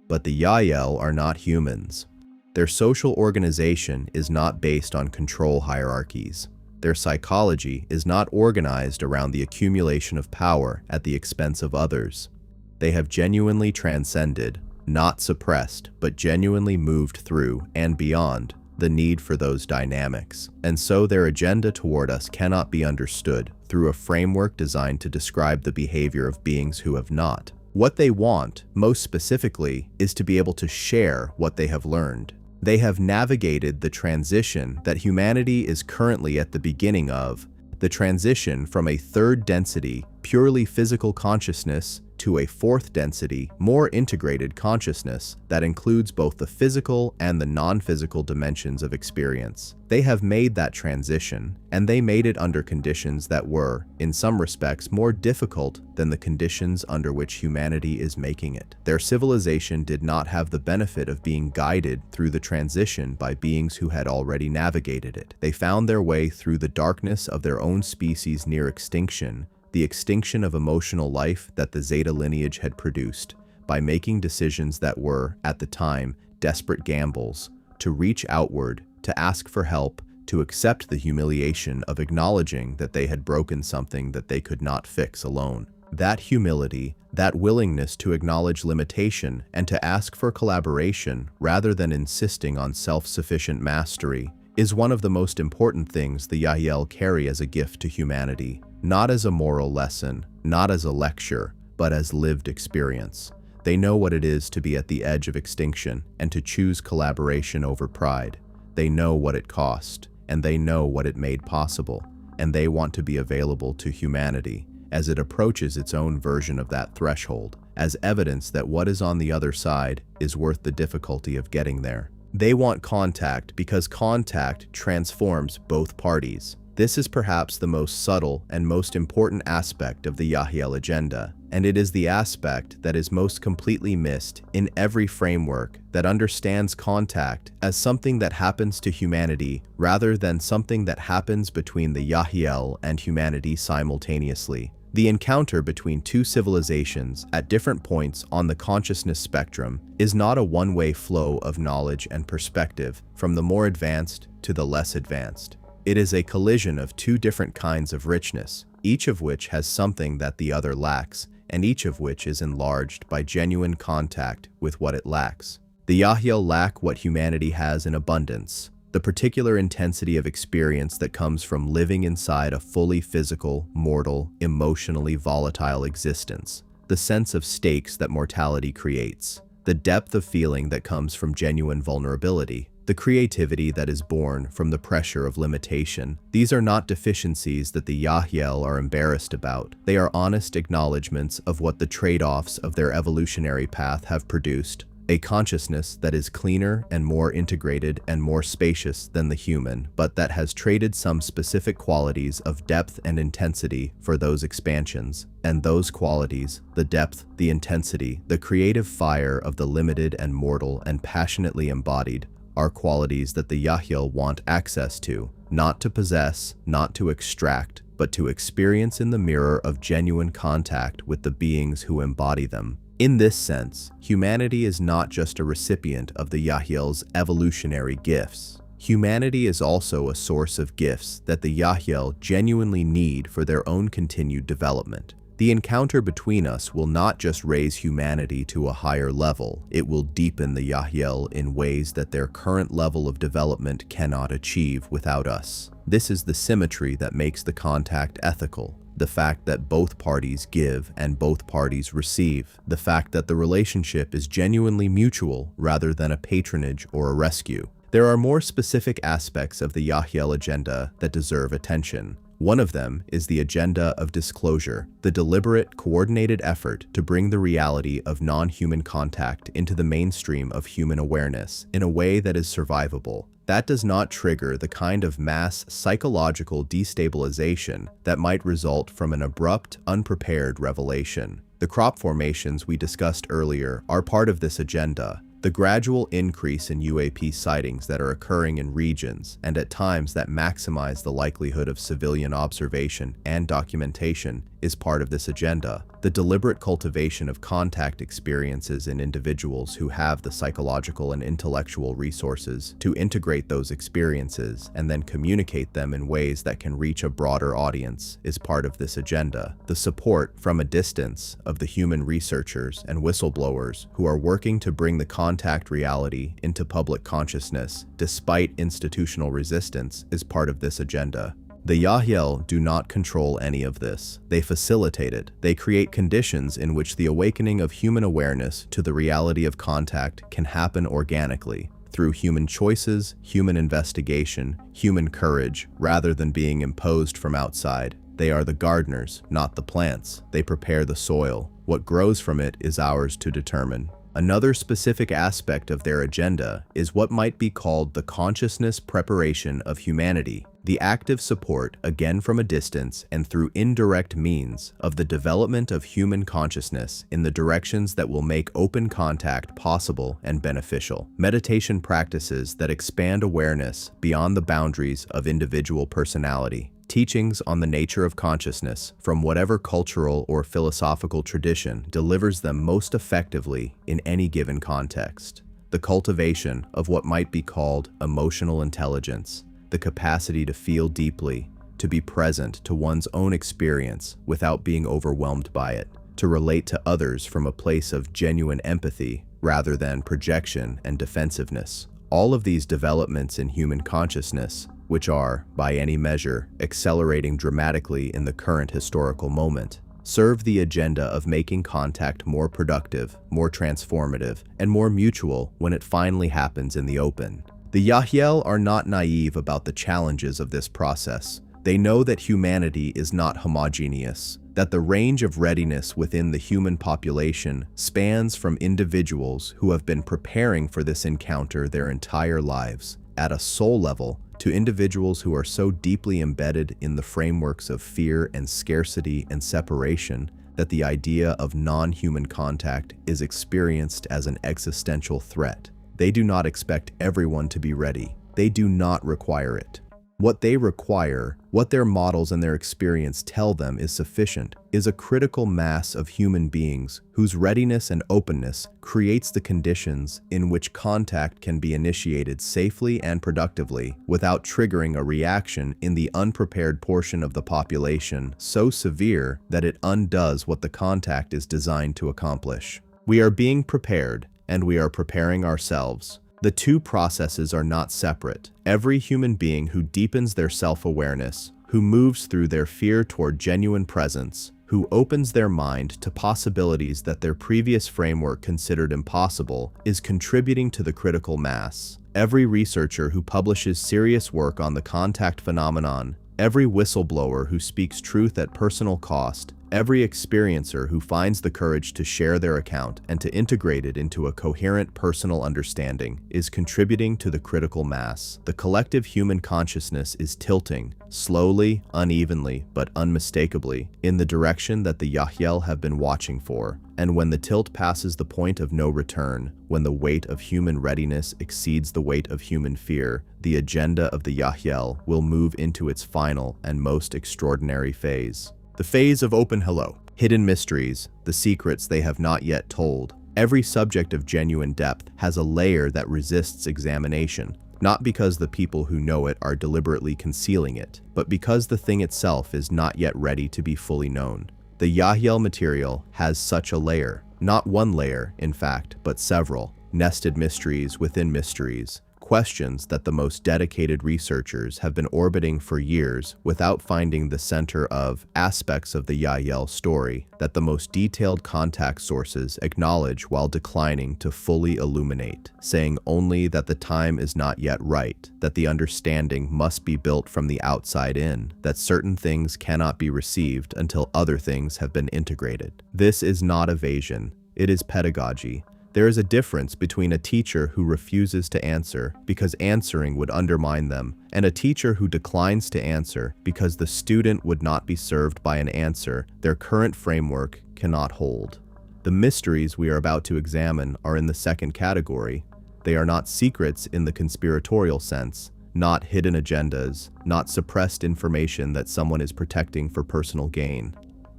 But the Yahyel are not humans. Their social organization is not based on control hierarchies. Their psychology is not organized around the accumulation of power at the expense of others. They have genuinely transcended, not suppressed, but genuinely moved through and beyond the need for those dynamics. And so their agenda toward us cannot be understood through a framework designed to describe the behavior of beings who have not. What they want, most specifically, is to be able to share what they have learned. They have navigated the transition that humanity is currently at the beginning of, the transition from a third density, purely physical consciousness to a fourth density, more integrated consciousness that includes both the physical and the non-physical dimensions of experience. They have made that transition, and they made it under conditions that were, in some respects, more difficult than the conditions under which humanity is making it. Their civilization did not have the benefit of being guided through the transition by beings who had already navigated it. They found their way through the darkness of their own species near extinction, the extinction of emotional life that the Zeta lineage had produced, by making decisions that were, at the time, desperate gambles, to reach outward, to ask for help, to accept the humiliation of acknowledging that they had broken something that they could not fix alone. That humility, that willingness to acknowledge limitation and to ask for collaboration rather than insisting on self-sufficient mastery, is one of the most important things the Yahyel carry as a gift to humanity. Not as a moral lesson, not as a lecture, but as lived experience. They know what it is to be at the edge of extinction and to choose collaboration over pride. They know what it cost, and they know what it made possible, and they want to be available to humanity as it approaches its own version of that threshold, as evidence that what is on the other side is worth the difficulty of getting there. They want contact because contact transforms both parties. This is perhaps the most subtle and most important aspect of the Yahyel agenda, and it is the aspect that is most completely missed in every framework that understands contact as something that happens to humanity rather than something that happens between the Yahyel and humanity simultaneously. The encounter between two civilizations at different points on the consciousness spectrum is not a one-way flow of knowledge and perspective from the more advanced to the less advanced. It is a collision of two different kinds of richness, each of which has something that the other lacks, and each of which is enlarged by genuine contact with what it lacks. The Yahyel lack what humanity has in abundance, the particular intensity of experience that comes from living inside a fully physical, mortal, emotionally volatile existence, the sense of stakes that mortality creates, the depth of feeling that comes from genuine vulnerability, the creativity that is born from the pressure of limitation. These are not deficiencies that the Yahyel are embarrassed about. They are honest acknowledgments of what the trade-offs of their evolutionary path have produced. A consciousness that is cleaner and more integrated and more spacious than the human, but that has traded some specific qualities of depth and intensity for those expansions. And those qualities, the depth, the intensity, the creative fire of the limited and mortal and passionately embodied, are qualities that the Yahyel want access to, not to possess, not to extract, but to experience in the mirror of genuine contact with the beings who embody them. In this sense, humanity is not just a recipient of the Yahyel's evolutionary gifts. Humanity is also a source of gifts that the Yahyel genuinely need for their own continued development. The encounter between us will not just raise humanity to a higher level, it will deepen the Yahyel in ways that their current level of development cannot achieve without us. This is the symmetry that makes the contact ethical. The fact that both parties give and both parties receive. The fact that the relationship is genuinely mutual rather than a patronage or a rescue. There are more specific aspects of the Yahyel agenda that deserve attention. One of them is the agenda of disclosure, the deliberate, coordinated effort to bring the reality of non-human contact into the mainstream of human awareness in a way that is survivable. That does not trigger the kind of mass psychological destabilization that might result from an abrupt, unprepared revelation. The crop formations we discussed earlier are part of this agenda. The gradual increase in UAP sightings that are occurring in regions and at times that maximize the likelihood of civilian observation and documentation is part of this agenda. The deliberate cultivation of contact experiences in individuals who have the psychological and intellectual resources to integrate those experiences and then communicate them in ways that can reach a broader audience is part of this agenda. The support from a distance of the human researchers and whistleblowers who are working to bring the contact reality into public consciousness despite institutional resistance is part of this agenda. The Yahyel do not control any of this. They facilitate it. They create conditions in which the awakening of human awareness to the reality of contact can happen organically, through human choices, human investigation, human courage, rather than being imposed from outside. They are the gardeners, not the plants. They prepare the soil. What grows from it is ours to determine. Another specific aspect of their agenda is what might be called the consciousness preparation of humanity, the active support, again from a distance and through indirect means, of the development of human consciousness in the directions that will make open contact possible and beneficial. Meditation practices that expand awareness beyond the boundaries of individual personality. Teachings on the nature of consciousness from whatever cultural or philosophical tradition delivers them most effectively in any given context. The cultivation of what might be called emotional intelligence, the capacity to feel deeply, to be present to one's own experience without being overwhelmed by it, to relate to others from a place of genuine empathy rather than projection and defensiveness. All of these developments in human consciousness, which are, by any measure, accelerating dramatically in the current historical moment, serve the agenda of making contact more productive, more transformative, and more mutual when it finally happens in the open. The Yahyel are not naive about the challenges of this process. They know that humanity is not homogeneous, that the range of readiness within the human population spans from individuals who have been preparing for this encounter their entire lives, at a soul level, to individuals who are so deeply embedded in the frameworks of fear and scarcity and separation that the idea of non-human contact is experienced as an existential threat. They do not expect everyone to be ready. They do not require it. What they require, what their models and their experience tell them is sufficient, is a critical mass of human beings whose readiness and openness creates the conditions in which contact can be initiated safely and productively without triggering a reaction in the unprepared portion of the population so severe that it undoes what the contact is designed to accomplish. We are being prepared, and we are preparing ourselves. The two processes are not separate. Every human being who deepens their self-awareness, who moves through their fear toward genuine presence, who opens their mind to possibilities that their previous framework considered impossible, is contributing to the critical mass. Every researcher who publishes serious work on the contact phenomenon, every whistleblower who speaks truth at personal cost, every experiencer who finds the courage to share their account and to integrate it into a coherent personal understanding is contributing to the critical mass. The collective human consciousness is tilting, slowly, unevenly, but unmistakably, in the direction that the Yahyel have been watching for. And when the tilt passes the point of no return, when the weight of human readiness exceeds the weight of human fear, the agenda of the Yahyel will move into its final and most extraordinary phase. The phase of open hello, hidden mysteries, the secrets they have not yet told. Every subject of genuine depth has a layer that resists examination, not because the people who know it are deliberately concealing it, but because the thing itself is not yet ready to be fully known. The Yahyel material has such a layer, not one layer, in fact, but several, nested mysteries within mysteries, questions that the most dedicated researchers have been orbiting for years without finding the center of, aspects of the Yahyel story that the most detailed contact sources acknowledge while declining to fully illuminate, saying only that the time is not yet right, that the understanding must be built from the outside in, that certain things cannot be received until other things have been integrated. This is not evasion, it is pedagogy. There is a difference between a teacher who refuses to answer because answering would undermine them, and a teacher who declines to answer because the student would not be served by an answer their current framework cannot hold. The mysteries we are about to examine are in the second category. They are not secrets in the conspiratorial sense, not hidden agendas, not suppressed information that someone is protecting for personal gain.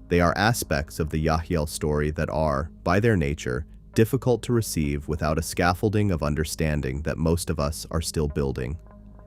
They are aspects of the Yahyel story that are, by their nature, difficult to receive without a scaffolding of understanding that most of us are still building.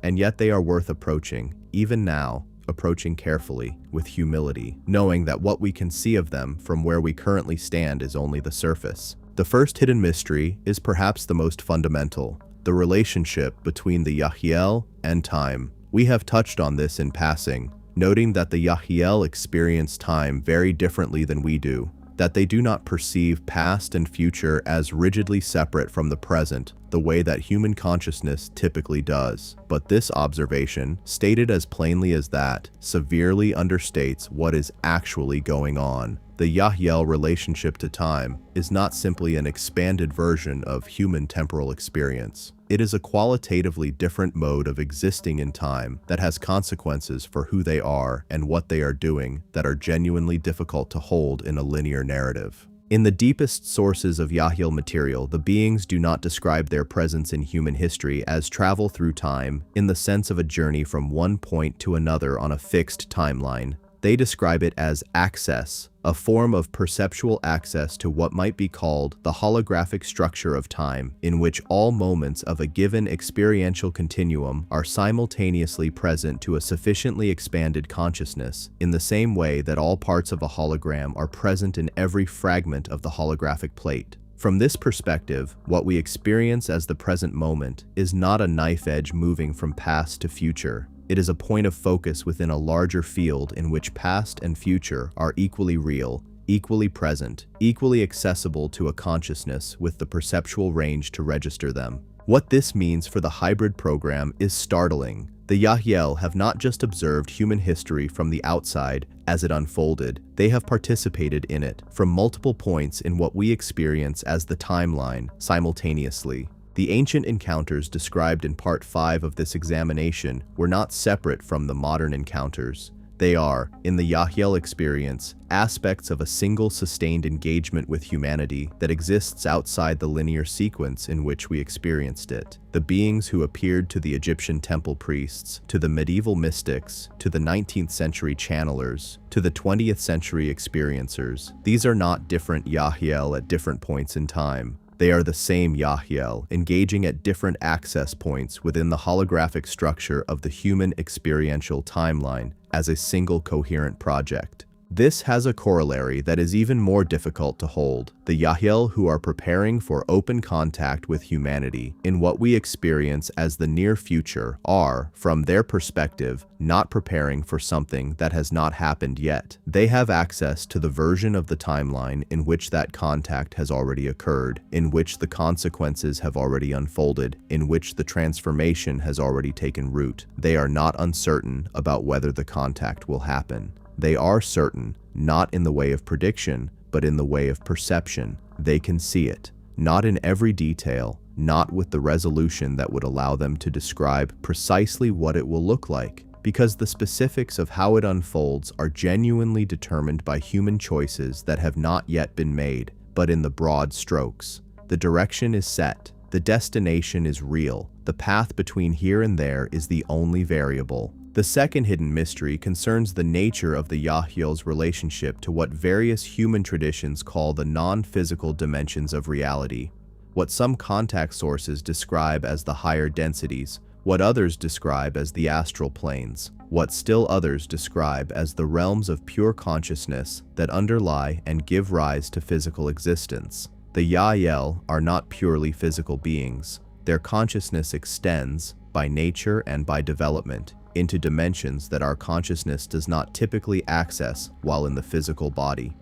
And yet they are worth approaching, even now, approaching carefully, with humility, knowing that what we can see of them from where we currently stand is only the surface. The first hidden mystery is perhaps the most fundamental, the relationship between the Yahyel and time. We have touched on this in passing, noting that the Yahyel experience time very differently than we do, that they do not perceive past and future as rigidly separate from the present, the way that human consciousness typically does. But this observation, stated as plainly as that, severely understates what is actually going on. The Yahyel relationship to time is not simply an expanded version of human temporal experience. It is a qualitatively different mode of existing in time that has consequences for who they are and what they are doing that are genuinely difficult to hold in a linear narrative. In the deepest sources of Yahyel material, the beings do not describe their presence in human history as travel through time in the sense of a journey from one point to another on a fixed timeline. They describe it as access, a form of perceptual access to what might be called the holographic structure of time, in which all moments of a given experiential continuum are simultaneously present to a sufficiently expanded consciousness, in the same way that all parts of a hologram are present in every fragment of the holographic plate. From this perspective, what we experience as the present moment is not a knife edge moving from past to future. It is a point of focus within a larger field in which past and future are equally real, equally present, equally accessible to a consciousness with the perceptual range to register them. What this means for the hybrid program is startling. The Yahyel have not just observed human history from the outside as it unfolded, they have participated in it from multiple points in what we experience as the timeline simultaneously. The ancient encounters described in Part 5 of this examination were not separate from the modern encounters. They are, in the Yahyel experience, aspects of a single sustained engagement with humanity that exists outside the linear sequence in which we experienced it. The beings who appeared to the Egyptian temple priests, to the medieval mystics, to the 19th century channelers, to the 20th century experiencers, these are not different Yahyel at different points in time. They are the same Yahyel, engaging at different access points within the holographic structure of the human experiential timeline as a single coherent project. This has a corollary that is even more difficult to hold. The Yahyel who are preparing for open contact with humanity in what we experience as the near future are, from their perspective, not preparing for something that has not happened yet. They have access to the version of the timeline in which that contact has already occurred, in which the consequences have already unfolded, in which the transformation has already taken root. They are not uncertain about whether the contact will happen. They are certain, not in the way of prediction, but in the way of perception. They can see it, not in every detail, not with the resolution that would allow them to describe precisely what it will look like, because the specifics of how it unfolds are genuinely determined by human choices that have not yet been made, but in the broad strokes. The direction is set, the destination is real, the path between here and there is the only variable. The second hidden mystery concerns the nature of the Yahyel's relationship to what various human traditions call the non-physical dimensions of reality, what some contact sources describe as the higher densities, what others describe as the astral planes, what still others describe as the realms of pure consciousness that underlie and give rise to physical existence. The Yahyel are not purely physical beings. Their consciousness extends, by nature and by development, into dimensions that our consciousness does not typically access while in the physical body.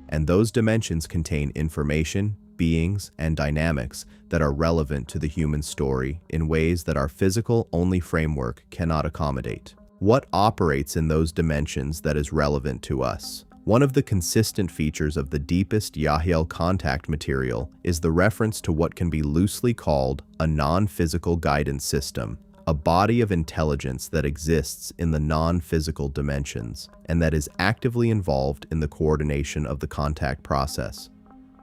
And those dimensions contain information, beings, and dynamics that are relevant to the human story in ways that our physical-only framework cannot accommodate. What operates in those dimensions that is relevant to us? One of the consistent features of the deepest Yahyel contact material is the reference to what can be loosely called a non-physical guidance system, a body of intelligence that exists in the non-physical dimensions and that is actively involved in the coordination of the contact process.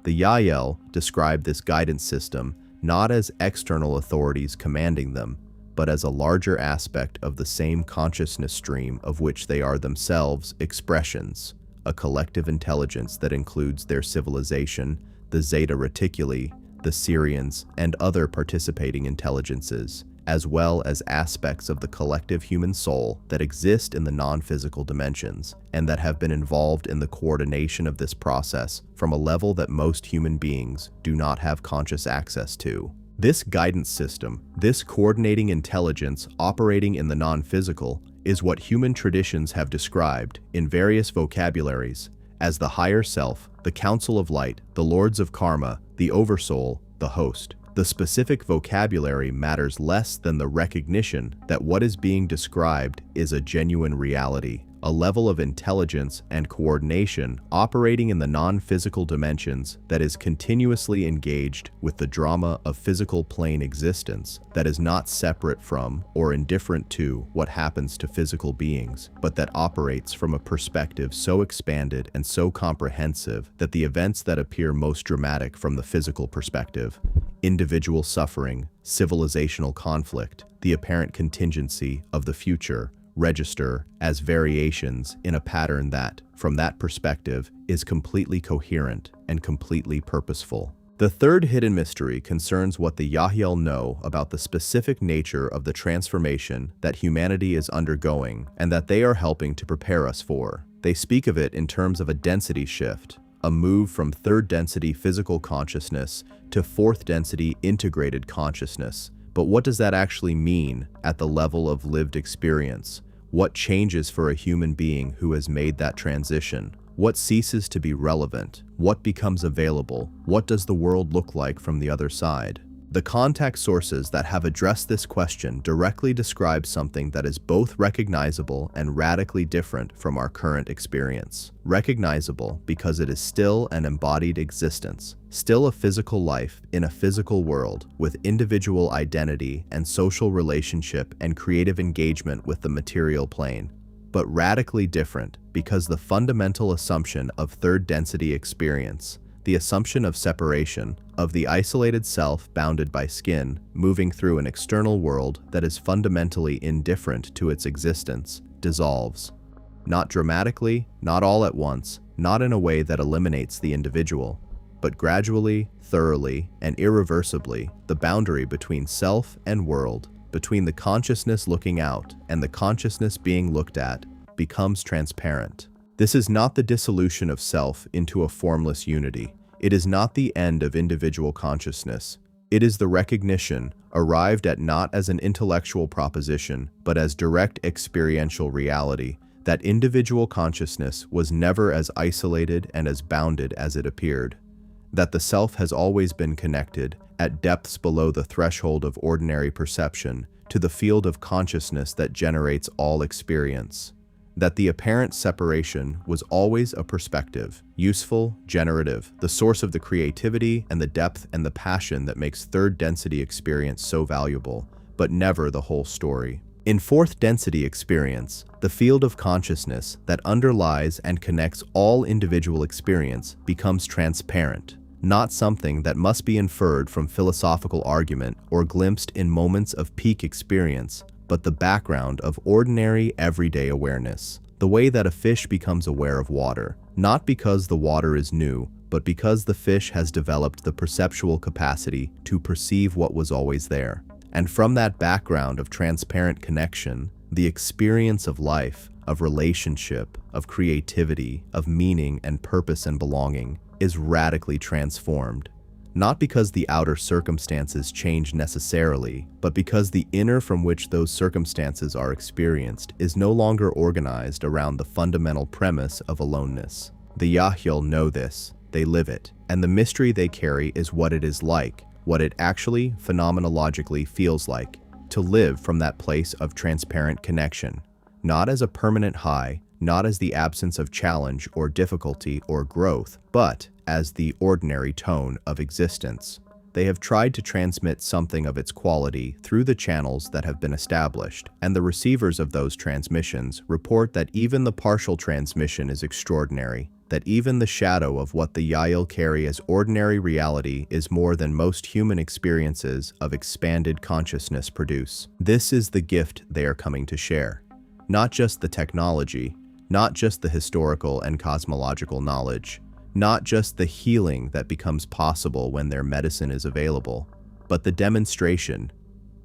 The Yahyel describe this guidance system not as external authorities commanding them, but as a larger aspect of the same consciousness stream of which they are themselves expressions, a collective intelligence that includes their civilization, the Zeta Reticuli, the Syrians, and other participating intelligences, as well as aspects of the collective human soul that exist in the non-physical dimensions and that have been involved in the coordination of this process from a level that most human beings do not have conscious access to. This guidance system, this coordinating intelligence operating in the non-physical, is what human traditions have described in various vocabularies as the higher self, the council of light, the lords of karma, the oversoul, the host. The specific vocabulary matters less than the recognition that what is being described is a genuine reality, a level of intelligence and coordination operating in the non-physical dimensions that is continuously engaged with the drama of physical plane existence, that is not separate from or indifferent to what happens to physical beings, but that operates from a perspective so expanded and so comprehensive that the events that appear most dramatic from the physical perspective, individual suffering, civilizational conflict, the apparent contingency of the future, register as variations in a pattern that, from that perspective, is completely coherent and completely purposeful. The third hidden mystery concerns what the Yahyel know about the specific nature of the transformation that humanity is undergoing and that they are helping to prepare us for. They speak of it in terms of a density shift, a move from third density physical consciousness to fourth density integrated consciousness. But what does that actually mean at the level of lived experience? What changes for a human being who has made that transition? What ceases to be relevant? What becomes available? What does the world look like from the other side? The contact sources that have addressed this question directly describe something that is both recognizable and radically different from our current experience. Recognizable because it is still an embodied existence, still a physical life in a physical world with individual identity and social relationship and creative engagement with the material plane. But radically different because the fundamental assumption of third density experience, the assumption of separation, of the isolated self bounded by skin, moving through an external world that is fundamentally indifferent to its existence, dissolves. Not dramatically, not all at once, not in a way that eliminates the individual, but gradually, thoroughly, and irreversibly, the boundary between self and world, between the consciousness looking out and the consciousness being looked at, becomes transparent. This is not the dissolution of self into a formless unity. It is not the end of individual consciousness. It is the recognition, arrived at not as an intellectual proposition, but as direct experiential reality, that individual consciousness was never as isolated and as bounded as it appeared. That the self has always been connected, at depths below the threshold of ordinary perception, to the field of consciousness that generates all experience. That the apparent separation was always a perspective, useful, generative, the source of the creativity and the depth and the passion that makes third density experience so valuable, but never the whole story. In fourth density experience, the field of consciousness that underlies and connects all individual experience becomes transparent, not something that must be inferred from philosophical argument or glimpsed in moments of peak experience, but the background of ordinary everyday awareness. The way that a fish becomes aware of water, not because the water is new, but because the fish has developed the perceptual capacity to perceive what was always there. And from that background of transparent connection, the experience of life, of relationship, of creativity, of meaning and purpose and belonging is radically transformed. not because the outer circumstances change necessarily, but because the inner from which those circumstances are experienced is no longer organized around the fundamental premise of aloneness. The Yahyel know this, they live it, and the mystery they carry is what it is like, what it actually, phenomenologically feels like, to live from that place of transparent connection, not as a permanent high, not as the absence of challenge or difficulty or growth, but as the ordinary tone of existence. They have tried to transmit something of its quality through the channels that have been established, and the receivers of those transmissions report that even the partial transmission is extraordinary, that even the shadow of what the Yahyel carry as ordinary reality is more than most human experiences of expanded consciousness produce. This is the gift they are coming to share. Not just the technology, not just the historical and cosmological knowledge, not just the healing that becomes possible when their medicine is available, but the demonstration,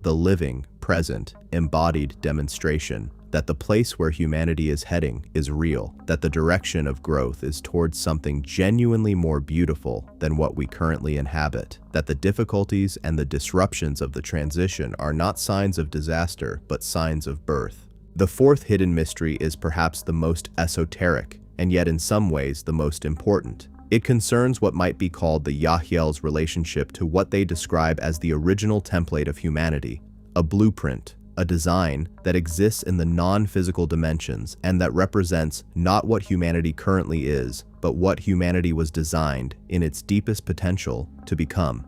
the living, present, embodied demonstration that the place where humanity is heading is real, that the direction of growth is towards something genuinely more beautiful than what we currently inhabit, that the difficulties and the disruptions of the transition are not signs of disaster, but signs of birth. The fourth hidden mystery is perhaps the most esoteric, and yet in some ways the most important. It concerns what might be called the Yahyel's relationship to what they describe as the original template of humanity, a blueprint, a design that exists in the non-physical dimensions and that represents not what humanity currently is, but what humanity was designed, in its deepest potential, to become.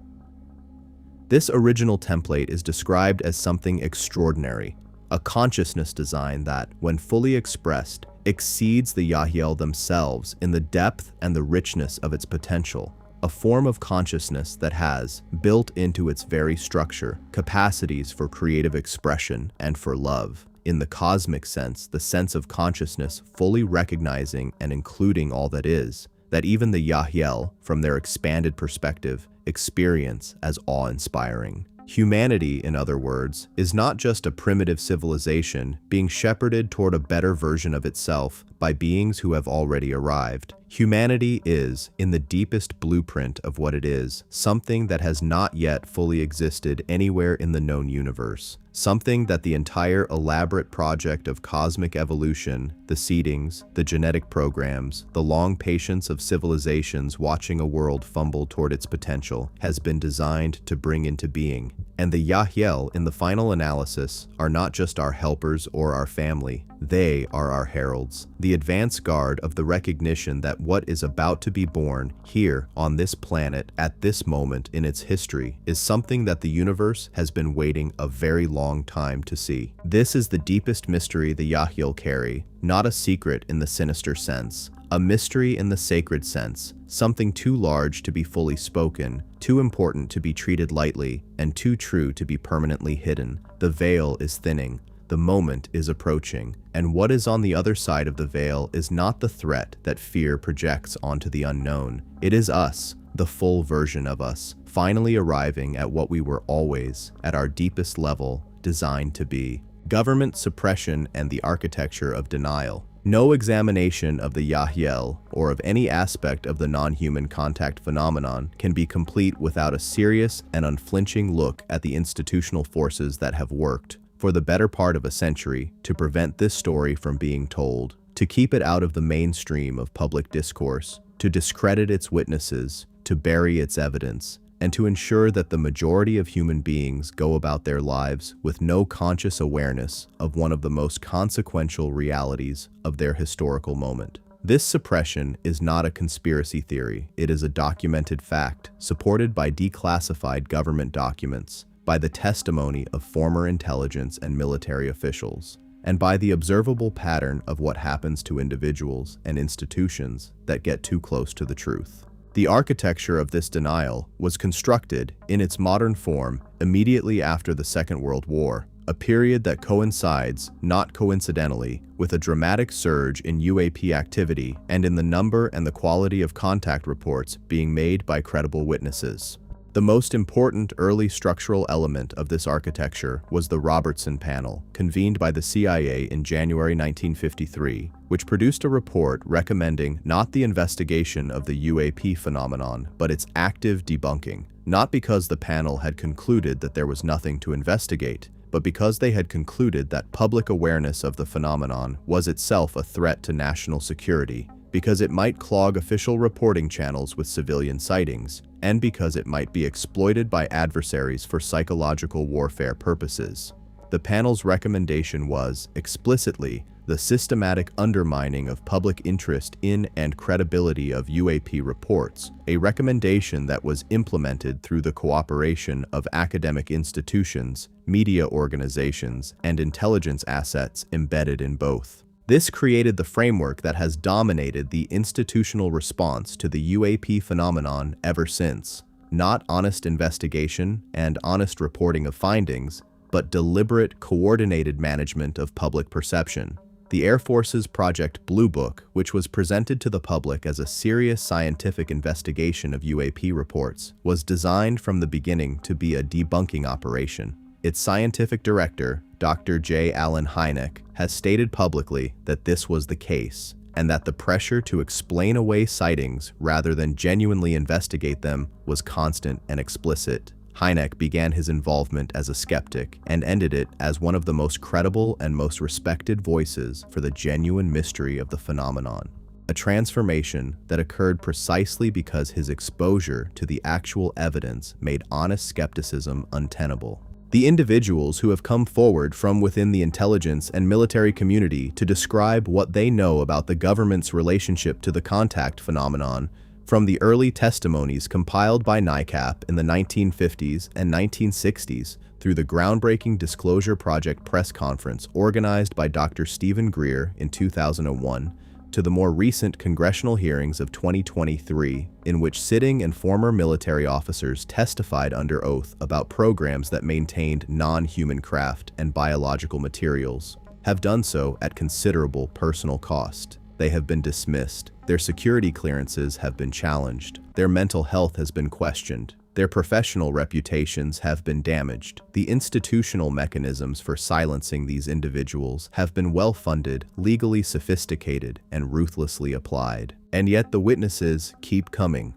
This original template is described as something extraordinary, a consciousness design that, when fully expressed, exceeds the Yahyel themselves in the depth and the richness of its potential, a form of consciousness that has, built into its very structure, capacities for creative expression and for love. In the cosmic sense, the sense of consciousness fully recognizing and including all that is, that even the Yahyel, from their expanded perspective, experience as awe-inspiring. Humanity, in other words, is not just a primitive civilization being shepherded toward a better version of itself by beings who have already arrived. Humanity is, in the deepest blueprint of what it is, something that has not yet fully existed anywhere in the known universe. Something that the entire elaborate project of cosmic evolution, the seedings, the genetic programs, the long patience of civilizations watching a world fumble toward its potential, has been designed to bring into being. And the Yahyel, in the final analysis, are not just our helpers or our family, they are our heralds, the advance guard of the recognition that what is about to be born here on this planet at this moment in its history is something that the universe has been waiting a very long time to see. This is the deepest mystery the Yahyel carry, not a secret in the sinister sense, a mystery in the sacred sense, something too large to be fully spoken, too important to be treated lightly, and too true to be permanently hidden. The veil is thinning. The moment is approaching, and what is on the other side of the veil is not the threat that fear projects onto the unknown. It is us, the full version of us, finally arriving at what we were always, at our deepest level, designed to be. Government suppression and the architecture of denial. No examination of the Yahyel or of any aspect of the non-human contact phenomenon can be complete without a serious and unflinching look at the institutional forces that have worked, for the better part of a century, to prevent this story from being told, to keep it out of the mainstream of public discourse, to discredit its witnesses, to bury its evidence, and to ensure that the majority of human beings go about their lives with no conscious awareness of one of the most consequential realities of their historical moment. This suppression is not a conspiracy theory, it is a documented fact, supported by declassified government documents, by the testimony of former intelligence and military officials, and by the observable pattern of what happens to individuals and institutions that get too close to the truth. The architecture of this denial was constructed, in its modern form, immediately after the Second World War, a period that coincides, not coincidentally, with a dramatic surge in UAP activity and in the number and the quality of contact reports being made by credible witnesses. The most important early structural element of this architecture was the Robertson Panel, convened by the CIA in January 1953, which produced a report recommending not the investigation of the UAP phenomenon, but its active debunking. Not because the panel had concluded that there was nothing to investigate, but because they had concluded that public awareness of the phenomenon was itself a threat to national security, because it might clog official reporting channels with civilian sightings, and because it might be exploited by adversaries for psychological warfare purposes. The panel's recommendation was, explicitly, the systematic undermining of public interest in and credibility of UAP reports, a recommendation that was implemented through the cooperation of academic institutions, media organizations, and intelligence assets embedded in both. This created the framework that has dominated the institutional response to the UAP phenomenon ever since. Not honest investigation and honest reporting of findings, but deliberate, coordinated management of public perception. The Air Force's Project Blue Book, which was presented to the public as a serious scientific investigation of UAP reports, was designed from the beginning to be a debunking operation. Its scientific director, Dr. J. Allen Hynek, has stated publicly that this was the case, and that the pressure to explain away sightings rather than genuinely investigate them was constant and explicit. Hynek began his involvement as a skeptic and ended it as one of the most credible and most respected voices for the genuine mystery of the phenomenon. A transformation that occurred precisely because his exposure to the actual evidence made honest skepticism untenable. The individuals who have come forward from within the intelligence and military community to describe what they know about the government's relationship to the contact phenomenon, from the early testimonies compiled by NICAP in the 1950s and 1960s through the groundbreaking Disclosure Project press conference organized by Dr. Stephen Greer in 2001, to the more recent congressional hearings of 2023, in which sitting and former military officers testified under oath about programs that maintained non-human craft and biological materials, have done so at considerable personal cost. They have been dismissed, their security clearances have been challenged, their mental health has been questioned, their professional reputations have been damaged. The institutional mechanisms for silencing these individuals have been well-funded, legally sophisticated, and ruthlessly applied. And yet the witnesses keep coming.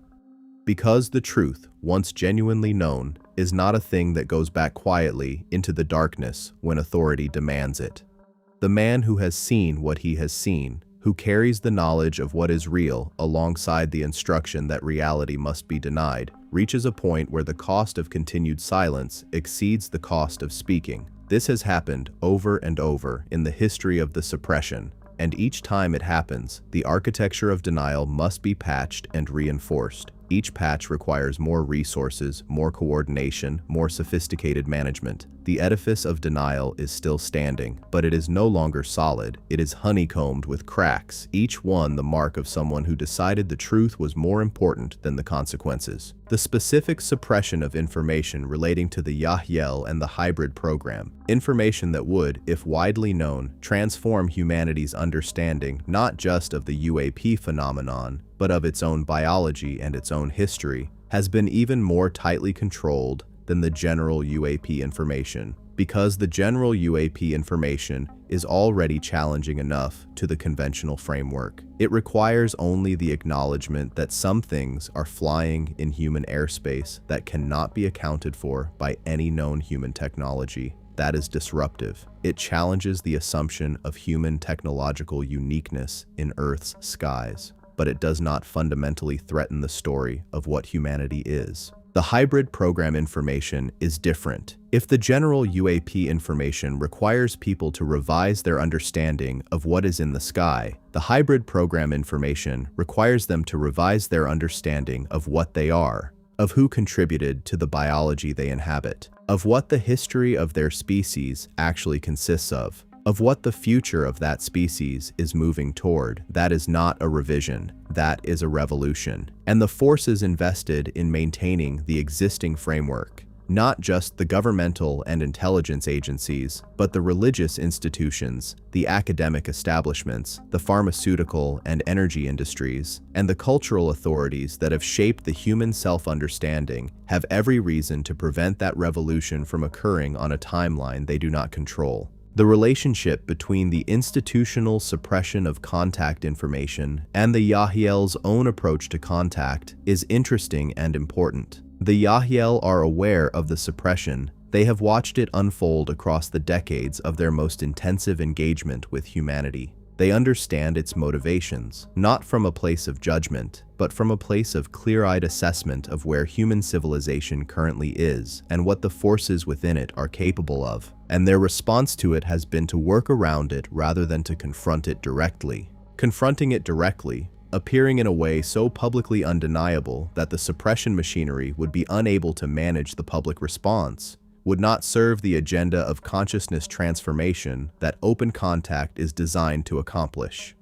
Because the truth, once genuinely known, is not a thing that goes back quietly into the darkness when authority demands it. The man who has seen what he has seen, who carries the knowledge of what is real alongside the instruction that reality must be denied, reaches a point where the cost of continued silence exceeds the cost of speaking. This has happened over and over in the history of the suppression, and each time it happens, the architecture of denial must be patched and reinforced. Each patch requires more resources, more coordination, more sophisticated management. The edifice of denial is still standing, but it is no longer solid. It is honeycombed with cracks, each one the mark of someone who decided the truth was more important than the consequences. The specific suppression of information relating to the Yahyel and the hybrid program, information that would, if widely known, transform humanity's understanding not just of the UAP phenomenon, but of its own biology and its own history, has been even more tightly controlled than the general UAP information, because the general UAP information is already challenging enough to the conventional framework. It requires only the acknowledgement that some things are flying in human airspace that cannot be accounted for by any known human technology. That is disruptive. It challenges the assumption of human technological uniqueness in Earth's skies, but it does not fundamentally threaten the story of what humanity is. The hybrid program information is different. If the general UAP information requires people to revise their understanding of what is in the sky, the hybrid program information requires them to revise their understanding of what they are, of who contributed to the biology they inhabit, of what the history of their species actually consists of what the future of that species is moving toward. That is not a revision, that is a revolution. And the forces invested in maintaining the existing framework, Not just the governmental and intelligence agencies, but the religious institutions, the academic establishments, the pharmaceutical and energy industries, and the cultural authorities that have shaped the human self-understanding have every reason to prevent that revolution from occurring on a timeline they do not control. The relationship between the institutional suppression of contact information and the Yahyel's own approach to contact is interesting and important. The Yahyel are aware of the suppression. They have watched it unfold across the decades of their most intensive engagement with humanity. They understand its motivations, not from a place of judgment, but from a place of clear-eyed assessment of where human civilization currently is and what the forces within it are capable of. And their response to it has been to work around it rather than to confront it directly. Confronting it directly, appearing in a way so publicly undeniable that the suppression machinery would be unable to manage the public response, would not serve the agenda of consciousness transformation that open contact is designed to accomplish.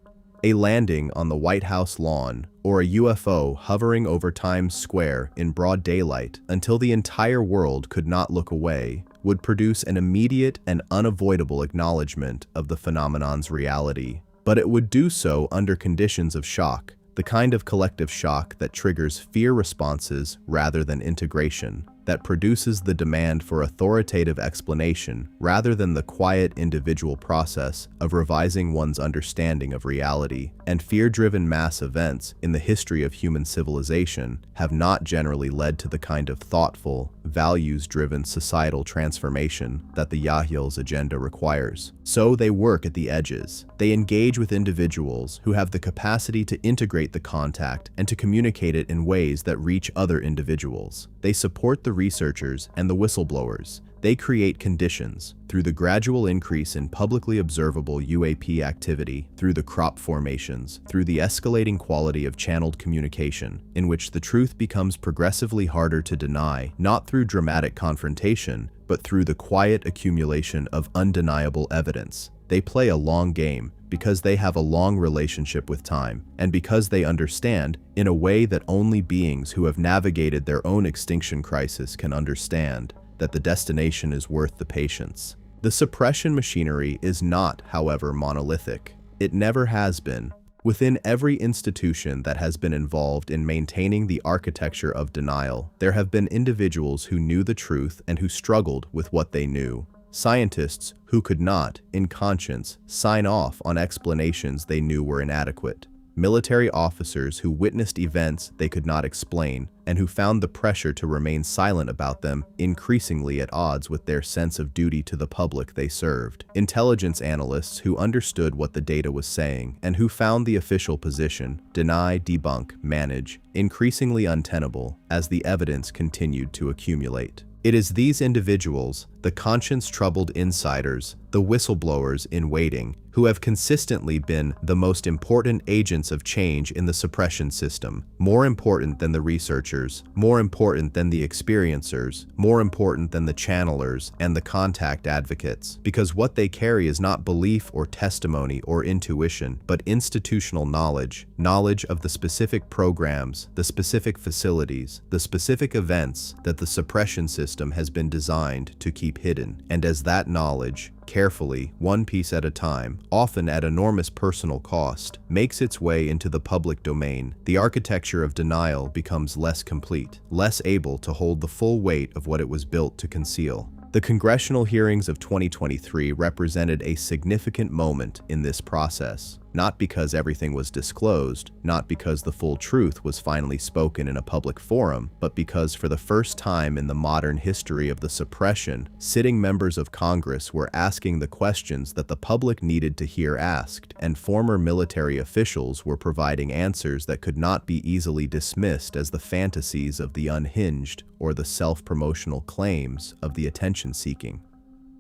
A landing on the White House lawn, or a UFO hovering over Times Square in broad daylight until the entire world could not look away, would produce an immediate and unavoidable acknowledgement of the phenomenon's reality. But it would do so under conditions of shock, the kind of collective shock that triggers fear responses rather than integration, that produces the demand for authoritative explanation rather than the quiet individual process of revising one's understanding of reality. And fear-driven mass events in the history of human civilization have not generally led to the kind of thoughtful, values-driven societal transformation that the Yahyel's agenda requires. So they work at the edges. They engage with individuals who have the capacity to integrate the contact and to communicate it in ways that reach other individuals. They support the researchers and the whistleblowers. They create conditions through the gradual increase in publicly observable UAP activity, through the crop formations, through the escalating quality of channeled communication, in which the truth becomes progressively harder to deny, not through dramatic confrontation, but through the quiet accumulation of undeniable evidence. They play a long game because they have a long relationship with time, and because they understand, in a way that only beings who have navigated their own extinction crisis can understand, that the destination is worth the patience. The suppression machinery is not, however, monolithic. It never has been. Within every institution that has been involved in maintaining the architecture of denial, there have been individuals who knew the truth and who struggled with what they knew. Scientists who could not, in conscience, sign off on explanations they knew were inadequate. Military officers who witnessed events they could not explain and who found the pressure to remain silent about them increasingly at odds with their sense of duty to the public they served. Intelligence analysts who understood what the data was saying and who found the official position, deny, debunk, manage, increasingly untenable as the evidence continued to accumulate. It is these individuals, the conscience-troubled insiders, the whistleblowers in waiting, who have consistently been the most important agents of change in the suppression system, more important than the researchers, more important than the experiencers, more important than the channelers and the contact advocates, because what they carry is not belief or testimony or intuition, but institutional knowledge, knowledge of the specific programs, the specific facilities, the specific events that the suppression system has been designed to keep hidden. And as that knowledge, carefully, one piece at a time, often at enormous personal cost, makes its way into the public domain, the architecture of denial becomes less complete, less able to hold the full weight of what it was built to conceal. The congressional hearings of 2023 represented a significant moment in this process, not because everything was disclosed, not because the full truth was finally spoken in a public forum, but because for the first time in the modern history of the suppression, sitting members of Congress were asking the questions that the public needed to hear asked, and former military officials were providing answers that could not be easily dismissed as the fantasies of the unhinged or the self-promotional claims of the attention-seeking.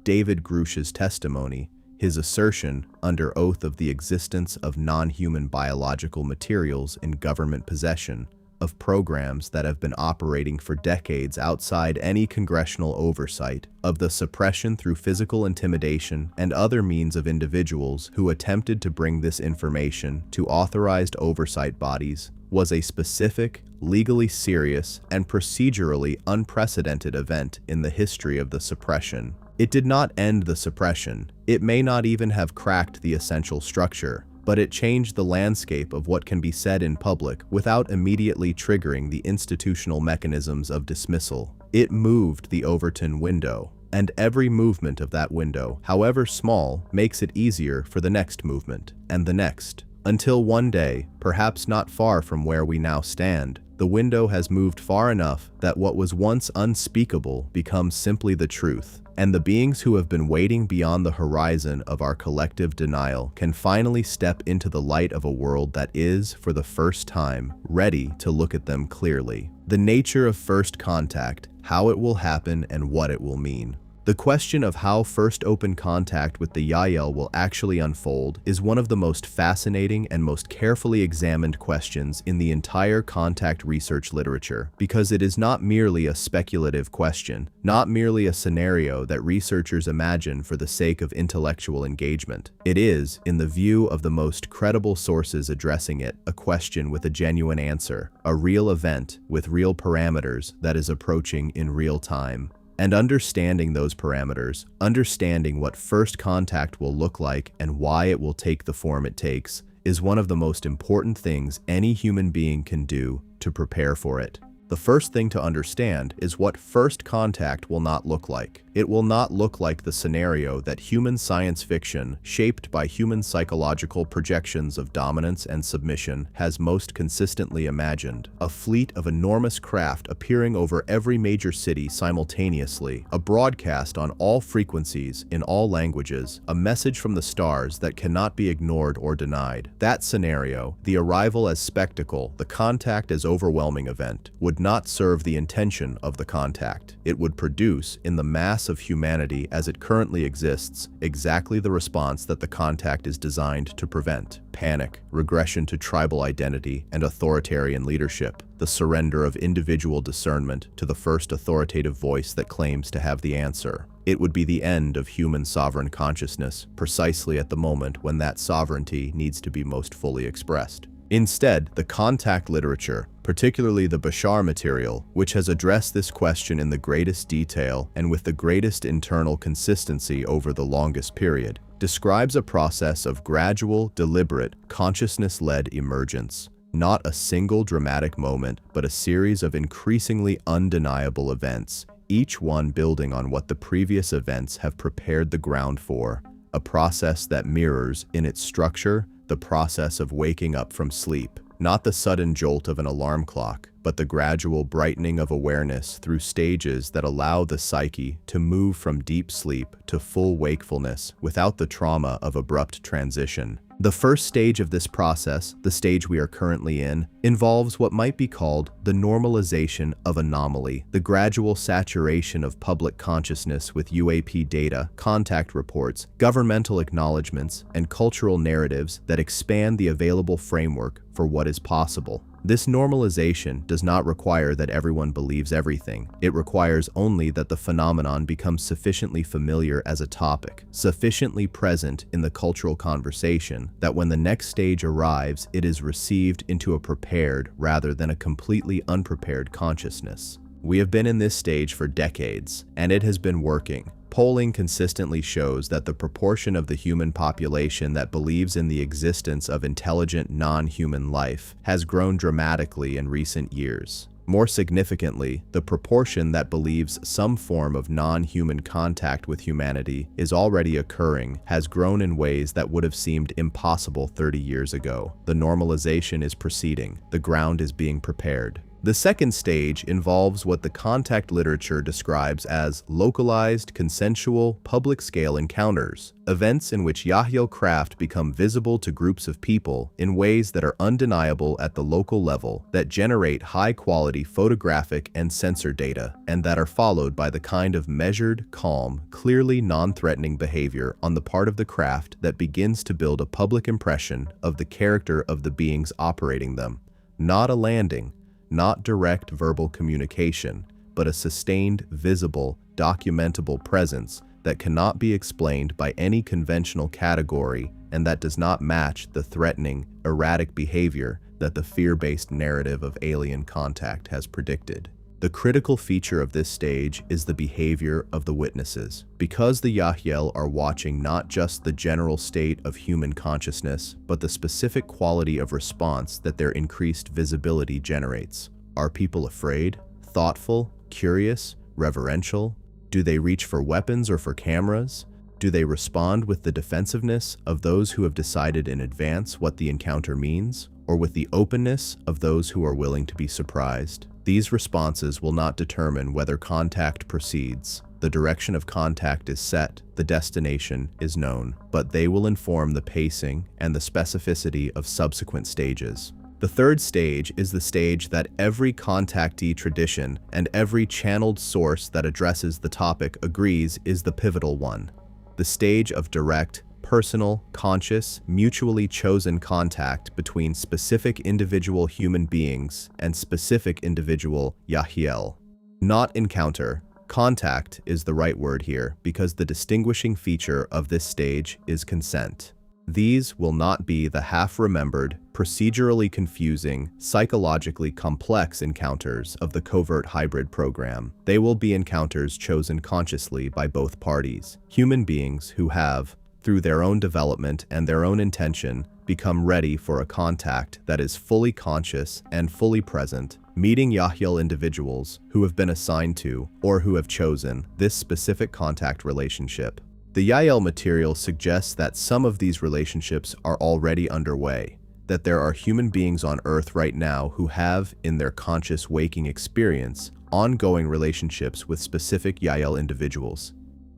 David Grush's testimony, his assertion under oath of the existence of non-human biological materials in government possession, of programs that have been operating for decades outside any congressional oversight, of the suppression through physical intimidation and other means of individuals who attempted to bring this information to authorized oversight bodies, was a specific, legally serious, and procedurally unprecedented event in the history of the suppression. It did not end the suppression. It may not even have cracked the essential structure, but it changed the landscape of what can be said in public without immediately triggering the institutional mechanisms of dismissal. It moved the Overton window, and every movement of that window, however small, makes it easier for the next movement, and the next, until one day, perhaps not far from where we now stand, the window has moved far enough that what was once unspeakable becomes simply the truth, and the beings who have been waiting beyond the horizon of our collective denial can finally step into the light of a world that is, for the first time, ready to look at them clearly. The nature of first contact, how it will happen, and what it will mean. The question of how first open contact with the Yahyel will actually unfold is one of the most fascinating and most carefully examined questions in the entire contact research literature, because it is not merely a speculative question, not merely a scenario that researchers imagine for the sake of intellectual engagement. It is, in the view of the most credible sources addressing it, a question with a genuine answer, a real event with real parameters that is approaching in real time. And understanding those parameters, understanding what first contact will look like and why it will take the form it takes, is one of the most important things any human being can do to prepare for it. The first thing to understand is what first contact will not look like. It will not look like the scenario that human science fiction, shaped by human psychological projections of dominance and submission, has most consistently imagined. A fleet of enormous craft appearing over every major city simultaneously, a broadcast on all frequencies in all languages, a message from the stars that cannot be ignored or denied. That scenario, the arrival as spectacle, the contact as overwhelming event, would not serve the intention of the contact. It would produce, in the mass of humanity as it currently exists, exactly the response that the contact is designed to prevent: panic, regression to tribal identity and authoritarian leadership, the surrender of individual discernment to the first authoritative voice that claims to have the answer. It would be the end of human sovereign consciousness, precisely at the moment when that sovereignty needs to be most fully expressed. Instead, the contact literature, particularly the Bashar material, which has addressed this question in the greatest detail and with the greatest internal consistency over the longest period, describes a process of gradual, deliberate, consciousness-led emergence. Not a single dramatic moment, but a series of increasingly undeniable events, each one building on what the previous events have prepared the ground for, a process that mirrors, in its structure, the process of waking up from sleep, not the sudden jolt of an alarm clock, but the gradual brightening of awareness through stages that allow the psyche to move from deep sleep to full wakefulness without the trauma of abrupt transition. The first stage of this process, the stage we are currently in, involves what might be called the normalization of anomaly, the gradual saturation of public consciousness with UAP data, contact reports, governmental acknowledgements, and cultural narratives that expand the available framework for what is possible. This normalization does not require that everyone believes everything. It requires only that the phenomenon becomes sufficiently familiar as a topic, sufficiently present in the cultural conversation, that when the next stage arrives, it is received into a prepared rather than a completely unprepared consciousness. We have been in this stage for decades, and it has been working. Polling consistently shows that the proportion of the human population that believes in the existence of intelligent non-human life has grown dramatically in recent years. More significantly, the proportion that believes some form of non-human contact with humanity is already occurring has grown in ways that would have seemed impossible 30 years ago. The normalization is proceeding. The ground is being prepared. The second stage involves what the contact literature describes as localized, consensual, public-scale encounters, events in which Yahyel craft become visible to groups of people in ways that are undeniable at the local level, that generate high-quality photographic and sensor data, and that are followed by the kind of measured, calm, clearly non-threatening behavior on the part of the craft that begins to build a public impression of the character of the beings operating them. Not a landing, not direct verbal communication, but a sustained, visible, documentable presence that cannot be explained by any conventional category and that does not match the threatening, erratic behavior that the fear-based narrative of alien contact has predicted. The critical feature of this stage is the behavior of the witnesses. Because the Yahyel are watching not just the general state of human consciousness, but the specific quality of response that their increased visibility generates. Are people afraid, thoughtful, curious, reverential? Do they reach for weapons or for cameras? Do they respond with the defensiveness of those who have decided in advance what the encounter means, or with the openness of those who are willing to be surprised? These responses will not determine whether contact proceeds. The direction of contact is set, the destination is known, but they will inform the pacing and the specificity of subsequent stages. The third stage is the stage that every contactee tradition and every channeled source that addresses the topic agrees is the pivotal one. The stage of direct, personal, conscious, mutually chosen contact between specific individual human beings and specific individual Yahyel. Not encounter. Contact is the right word here because the distinguishing feature of this stage is consent. These will not be the half-remembered, procedurally confusing, psychologically complex encounters of the covert hybrid program. They will be encounters chosen consciously by both parties. Human beings who have, through their own development and their own intention, become ready for a contact that is fully conscious and fully present, meeting Yahyel individuals who have been assigned to, or who have chosen, this specific contact relationship. The Yahyel material suggests that some of these relationships are already underway, that there are human beings on Earth right now who have, in their conscious waking experience, ongoing relationships with specific Yahyel individuals.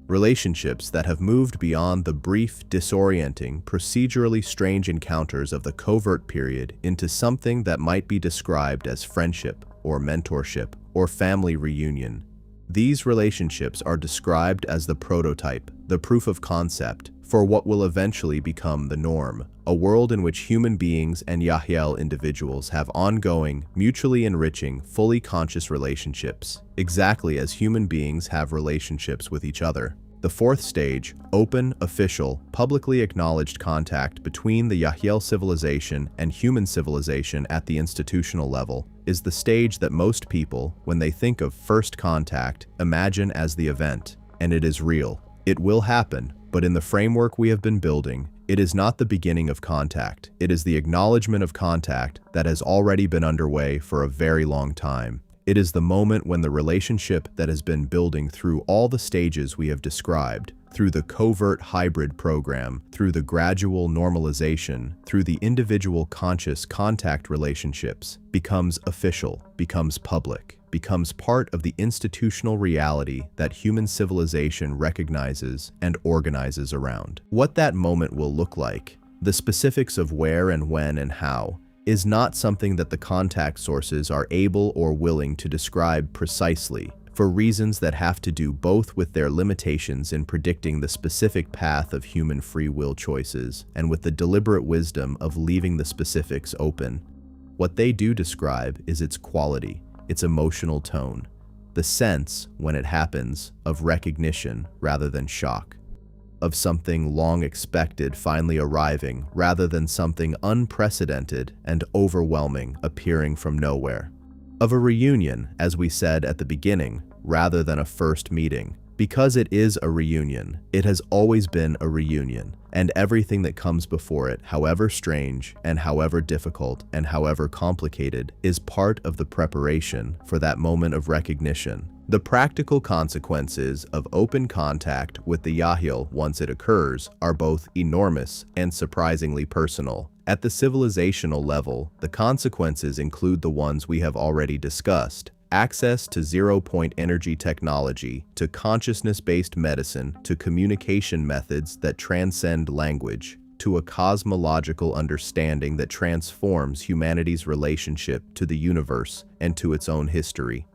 Relationships that have moved beyond the brief, disorienting, procedurally strange encounters of the covert period into something that might be described as friendship, or mentorship, or family reunion. These relationships are described as the prototype, the proof of concept, for what will eventually become the norm, a world in which human beings and Yahyel individuals have ongoing, mutually enriching, fully conscious relationships, exactly as human beings have relationships with each other. The fourth stage, open, official, publicly acknowledged contact between the Yahyel civilization and human civilization at the institutional level, is the stage that most people, when they think of first contact, imagine as the event, and it is real. It will happen, but in the framework we have been building, it is not the beginning of contact. It is the acknowledgement of contact that has already been underway for a very long time. It is the moment when the relationship that has been building through all the stages we have described, through the covert hybrid program, through the gradual normalization, through the individual conscious contact relationships, becomes official, becomes public, becomes part of the institutional reality that human civilization recognizes and organizes around. What that moment will look like, the specifics of where and when and how, is not something that the contact sources are able or willing to describe precisely, for reasons that have to do both with their limitations in predicting the specific path of human free will choices and with the deliberate wisdom of leaving the specifics open. What they do describe is its quality, its emotional tone, the sense, when it happens, of recognition rather than shock, of something long expected finally arriving rather than something unprecedented and overwhelming appearing from nowhere, of a reunion, as we said at the beginning, rather than a first meeting. Because it is a reunion, it has always been a reunion, and everything that comes before it, however strange and however difficult and however complicated, is part of the preparation for that moment of recognition. The practical consequences of open contact with the Yahyel once it occurs are both enormous and surprisingly personal. At the civilizational level, the consequences include the ones we have already discussed. Access to zero-point energy technology, to consciousness-based medicine, to communication methods that transcend language, to a cosmological understanding that transforms humanity's relationship to the universe and to its own history.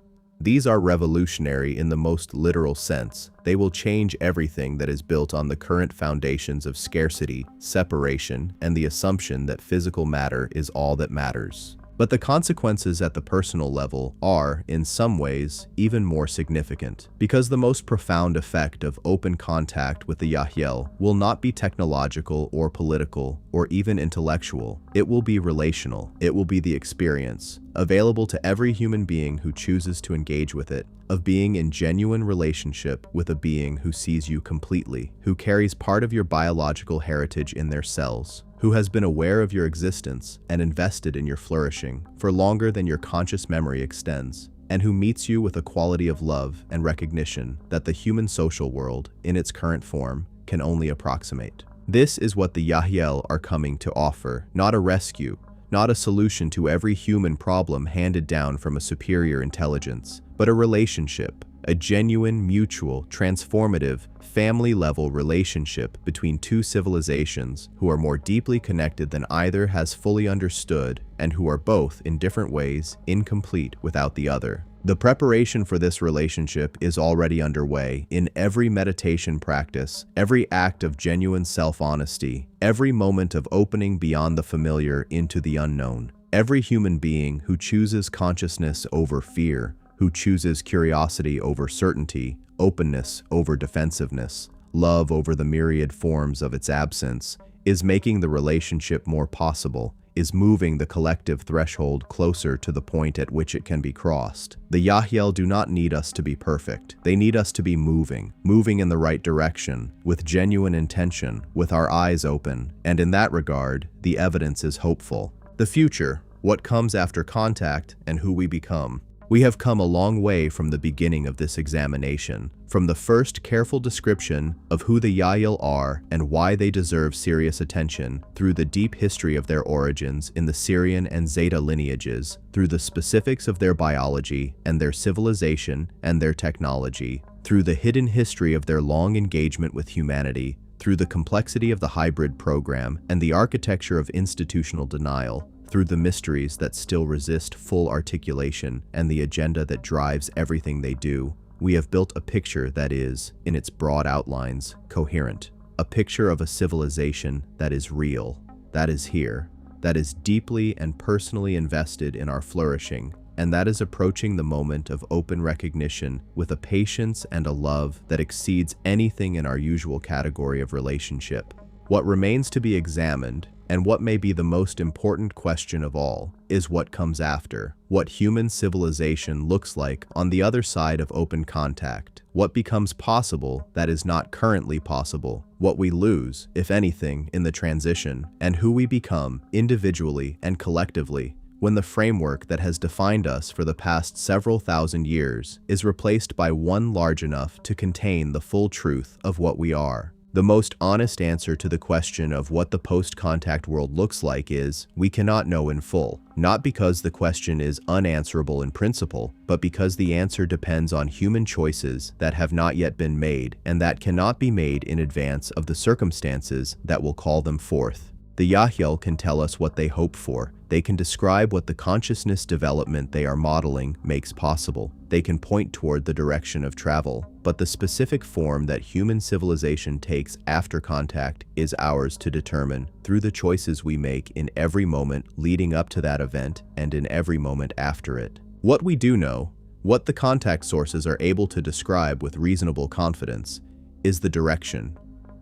These are revolutionary in the most literal sense. They will change everything that is built on the current foundations of scarcity, separation, and the assumption that physical matter is all that matters. But the consequences at the personal level are, in some ways, even more significant, because the most profound effect of open contact with the Yahyel will not be technological or political or even intellectual. It will be relational. It will be the experience, available to every human being who chooses to engage with it, of being in genuine relationship with a being who sees you completely, who carries part of your biological heritage in their cells, who has been aware of your existence and invested in your flourishing for longer than your conscious memory extends, and who meets you with a quality of love and recognition that the human social world, in its current form, can only approximate. This is what the Yahyel are coming to offer, not a rescue, not a solution to every human problem handed down from a superior intelligence, but a relationship, a genuine, mutual, transformative, family-level relationship between two civilizations who are more deeply connected than either has fully understood and who are both, in different ways, incomplete without the other. The preparation for this relationship is already underway in every meditation practice, every act of genuine self-honesty, every moment of opening beyond the familiar into the unknown. Every human being who chooses consciousness over fear, who chooses curiosity over certainty, openness over defensiveness, love over the myriad forms of its absence, is making the relationship more possible, is moving the collective threshold closer to the point at which it can be crossed. The Yahyel do not need us to be perfect. They need us to be moving in the right direction, with genuine intention, with our eyes open, and in that regard, the evidence is hopeful. The future, what comes after contact, and who we become. We have come a long way from the beginning of this examination, from the first careful description of who the Yahyel are and why they deserve serious attention, through the deep history of their origins in the Syrian and Zeta lineages, through the specifics of their biology and their civilization and their technology, through the hidden history of their long engagement with humanity, through the complexity of the hybrid program and the architecture of institutional denial, through the mysteries that still resist full articulation and the agenda that drives everything they do. We have built a picture that is, in its broad outlines, coherent. A picture of a civilization that is real, that is here, that is deeply and personally invested in our flourishing, and that is approaching the moment of open recognition with a patience and a love that exceeds anything in our usual category of relationship. What remains to be examined, and what may be the most important question of all, is what comes after, what human civilization looks like on the other side of open contact, what becomes possible that is not currently possible, what we lose, if anything, in the transition, and who we become, individually and collectively, when the framework that has defined us for the past several thousand years is replaced by one large enough to contain the full truth of what we are. The most honest answer to the question of what the post-contact world looks like is, we cannot know in full, not because the question is unanswerable in principle, but because the answer depends on human choices that have not yet been made and that cannot be made in advance of the circumstances that will call them forth. The Yahyel can tell us what they hope for. They can describe what the consciousness development they are modeling makes possible. They can point toward the direction of travel, but the specific form that human civilization takes after contact is ours to determine through the choices we make in every moment leading up to that event and in every moment after it. What we do know, what the contact sources are able to describe with reasonable confidence, is the direction.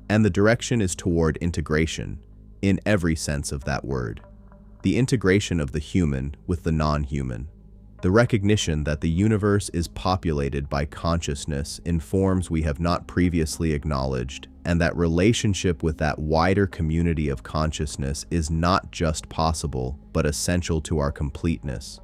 And the direction is toward integration, in every sense of that word. The integration of the human with the non-human. The recognition that the universe is populated by consciousness in forms we have not previously acknowledged, and that relationship with that wider community of consciousness is not just possible, but essential to our completeness.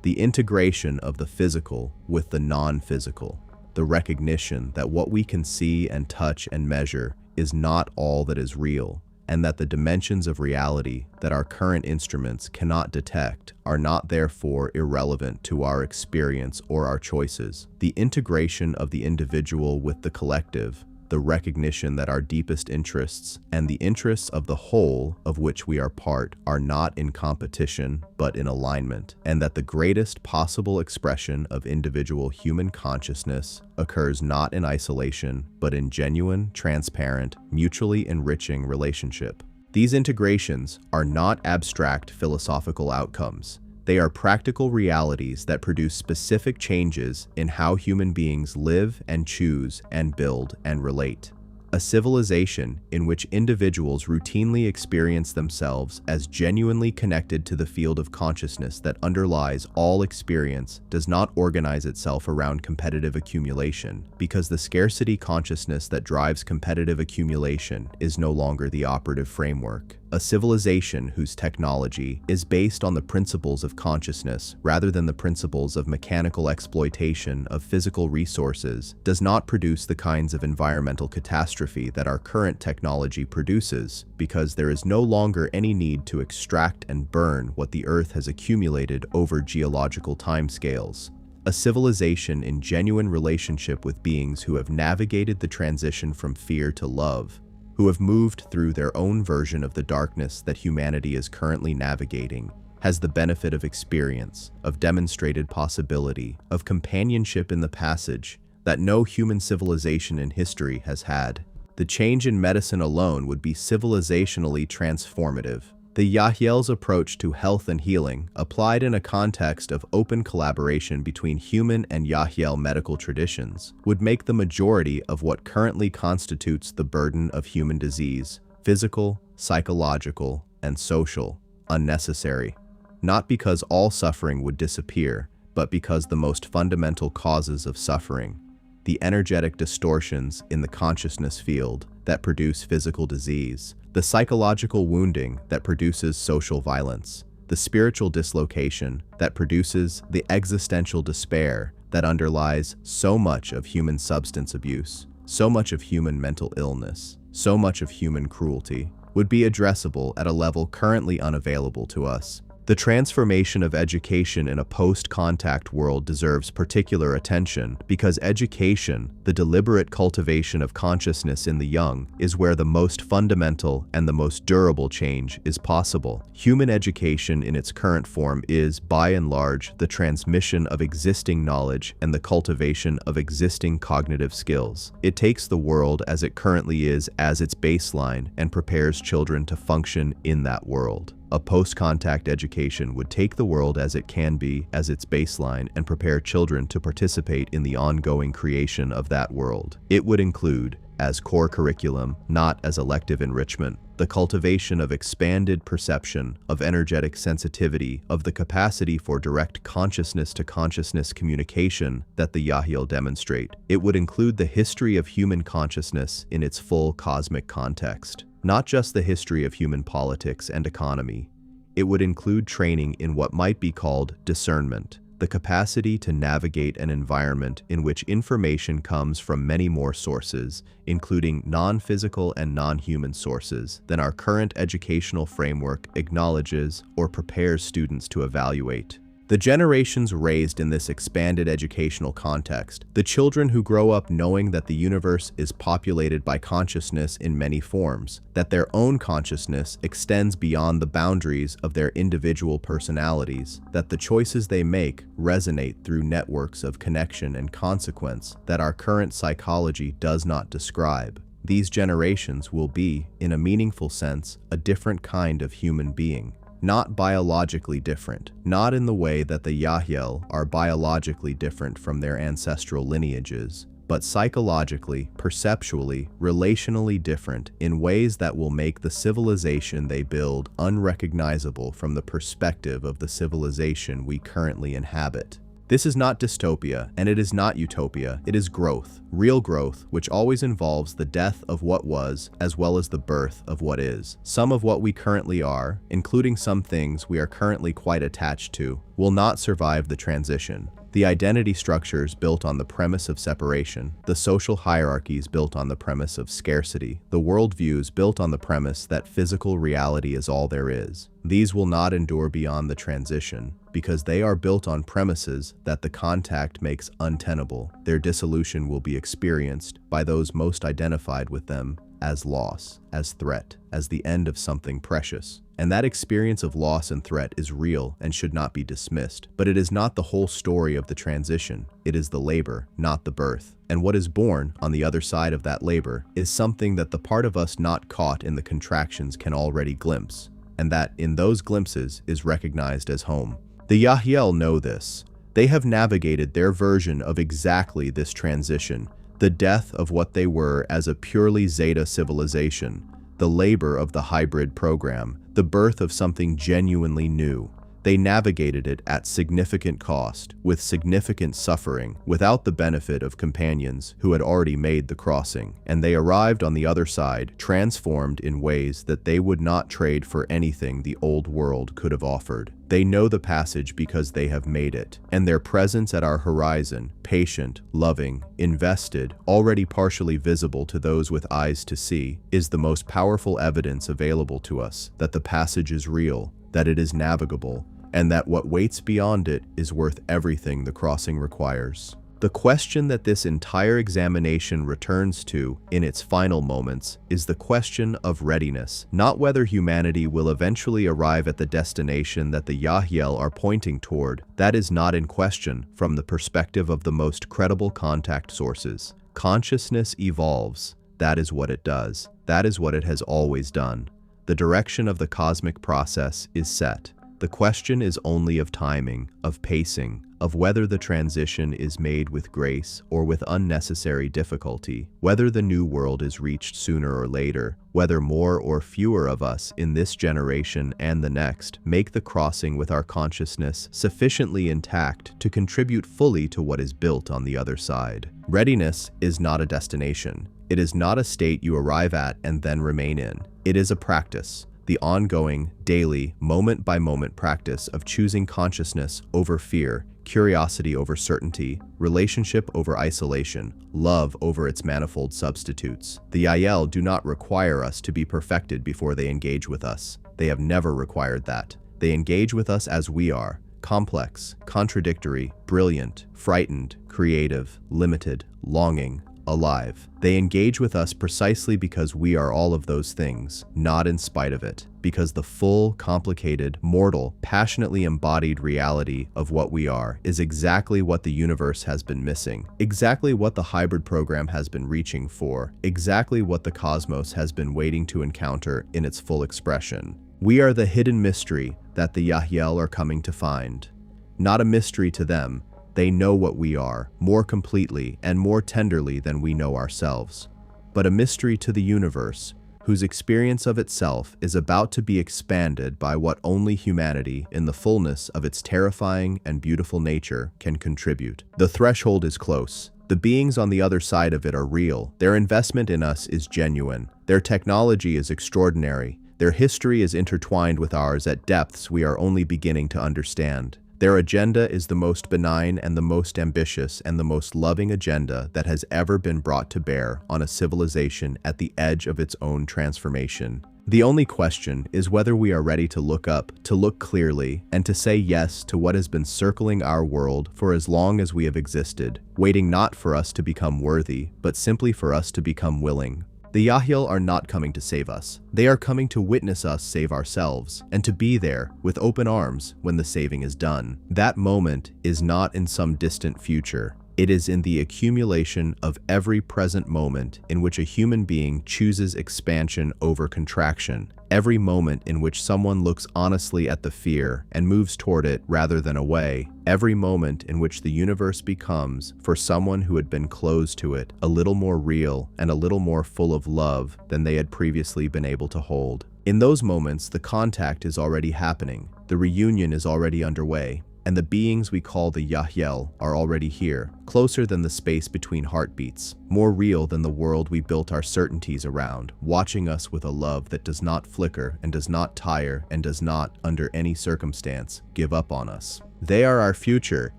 The integration of the physical with the non-physical. The recognition that what we can see and touch and measure is not all that is real, and that the dimensions of reality that our current instruments cannot detect are not therefore irrelevant to our experience or our choices. The integration of the individual with the collective, the recognition that our deepest interests and the interests of the whole of which we are part are not in competition but in alignment, and that the greatest possible expression of individual human consciousness occurs not in isolation but in genuine, transparent, mutually enriching relationship. These integrations are not abstract philosophical outcomes. They are practical realities that produce specific changes in how human beings live and choose and build and relate. A civilization in which individuals routinely experience themselves as genuinely connected to the field of consciousness that underlies all experience does not organize itself around competitive accumulation, because the scarcity consciousness that drives competitive accumulation is no longer the operative framework. A civilization whose technology is based on the principles of consciousness rather than the principles of mechanical exploitation of physical resources does not produce the kinds of environmental catastrophe that our current technology produces, because there is no longer any need to extract and burn what the Earth has accumulated over geological timescales. A civilization in genuine relationship with beings who have navigated the transition from fear to love, who have moved through their own version of the darkness that humanity is currently navigating, has the benefit of experience, of demonstrated possibility, of companionship in the passage that no human civilization in history has had. The change in medicine alone would be civilizationally transformative. The Yahyel's approach to health and healing, applied in a context of open collaboration between human and Yahyel medical traditions, would make the majority of what currently constitutes the burden of human disease, physical, psychological, and social, unnecessary. Not because all suffering would disappear, but because the most fundamental causes of suffering, the energetic distortions in the consciousness field that produce physical disease, the psychological wounding that produces social violence, the spiritual dislocation that produces the existential despair that underlies so much of human substance abuse, so much of human mental illness, so much of human cruelty, would be addressable at a level currently unavailable to us. The transformation of education in a post-contact world deserves particular attention because education, the deliberate cultivation of consciousness in the young, is where the most fundamental and the most durable change is possible. Human education in its current form is, by and large, the transmission of existing knowledge and the cultivation of existing cognitive skills. It takes the world as it currently is as its baseline and prepares children to function in that world. A post-contact education would take the world as it can be as its baseline and prepare children to participate in the ongoing creation of that world. It would include, as core curriculum, not as elective enrichment, the cultivation of expanded perception, of energetic sensitivity, of the capacity for direct consciousness-to-consciousness communication that the Yahyel demonstrate. It would include the history of human consciousness in its full cosmic context. Not just the history of human politics and economy. It would include training in what might be called discernment, the capacity to navigate an environment in which information comes from many more sources, including non-physical and non-human sources, than our current educational framework acknowledges or prepares students to evaluate. The generations raised in this expanded educational context, the children who grow up knowing that the universe is populated by consciousness in many forms, that their own consciousness extends beyond the boundaries of their individual personalities, that the choices they make resonate through networks of connection and consequence that our current psychology does not describe. These generations will be, in a meaningful sense, a different kind of human being. Not biologically different, not in the way that the Yahyel are biologically different from their ancestral lineages, but psychologically, perceptually, relationally different in ways that will make the civilization they build unrecognizable from the perspective of the civilization we currently inhabit. This is not dystopia, and it is not utopia. It is growth, real growth, which always involves the death of what was, as well as the birth of what is. Some of what we currently are, including some things we are currently quite attached to, will not survive the transition. The identity structures built on the premise of separation, the social hierarchies built on the premise of scarcity, the worldviews built on the premise that physical reality is all there is. These will not endure beyond the transition, because they are built on premises that the contact makes untenable. Their dissolution will be experienced by those most identified with them as loss, as threat, as the end of something precious. And that experience of loss and threat is real and should not be dismissed. But it is not the whole story of the transition. It is the labor, not the birth. And what is born on the other side of that labor is something that the part of us not caught in the contractions can already glimpse, and that in those glimpses is recognized as home. The Yahyel know this. They have navigated their version of exactly this transition, the death of what they were as a purely Zeta civilization, the labor of the hybrid program, the birth of something genuinely new. They navigated it at significant cost, with significant suffering, without the benefit of companions who had already made the crossing, and they arrived on the other side, transformed in ways that they would not trade for anything the old world could have offered. They know the passage because they have made it, and their presence at our horizon, patient, loving, invested, already partially visible to those with eyes to see, is the most powerful evidence available to us that the passage is real, that it is navigable, and that what waits beyond it is worth everything the crossing requires. The question that this entire examination returns to in its final moments is the question of readiness, not whether humanity will eventually arrive at the destination that the Yahyel are pointing toward. That is not in question from the perspective of the most credible contact sources. Consciousness evolves. That is what it does. That is what it has always done. The direction of the cosmic process is set. The question is only of timing, of pacing, of whether the transition is made with grace or with unnecessary difficulty, whether the new world is reached sooner or later, whether more or fewer of us in this generation and the next make the crossing with our consciousness sufficiently intact to contribute fully to what is built on the other side. Readiness is not a destination. It is not a state you arrive at and then remain in. It is a practice. The ongoing, daily, moment-by-moment practice of choosing consciousness over fear, curiosity over certainty, relationship over isolation, love over its manifold substitutes. The Yahel do not require us to be perfected before they engage with us. They have never required that. They engage with us as we are, complex, contradictory, brilliant, frightened, creative, limited, longing, alive. They engage with us precisely because we are all of those things, not in spite of it, because the full, complicated, mortal, passionately embodied reality of what we are is exactly what the universe has been missing, exactly what the hybrid program has been reaching for, exactly what the cosmos has been waiting to encounter in its full expression. We are the hidden mystery that the Yahyel are coming to find. Not a mystery to them. They know what we are, more completely and more tenderly than we know ourselves. But a mystery to the universe, whose experience of itself is about to be expanded by what only humanity, in the fullness of its terrifying and beautiful nature, can contribute. The threshold is close. The beings on the other side of it are real. Their investment in us is genuine. Their technology is extraordinary. Their history is intertwined with ours at depths we are only beginning to understand. Their agenda is the most benign and the most ambitious and the most loving agenda that has ever been brought to bear on a civilization at the edge of its own transformation. The only question is whether we are ready to look up, to look clearly, and to say yes to what has been circling our world for as long as we have existed, waiting not for us to become worthy, but simply for us to become willing. The Yahyel are not coming to save us. They are coming to witness us save ourselves, and to be there with open arms when the saving is done. That moment is not in some distant future. It is in the accumulation of every present moment in which a human being chooses expansion over contraction, every moment in which someone looks honestly at the fear and moves toward it rather than away, every moment in which the universe becomes, for someone who had been closed to it, a little more real and a little more full of love than they had previously been able to hold. In those moments, the contact is already happening, the reunion is already underway, and the beings we call the Yahyel are already here, closer than the space between heartbeats, more real than the world we built our certainties around, watching us with a love that does not flicker and does not tire and does not, under any circumstance, give up on us. They are our future,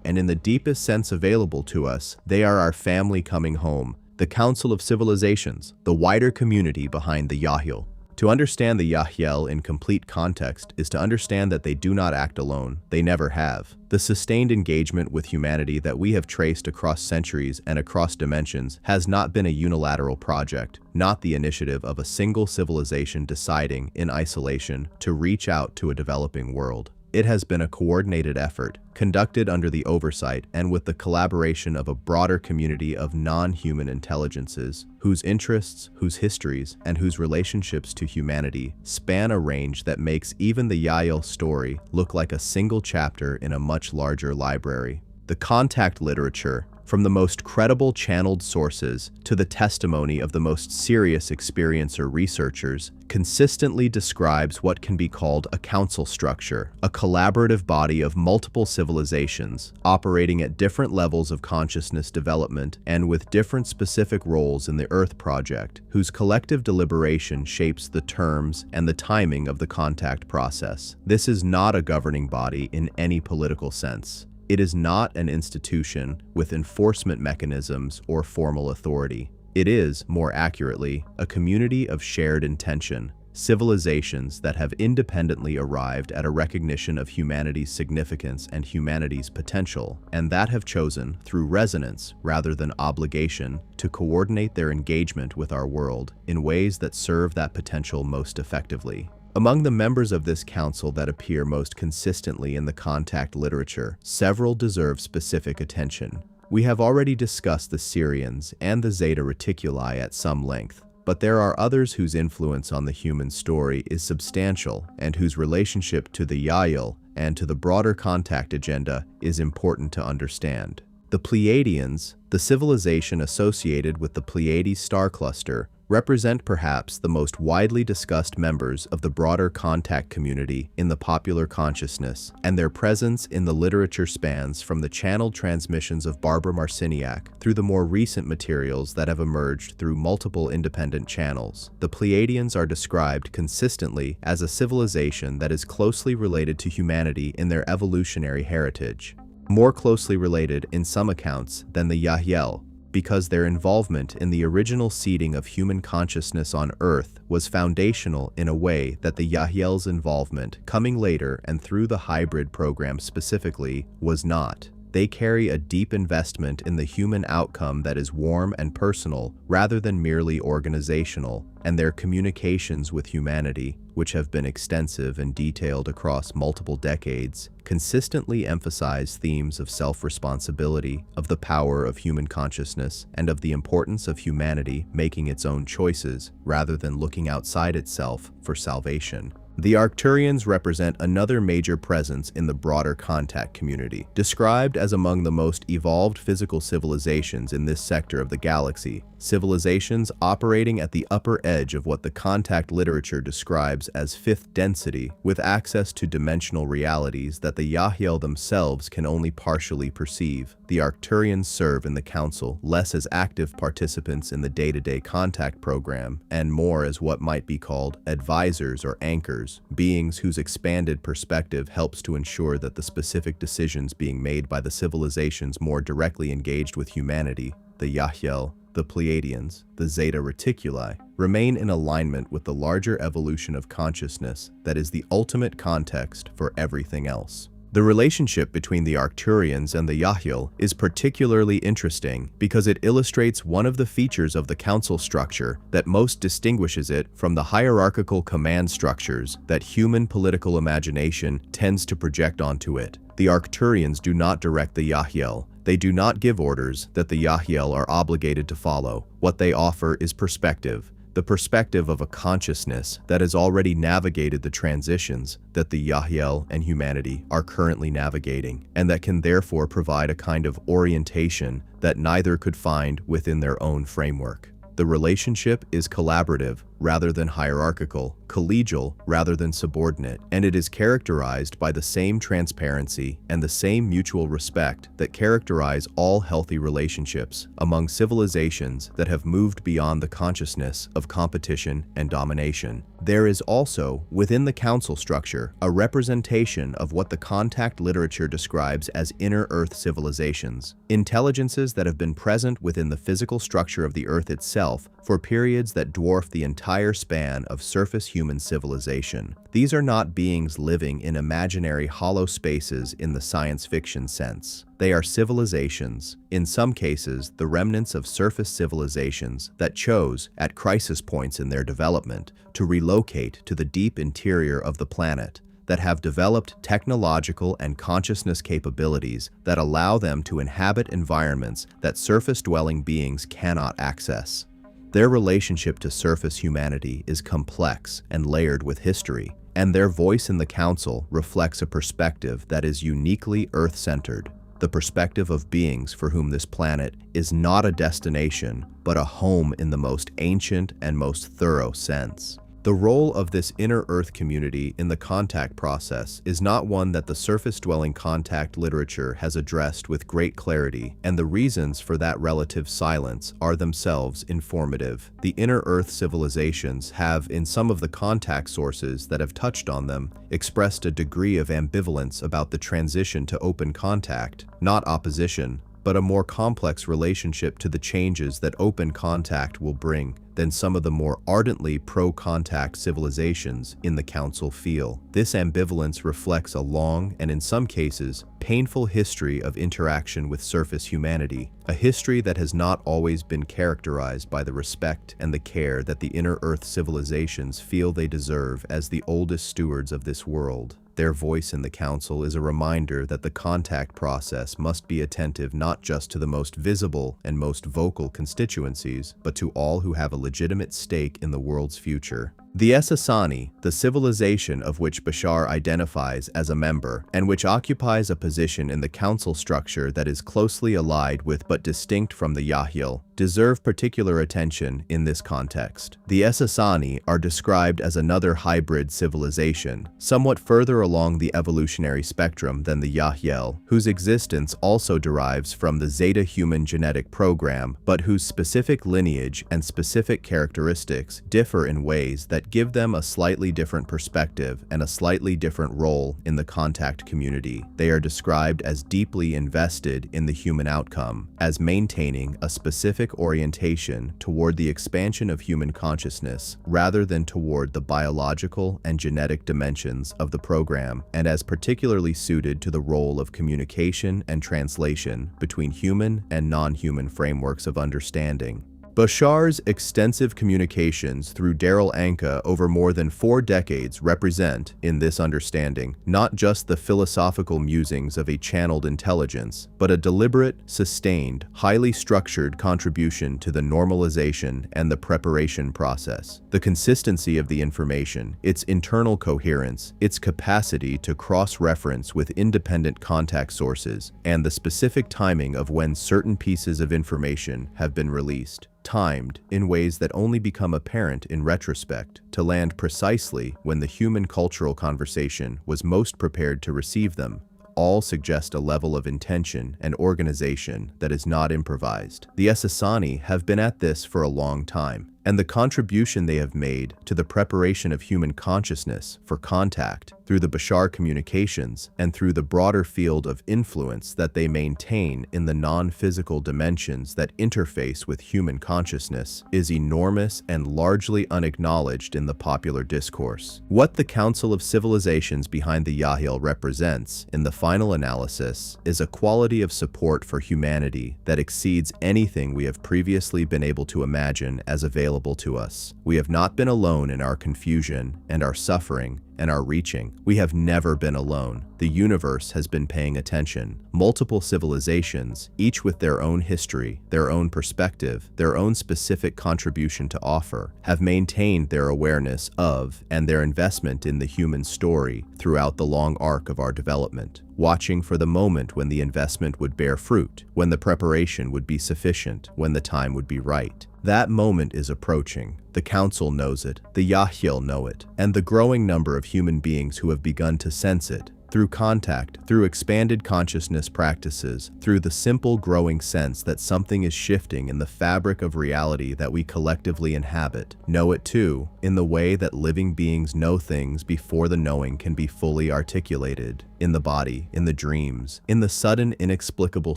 and in the deepest sense available to us, they are our family coming home, the Council of Civilizations, the wider community behind the Yahyel. To understand the Yahyel in complete context is to understand that they do not act alone. They never have. The sustained engagement with humanity that we have traced across centuries and across dimensions has not been a unilateral project, not the initiative of a single civilization deciding, in isolation, to reach out to a developing world. It has been a coordinated effort, conducted under the oversight and with the collaboration of a broader community of non-human intelligences, whose interests, whose histories, and whose relationships to humanity span a range that makes even the Yahyel story look like a single chapter in a much larger library. The contact literature, from the most credible channeled sources to the testimony of the most serious experiencer researchers, consistently describes what can be called a council structure, a collaborative body of multiple civilizations operating at different levels of consciousness development and with different specific roles in the Earth Project, whose collective deliberation shapes the terms and the timing of the contact process. This is not a governing body in any political sense. It is not an institution with enforcement mechanisms or formal authority. It is, more accurately, a community of shared intention, civilizations that have independently arrived at a recognition of humanity's significance and humanity's potential, and that have chosen, through resonance rather than obligation, to coordinate their engagement with our world in ways that serve that potential most effectively. Among the members of this council that appear most consistently in the contact literature, several deserve specific attention. We have already discussed the Syrians and the Zeta Reticuli at some length, but there are others whose influence on the human story is substantial and whose relationship to the Yahyel and to the broader contact agenda is important to understand. The Pleiadians, the civilization associated with the Pleiades star cluster, represent perhaps the most widely discussed members of the broader contact community in the popular consciousness, and their presence in the literature spans from the channeled transmissions of Barbara Marciniak through the more recent materials that have emerged through multiple independent channels. The Pleiadians are described consistently as a civilization that is closely related to humanity in their evolutionary heritage, more closely related in some accounts than the Yahyel, because their involvement in the original seeding of human consciousness on Earth was foundational in a way that the Yahyel's involvement, coming later and through the hybrid program specifically, was not. They carry a deep investment in the human outcome that is warm and personal rather than merely organizational, and their communications with humanity, which have been extensive and detailed across multiple decades, consistently emphasize themes of self-responsibility, of the power of human consciousness, and of the importance of humanity making its own choices rather than looking outside itself for salvation. The Arcturians represent another major presence in the broader contact community. Described as among the most evolved physical civilizations in this sector of the galaxy, civilizations operating at the upper edge of what the contact literature describes as fifth density, with access to dimensional realities that the Yahyel themselves can only partially perceive. The Arcturians serve in the Council less as active participants in the day-to-day contact program, and more as what might be called advisors or anchors, beings whose expanded perspective helps to ensure that the specific decisions being made by the civilizations more directly engaged with humanity, the Yahyel, the Pleiadians, the Zeta Reticuli, remain in alignment with the larger evolution of consciousness that is the ultimate context for everything else. The relationship between the Arcturians and the Yahyel is particularly interesting because it illustrates one of the features of the council structure that most distinguishes it from the hierarchical command structures that human political imagination tends to project onto it. The Arcturians do not direct the Yahyel. They do not give orders that the Yahyel are obligated to follow. What they offer is perspective, the perspective of a consciousness that has already navigated the transitions that the Yahyel and humanity are currently navigating, and that can therefore provide a kind of orientation that neither could find within their own framework. The relationship is collaborative rather than hierarchical, collegial rather than subordinate, and it is characterized by the same transparency and the same mutual respect that characterize all healthy relationships among civilizations that have moved beyond the consciousness of competition and domination. There is also, within the council structure, a representation of what the contact literature describes as inner Earth civilizations, intelligences that have been present within the physical structure of the Earth itself for periods that dwarf the entire span of surface human civilization. These are not beings living in imaginary hollow spaces in the science fiction sense. They are civilizations, in some cases the remnants of surface civilizations that chose, at crisis points in their development, to relocate to the deep interior of the planet, that have developed technological and consciousness capabilities that allow them to inhabit environments that surface-dwelling beings cannot access. Their relationship to surface humanity is complex and layered with history, and their voice in the council reflects a perspective that is uniquely Earth-centered, the perspective of beings for whom this planet is not a destination, but a home in the most ancient and most thorough sense. The role of this inner Earth community in the contact process is not one that the surface-dwelling contact literature has addressed with great clarity, and the reasons for that relative silence are themselves informative. The inner Earth civilizations have, in some of the contact sources that have touched on them, expressed a degree of ambivalence about the transition to open contact, not opposition, but a more complex relationship to the changes that open contact will bring than some of the more ardently pro-contact civilizations in the Council feel. This ambivalence reflects a long and, in some cases, painful history of interaction with surface humanity, a history that has not always been characterized by the respect and the care that the inner Earth civilizations feel they deserve as the oldest stewards of this world. Their voice in the Council is a reminder that the contact process must be attentive not just to the most visible and most vocal constituencies, but to all who have a legitimate stake in the world's future. The Essassani, the civilization of which Bashar identifies as a member, and which occupies a position in the council structure that is closely allied with but distinct from the Yahyel, deserve particular attention in this context. The Essassani are described as another hybrid civilization, somewhat further along the evolutionary spectrum than the Yahyel, whose existence also derives from the Zeta human genetic program, but whose specific lineage and specific characteristics differ in ways that give them a slightly different perspective and a slightly different role in the contact community. They are described as deeply invested in the human outcome, as maintaining a specific orientation toward the expansion of human consciousness rather than toward the biological and genetic dimensions of the program, and as particularly suited to the role of communication and translation between human and non-human frameworks of understanding. Bashar's extensive communications through Daryl Anka over more than 4 decades represent, in this understanding, not just the philosophical musings of a channeled intelligence, but a deliberate, sustained, highly structured contribution to the normalization and the preparation process. The consistency of the information, its internal coherence, its capacity to cross-reference with independent contact sources, and the specific timing of when certain pieces of information have been released, timed in ways that only become apparent in retrospect, to land precisely when the human cultural conversation was most prepared to receive them, all suggest a level of intention and organization that is not improvised. The Essassani have been at this for a long time, and the contribution they have made to the preparation of human consciousness for contact through the Bashar communications and through the broader field of influence that they maintain in the non-physical dimensions that interface with human consciousness is enormous and largely unacknowledged in the popular discourse. What the Council of Civilizations behind the Yahyel represents, in the final analysis, is a quality of support for humanity that exceeds anything we have previously been able to imagine as available to us. We have not been alone in our confusion and our suffering and our reaching. We have never been alone. The universe has been paying attention. Multiple civilizations, each with their own history, their own perspective, their own specific contribution to offer, have maintained their awareness of and their investment in the human story throughout the long arc of our development, watching for the moment when the investment would bear fruit, when the preparation would be sufficient, when the time would be right. That moment is approaching. The Council knows it, the Yahyel know it, and the growing number of human beings who have begun to sense it, through contact, through expanded consciousness practices, through the simple growing sense that something is shifting in the fabric of reality that we collectively inhabit, know it too, in the way that living beings know things before the knowing can be fully articulated, in the body, in the dreams, in the sudden inexplicable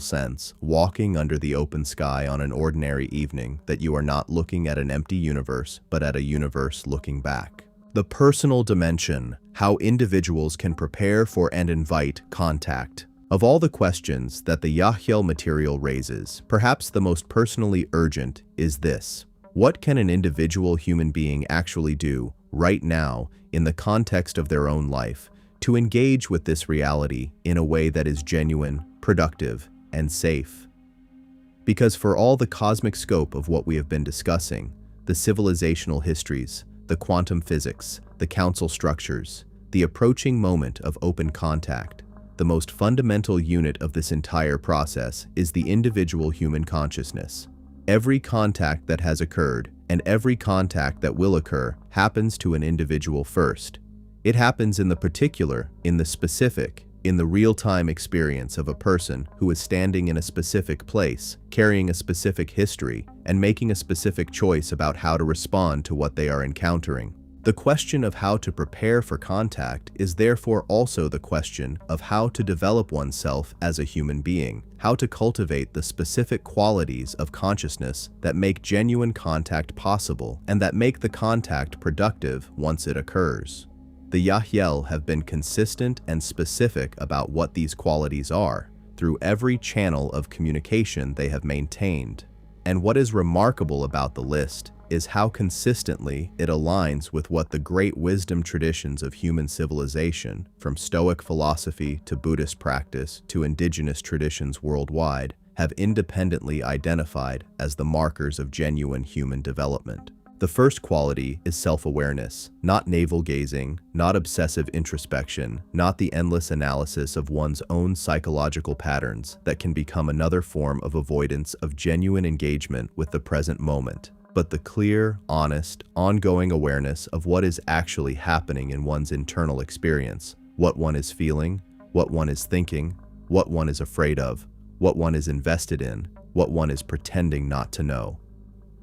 sense, walking under the open sky on an ordinary evening, that you are not looking at an empty universe, but at a universe looking back. The personal dimension, how individuals can prepare for and invite contact. Of all the questions that the Yahyel material raises, perhaps the most personally urgent is this: what can an individual human being actually do right now in the context of their own life to engage with this reality in a way that is genuine, productive, and safe. Because for all the cosmic scope of what we have been discussing, the civilizational histories, the quantum physics, the council structures, the approaching moment of open contact, the most fundamental unit of this entire process is the individual human consciousness. Every contact that has occurred, and every contact that will occur, happens to an individual first. It happens in the particular, in the specific, in the real-time experience of a person who is standing in a specific place, carrying a specific history, and making a specific choice about how to respond to what they are encountering. The question of how to prepare for contact is therefore also the question of how to develop oneself as a human being, how to cultivate the specific qualities of consciousness that make genuine contact possible and that make the contact productive once it occurs. The Yahyel have been consistent and specific about what these qualities are through every channel of communication they have maintained. And what is remarkable about the list is how consistently it aligns with what the great wisdom traditions of human civilization, from Stoic philosophy to Buddhist practice to indigenous traditions worldwide, have independently identified as the markers of genuine human development. The first quality is self-awareness, not navel-gazing, not obsessive introspection, not the endless analysis of one's own psychological patterns that can become another form of avoidance of genuine engagement with the present moment, but the clear, honest, ongoing awareness of what is actually happening in one's internal experience, what one is feeling, what one is thinking, what one is afraid of, what one is invested in, what one is pretending not to know.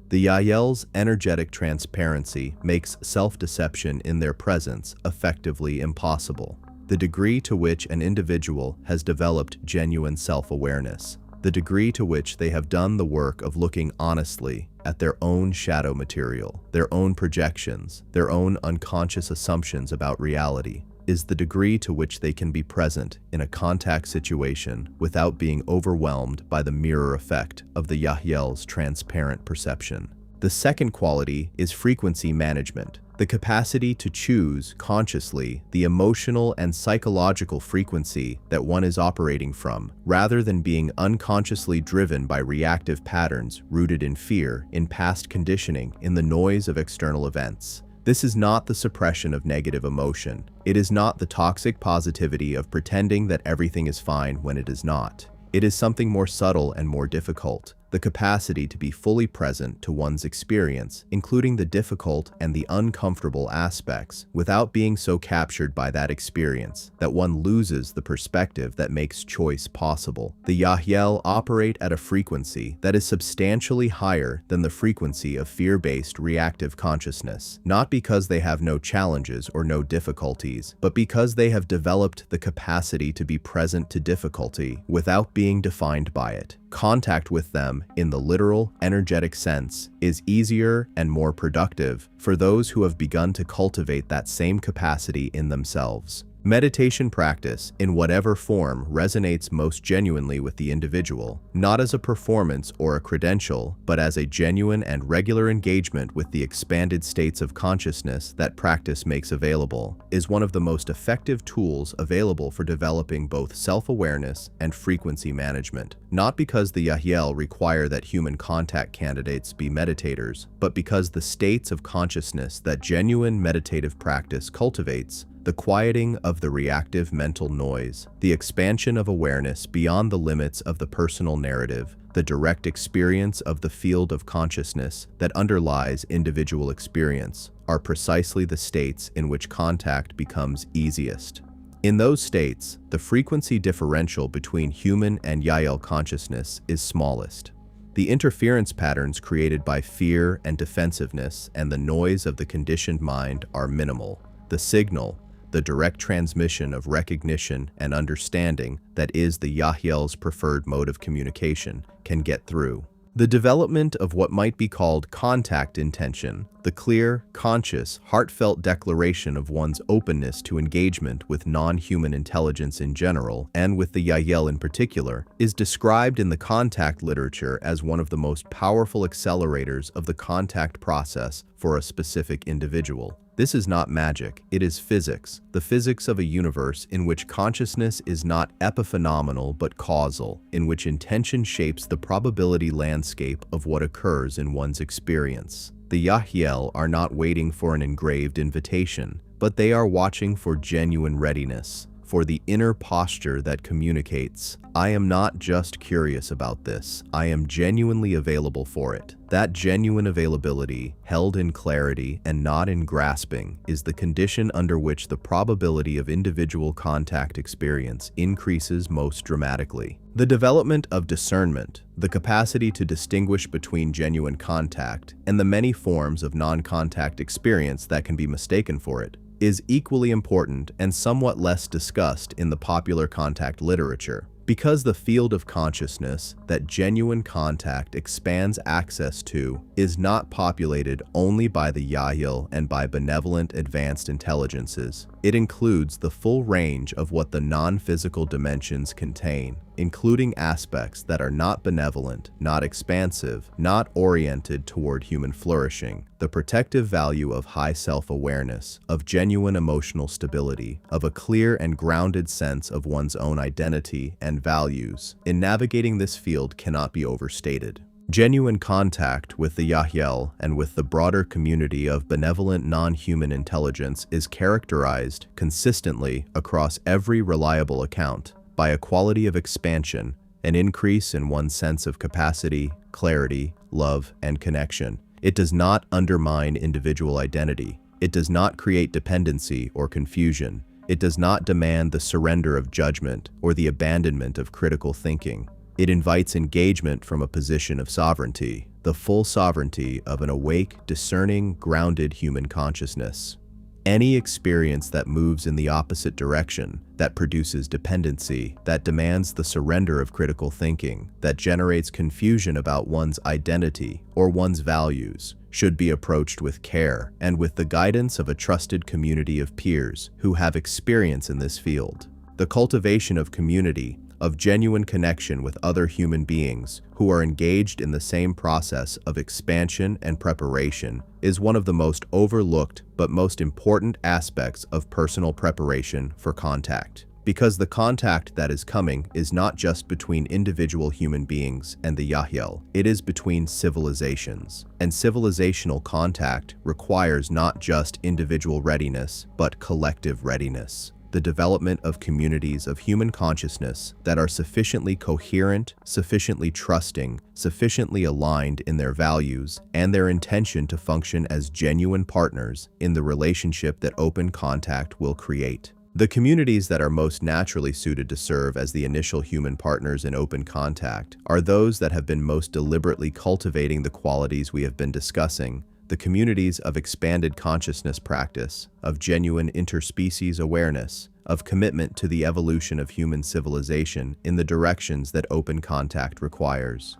The Yahyel's energetic transparency makes self-deception in their presence effectively impossible. The degree to which an individual has developed genuine self-awareness, the degree to which they have done the work of looking honestly at their own shadow material, their own projections, their own unconscious assumptions about reality, is the degree to which they can be present in a contact situation without being overwhelmed by the mirror effect of the Yahyel's transparent perception. The second quality is frequency management, the capacity to choose consciously the emotional and psychological frequency that one is operating from, rather than being unconsciously driven by reactive patterns rooted in fear, in past conditioning, in the noise of external events. This is not the suppression of negative emotion. It is not the toxic positivity of pretending that everything is fine when it is not. It is something more subtle and more difficult, the capacity to be fully present to one's experience, including the difficult and the uncomfortable aspects, without being so captured by that experience that one loses the perspective that makes choice possible. The Yahyel operate at a frequency that is substantially higher than the frequency of fear-based reactive consciousness, not because they have no challenges or no difficulties, but because they have developed the capacity to be present to difficulty without being defined by it. Contact with them, in the literal, energetic sense, is easier and more productive for those who have begun to cultivate that same capacity in themselves. Meditation practice, in whatever form, resonates most genuinely with the individual, not as a performance or a credential, but as a genuine and regular engagement with the expanded states of consciousness that practice makes available, is one of the most effective tools available for developing both self-awareness and frequency management. Not because the Yahyel require that human contact candidates be meditators, but because the states of consciousness that genuine meditative practice cultivates, the quieting of the reactive mental noise, the expansion of awareness beyond the limits of the personal narrative, the direct experience of the field of consciousness that underlies individual experience, are precisely the states in which contact becomes easiest. In those states, the frequency differential between human and Yahyel consciousness is smallest. The interference patterns created by fear and defensiveness and the noise of the conditioned mind are minimal. The signal, the direct transmission of recognition and understanding that is the Yahyel's preferred mode of communication, can get through. The development of what might be called contact intention, the clear, conscious, heartfelt declaration of one's openness to engagement with non-human intelligence in general, and with the Yahyel in particular, is described in the contact literature as one of the most powerful accelerators of the contact process for a specific individual. This is not magic, it is physics, the physics of a universe in which consciousness is not epiphenomenal but causal, in which intention shapes the probability landscape of what occurs in one's experience. The Yahyel are not waiting for an engraved invitation, but they are watching for genuine readiness, for the inner posture that communicates, I am not just curious about this, I am genuinely available for it. That genuine availability, held in clarity and not in grasping, is the condition under which the probability of individual contact experience increases most dramatically. The development of discernment, the capacity to distinguish between genuine contact and the many forms of non-contact experience that can be mistaken for it, is equally important and somewhat less discussed in the popular contact literature. Because the field of consciousness that genuine contact expands access to is not populated only by the Yahel and by benevolent advanced intelligences, it includes the full range of what the non-physical dimensions contain, including aspects that are not benevolent, not expansive, not oriented toward human flourishing, the protective value of high self-awareness, of genuine emotional stability, of a clear and grounded sense of one's own identity and values. In navigating this field cannot be overstated. Genuine contact with the Yahyel and with the broader community of benevolent non-human intelligence is characterized consistently across every reliable account by a quality of expansion, an increase in one's sense of capacity, clarity, love, and connection. It does not undermine individual identity. It does not create dependency or confusion. It does not demand the surrender of judgment or the abandonment of critical thinking. It invites engagement from a position of sovereignty, the full sovereignty of an awake, discerning, grounded human consciousness. Any experience that moves in the opposite direction, that produces dependency, that demands the surrender of critical thinking, that generates confusion about one's identity or one's values, should be approached with care and with the guidance of a trusted community of peers who have experience in this field. The cultivation of community, of genuine connection with other human beings who are engaged in the same process of expansion and preparation, is one of the most overlooked but most important aspects of personal preparation for contact. Because the contact that is coming is not just between individual human beings and the Yahyel, it is between civilizations. And civilizational contact requires not just individual readiness, but collective readiness. The development of communities of human consciousness that are sufficiently coherent, sufficiently trusting, sufficiently aligned in their values and their intention to function as genuine partners in the relationship that open contact will create. The communities that are most naturally suited to serve as the initial human partners in open contact are those that have been most deliberately cultivating the qualities we have been discussing, the communities of expanded consciousness practice, of genuine interspecies awareness, of commitment to the evolution of human civilization in the directions that open contact requires.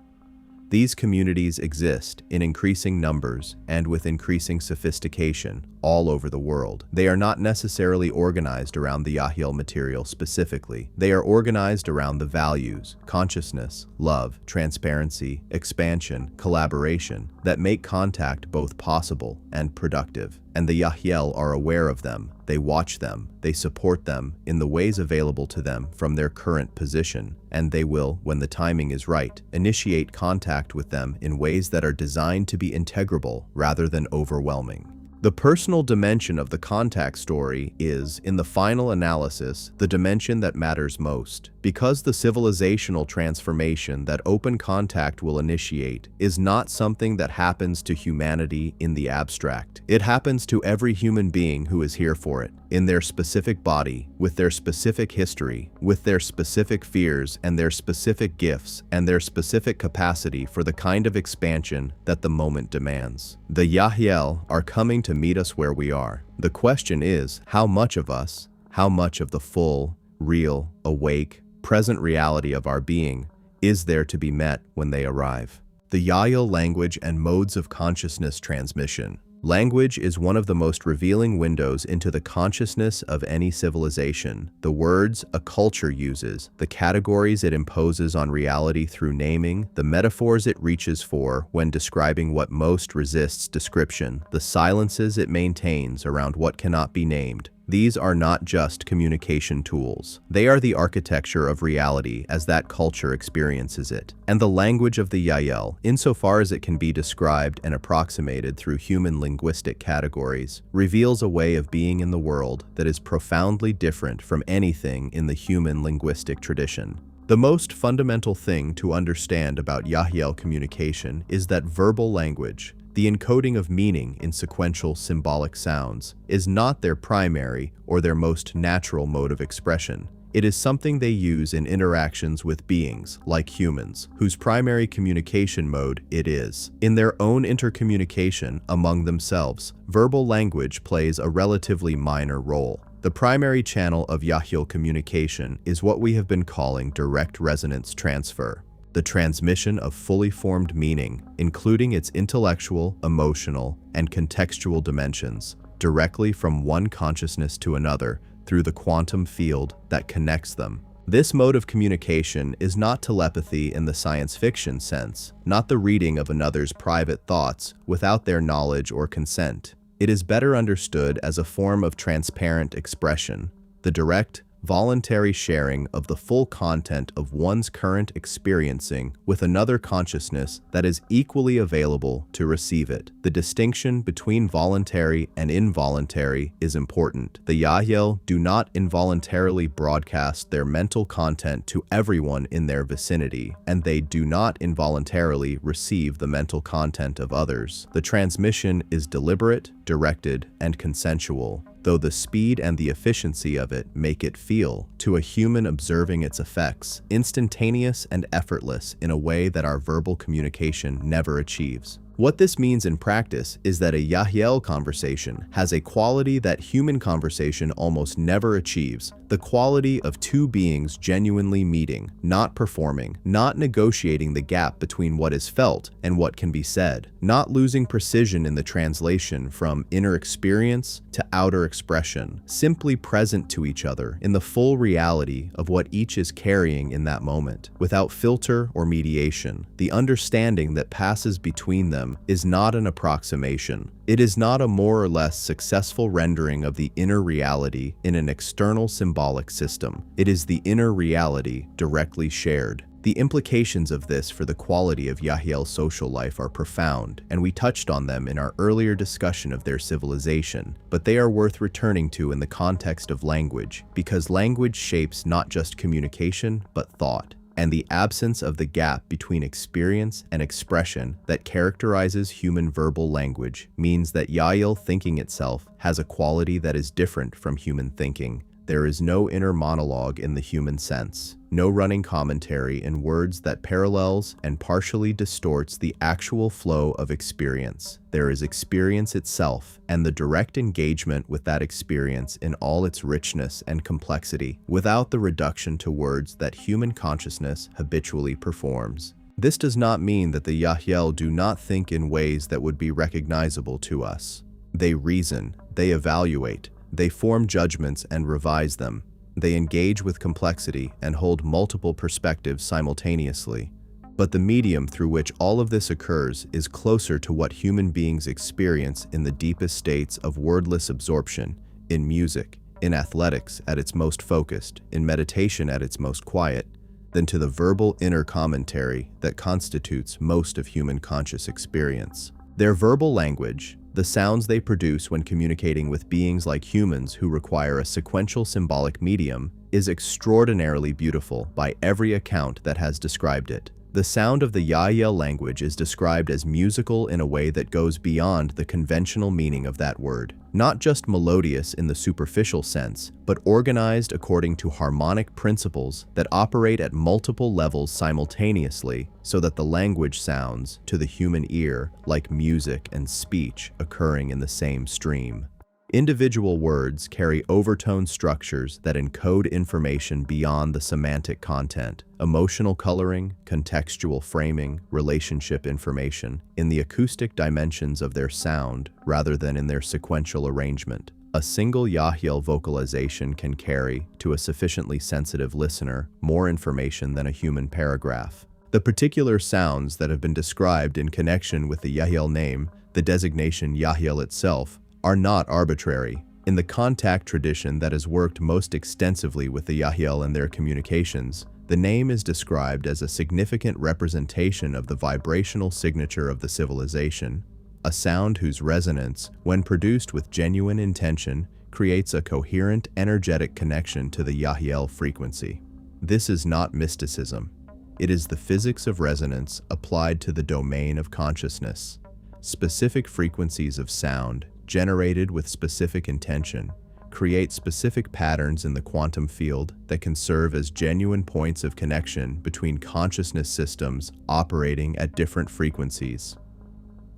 These communities exist in increasing numbers and with increasing sophistication all over the world. They are not necessarily organized around the Yahyel material specifically. They are organized around the values, consciousness, love, transparency, expansion, collaboration that make contact both possible and productive. And the Yahyel are aware of them. They watch them, they support them in the ways available to them from their current position, and they will, when the timing is right, initiate contact with them in ways that are designed to be integrable rather than overwhelming. The personal dimension of the contact story is, in the final analysis, the dimension that matters most, because the civilizational transformation that open contact will initiate is not something that happens to humanity in the abstract. It happens to every human being who is here for it, in their specific body, with their specific history, with their specific fears and their specific gifts and their specific capacity for the kind of expansion that the moment demands. The Yahyel are coming to meet us where we are. The question is, how much of us, how much of the full, real, awake, present reality of our being is there to be met when they arrive? The Yahyel language and modes of consciousness transmission. Language is one of the most revealing windows into the consciousness of any civilization. The words a culture uses, the categories it imposes on reality through naming, the metaphors it reaches for when describing what most resists description, the silences it maintains around what cannot be named. These are not just communication tools. They are the architecture of reality as that culture experiences it. And the language of the Yahyel, insofar as it can be described and approximated through human linguistic categories, reveals a way of being in the world that is profoundly different from anything in the human linguistic tradition. The most fundamental thing to understand about Yahyel communication is that verbal language, the encoding of meaning in sequential symbolic sounds, is not their primary or their most natural mode of expression. It is something they use in interactions with beings, like humans, whose primary communication mode it is. In their own intercommunication among themselves, verbal language plays a relatively minor role. The primary channel of Yahyel communication is what we have been calling direct resonance transfer, the transmission of fully formed meaning, including its intellectual, emotional, and contextual dimensions, directly from one consciousness to another through the quantum field that connects them. This mode of communication is not telepathy in the science fiction sense, not the reading of another's private thoughts without their knowledge or consent. It is better understood as a form of transparent expression, the direct, voluntary sharing of the full content of one's current experiencing with another consciousness that is equally available to receive it. The distinction between voluntary and involuntary is important. The Yahyel do not involuntarily broadcast their mental content to everyone in their vicinity, and they do not involuntarily receive the mental content of others. The transmission is deliberate, directed, and consensual, though the speed and the efficiency of it make it feel, to a human observing its effects, instantaneous and effortless in a way that our verbal communication never achieves. What this means in practice is that a Yahyel conversation has a quality that human conversation almost never achieves, the quality of two beings genuinely meeting, not performing, not negotiating the gap between what is felt and what can be said, not losing precision in the translation from inner experience to outer expression, simply present to each other in the full reality of what each is carrying in that moment, without filter or mediation. The understanding that passes between them is not an approximation. It is not a more or less successful rendering of the inner reality in an external symbolic system. It is the inner reality directly shared. The implications of this for the quality of Yahyel's social life are profound, and we touched on them in our earlier discussion of their civilization, but they are worth returning to in the context of language, because language shapes not just communication, but thought. And the absence of the gap between experience and expression that characterizes human verbal language means that Yahyel thinking itself has a quality that is different from human thinking. There is no inner monologue in the human sense, no running commentary in words that parallels and partially distorts the actual flow of experience. There is experience itself and the direct engagement with that experience in all its richness and complexity, without the reduction to words that human consciousness habitually performs. This does not mean that the Yahyel do not think in ways that would be recognizable to us. They reason, they evaluate, they form judgments and revise them. They engage with complexity and hold multiple perspectives simultaneously. But the medium through which all of this occurs is closer to what human beings experience in the deepest states of wordless absorption, in music, in athletics at its most focused, in meditation at its most quiet, than to the verbal inner commentary that constitutes most of human conscious experience. Their verbal language, the sounds they produce when communicating with beings like humans who require a sequential symbolic medium, is extraordinarily beautiful by every account that has described it. The sound of the Yahyel language is described as musical in a way that goes beyond the conventional meaning of that word. Not just melodious in the superficial sense, but organized according to harmonic principles that operate at multiple levels simultaneously, so that the language sounds, to the human ear, like music and speech occurring in the same stream. Individual words carry overtone structures that encode information beyond the semantic content, emotional coloring, contextual framing, relationship information, in the acoustic dimensions of their sound rather than in their sequential arrangement. A single Yahyel vocalization can carry, to a sufficiently sensitive listener, more information than a human paragraph. The particular sounds that have been described in connection with the Yahyel name, the designation Yahyel itself, are not arbitrary. In the contact tradition that has worked most extensively with the Yahyel and their communications, the name is described as a significant representation of the vibrational signature of the civilization, a sound whose resonance, when produced with genuine intention, creates a coherent, energetic connection to the Yahyel frequency. This is not mysticism. It is the physics of resonance applied to the domain of consciousness. Specific frequencies of sound, generated with specific intention, create specific patterns in the quantum field that can serve as genuine points of connection between consciousness systems operating at different frequencies.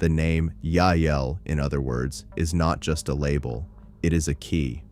The name Yahyel, in other words, is not just a label, it is a key,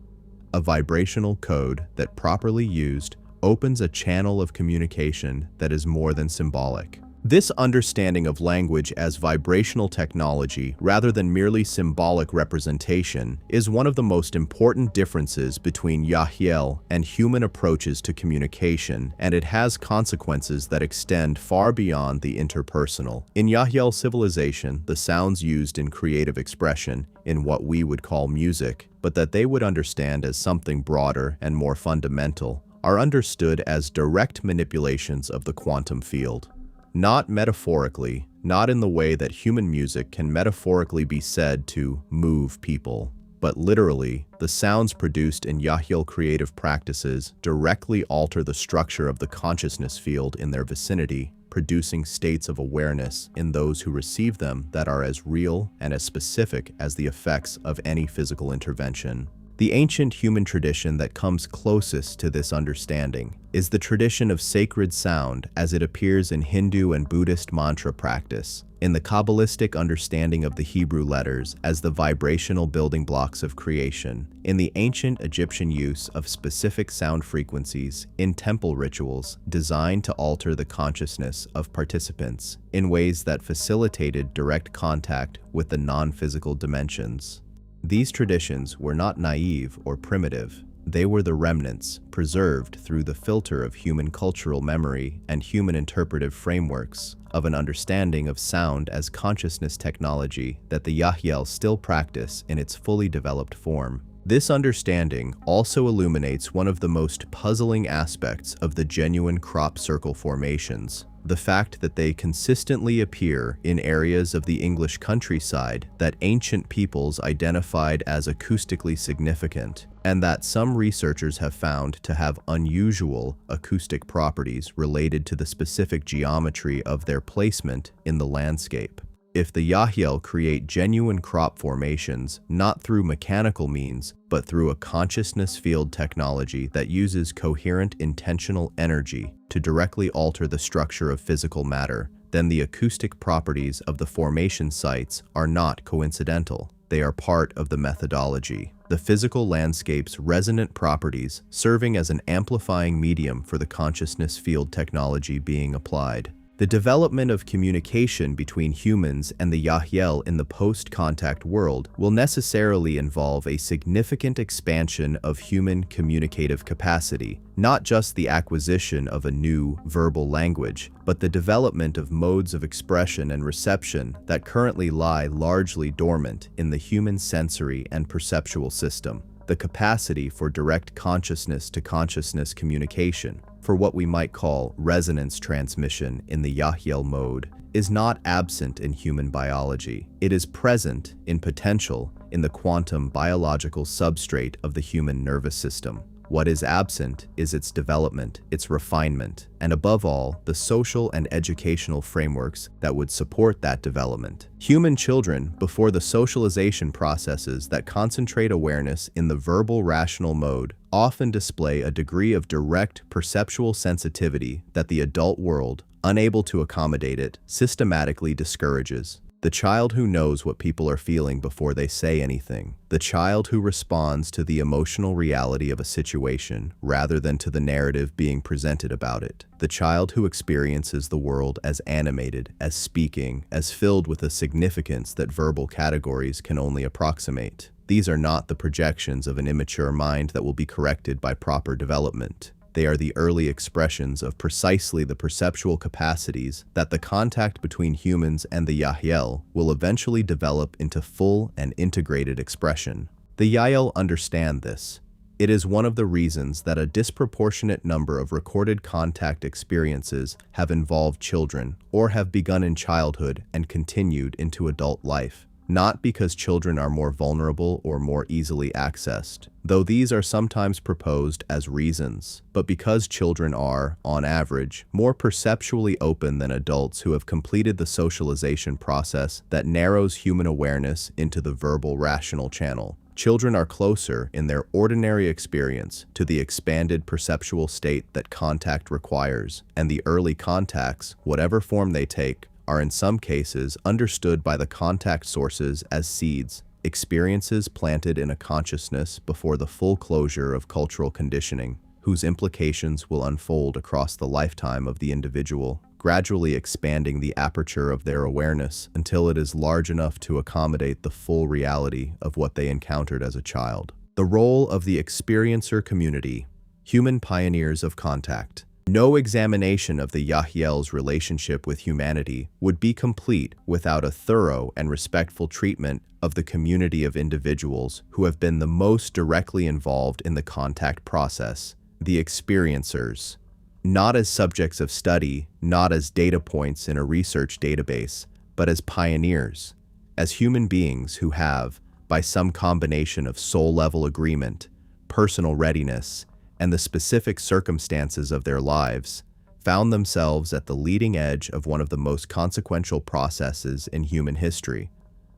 a vibrational code that, properly used, opens a channel of communication that is more than symbolic. This understanding of language as vibrational technology rather than merely symbolic representation is one of the most important differences between Yahyel and human approaches to communication, and it has consequences that extend far beyond the interpersonal. In Yahyel civilization, the sounds used in creative expression, in what we would call music, but that they would understand as something broader and more fundamental, are understood as direct manipulations of the quantum field. Not metaphorically, not in the way that human music can metaphorically be said to move people, but literally, the sounds produced in Yahyel creative practices directly alter the structure of the consciousness field in their vicinity, producing states of awareness in those who receive them that are as real and as specific as the effects of any physical intervention. The ancient human tradition that comes closest to this understanding is the tradition of sacred sound as it appears in Hindu and Buddhist mantra practice, in the Kabbalistic understanding of the Hebrew letters as the vibrational building blocks of creation, in the ancient Egyptian use of specific sound frequencies in temple rituals designed to alter the consciousness of participants in ways that facilitated direct contact with the non-physical dimensions. These traditions were not naive or primitive. They were the remnants, preserved through the filter of human cultural memory and human interpretive frameworks, of an understanding of sound as consciousness technology that the Yahyel still practice in its fully developed form. This understanding also illuminates one of the most puzzling aspects of the genuine crop circle formations, the fact that they consistently appear in areas of the English countryside that ancient peoples identified as acoustically significant, and that some researchers have found to have unusual acoustic properties related to the specific geometry of their placement in the landscape. If the Yahyel create genuine crop formations not through mechanical means, but through a consciousness field technology that uses coherent intentional energy to directly alter the structure of physical matter, then the acoustic properties of the formation sites are not coincidental. They are part of the methodology, the physical landscape's resonant properties serving as an amplifying medium for the consciousness field technology being applied. The development of communication between humans and the Yahyel in the post-contact world will necessarily involve a significant expansion of human communicative capacity, not just the acquisition of a new verbal language, but the development of modes of expression and reception that currently lie largely dormant in the human sensory and perceptual system. The capacity for direct consciousness-to-consciousness communication, for what we might call resonance transmission in the Yahyel mode, is not absent in human biology. It is present, in potential, in the quantum biological substrate of the human nervous system. What is absent is its development, its refinement, and above all, the social and educational frameworks that would support that development. Human children, before the socialization processes that concentrate awareness in the verbal rational mode, often display a degree of direct perceptual sensitivity that the adult world, unable to accommodate it, systematically discourages. The child who knows what people are feeling before they say anything. The child who responds to the emotional reality of a situation rather than to the narrative being presented about it. The child who experiences the world as animated, as speaking, as filled with a significance that verbal categories can only approximate. These are not the projections of an immature mind that will be corrected by proper development. They are the early expressions of precisely the perceptual capacities that the contact between humans and the Yahyel will eventually develop into full and integrated expression. The Yahyel understand this. It is one of the reasons that a disproportionate number of recorded contact experiences have involved children or have begun in childhood and continued into adult life. Not because children are more vulnerable or more easily accessed, though these are sometimes proposed as reasons, but because children are, on average, more perceptually open than adults who have completed the socialization process that narrows human awareness into the verbal rational channel. Children are closer in their ordinary experience to the expanded perceptual state that contact requires, and the early contacts, whatever form they take, are in some cases understood by the contact sources as seeds, experiences planted in a consciousness before the full closure of cultural conditioning, whose implications will unfold across the lifetime of the individual, gradually expanding the aperture of their awareness until it is large enough to accommodate the full reality of what they encountered as a child. The role of the experiencer community, human pioneers of contact. No examination of the Yahyel's relationship with humanity would be complete without a thorough and respectful treatment of the community of individuals who have been the most directly involved in the contact process, the experiencers. Not as subjects of study, not as data points in a research database, but as pioneers, as human beings who have, by some combination of soul-level agreement, personal readiness, and the specific circumstances of their lives, found themselves at the leading edge of one of the most consequential processes in human history,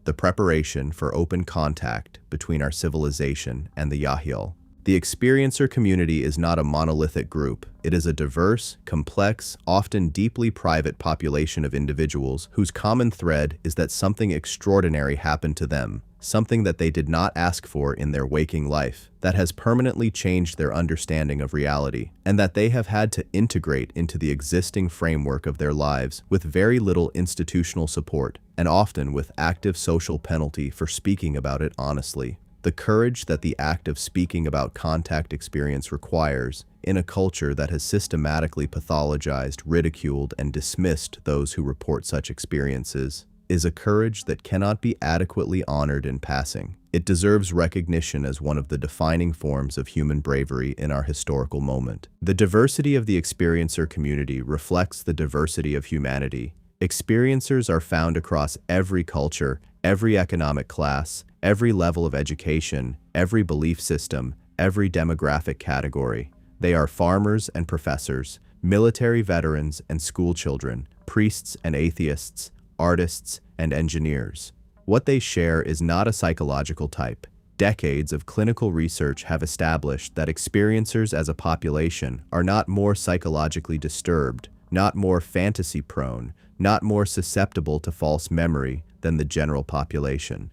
the preparation for open contact between our civilization and the Yahyel. The experiencer community is not a monolithic group. It is a diverse, complex, often deeply private population of individuals whose common thread is that something extraordinary happened to them, something that they did not ask for in their waking life, that has permanently changed their understanding of reality, and that they have had to integrate into the existing framework of their lives with very little institutional support, and often with active social penalty for speaking about it honestly. The courage that the act of speaking about contact experience requires, in a culture that has systematically pathologized, ridiculed, and dismissed those who report such experiences, is a courage that cannot be adequately honored in passing. It deserves recognition as one of the defining forms of human bravery in our historical moment. The diversity of the experiencer community reflects the diversity of humanity. Experiencers are found across every culture, every economic class, every level of education, every belief system, every demographic category. They are farmers and professors, military veterans and school children, priests and atheists, artists and engineers. What they share is not a psychological type. Decades of clinical research have established that experiencers as a population are not more psychologically disturbed, not more fantasy-prone, not more susceptible to false memory than the general population.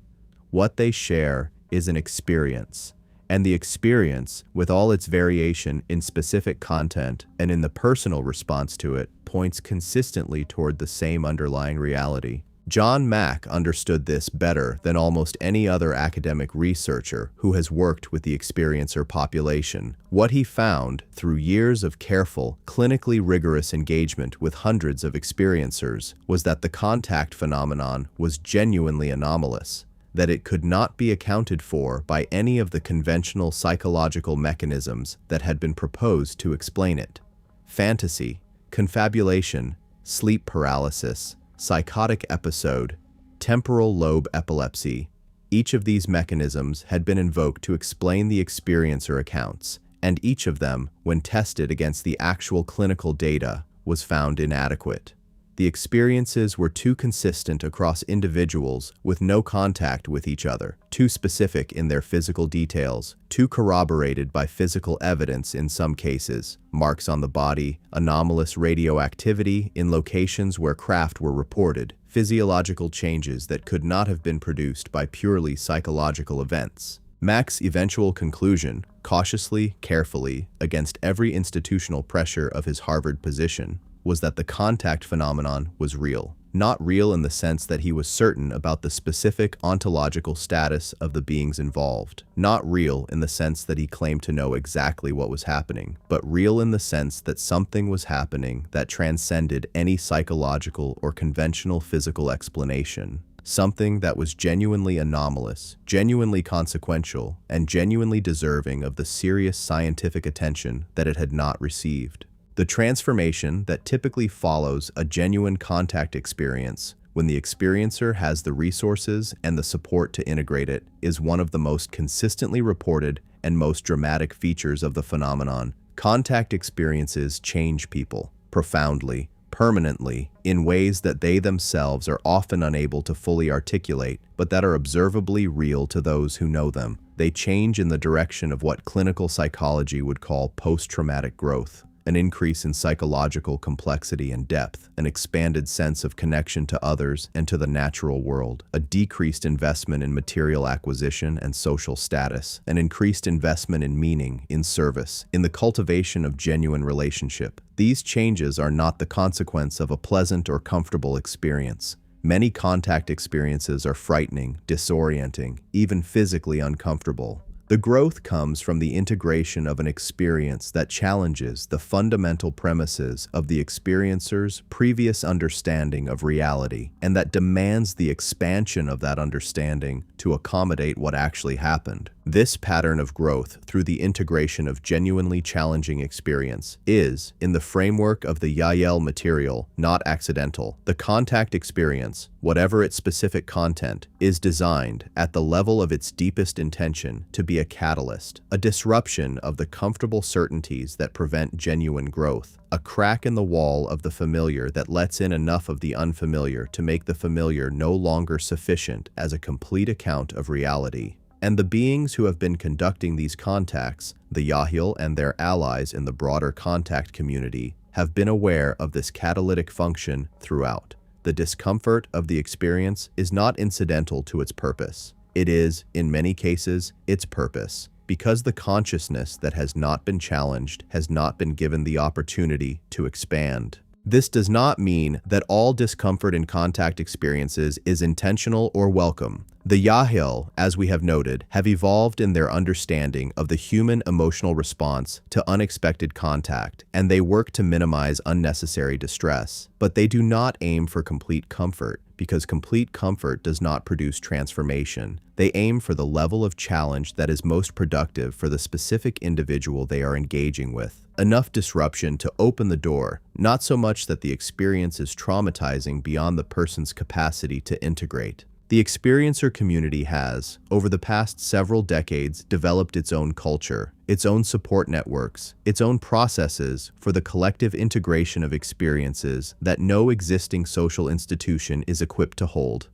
What they share is an experience, and the experience, with all its variation in specific content and in the personal response to it, points consistently toward the same underlying reality. John Mack understood this better than almost any other academic researcher who has worked with the experiencer population. What he found, through years of careful, clinically rigorous engagement with hundreds of experiencers, was that the contact phenomenon was genuinely anomalous, that it could not be accounted for by any of the conventional psychological mechanisms that had been proposed to explain it. Fantasy, confabulation, sleep paralysis, psychotic episode, temporal lobe epilepsy. Each of these mechanisms had been invoked to explain the experiencer accounts, and each of them, when tested against the actual clinical data, was found inadequate. The experiences were too consistent across individuals with no contact with each other, too specific in their physical details, too corroborated by physical evidence in some cases, marks on the body, anomalous radioactivity in locations where craft were reported, physiological changes that could not have been produced by purely psychological events. Mac's eventual conclusion, cautiously, carefully, against every institutional pressure of his Harvard position, was that the contact phenomenon was real. Not real in the sense that he was certain about the specific ontological status of the beings involved. Not real in the sense that he claimed to know exactly what was happening, but real in the sense that something was happening that transcended any psychological or conventional physical explanation. Something that was genuinely anomalous, genuinely consequential, and genuinely deserving of the serious scientific attention that it had not received. The transformation that typically follows a genuine contact experience, when the experiencer has the resources and the support to integrate it, is one of the most consistently reported and most dramatic features of the phenomenon. Contact experiences change people profoundly, permanently, in ways that they themselves are often unable to fully articulate, but that are observably real to those who know them. They change in the direction of what clinical psychology would call post-traumatic growth. An increase in psychological complexity and depth, an expanded sense of connection to others and to the natural world, a decreased investment in material acquisition and social status, an increased investment in meaning, in service, in the cultivation of genuine relationship. These changes are not the consequence of a pleasant or comfortable experience. Many contact experiences are frightening, disorienting, even physically uncomfortable. The growth comes from the integration of an experience that challenges the fundamental premises of the experiencer's previous understanding of reality, and that demands the expansion of that understanding to accommodate what actually happened. This pattern of growth through the integration of genuinely challenging experience is, in the framework of the Yahyel material, not accidental. The contact experience, whatever its specific content, is designed, at the level of its deepest intention, to be a catalyst, a disruption of the comfortable certainties that prevent genuine growth, a crack in the wall of the familiar that lets in enough of the unfamiliar to make the familiar no longer sufficient as a complete account of reality. And the beings who have been conducting these contacts, the Yahyel and their allies in the broader contact community, have been aware of this catalytic function throughout. The discomfort of the experience is not incidental to its purpose. It is, in many cases, its purpose, because the consciousness that has not been challenged has not been given the opportunity to expand. This does not mean that all discomfort in contact experiences is intentional or welcome. The Yahyel, as we have noted, have evolved in their understanding of the human emotional response to unexpected contact, and they work to minimize unnecessary distress. But they do not aim for complete comfort, because complete comfort does not produce transformation. They aim for the level of challenge that is most productive for the specific individual they are engaging with. Enough disruption to open the door, not so much that the experience is traumatizing beyond the person's capacity to integrate. The experiencer community has, over the past several decades, developed its own culture, its own support networks, its own processes for the collective integration of experiences that no existing social institution is equipped to hold.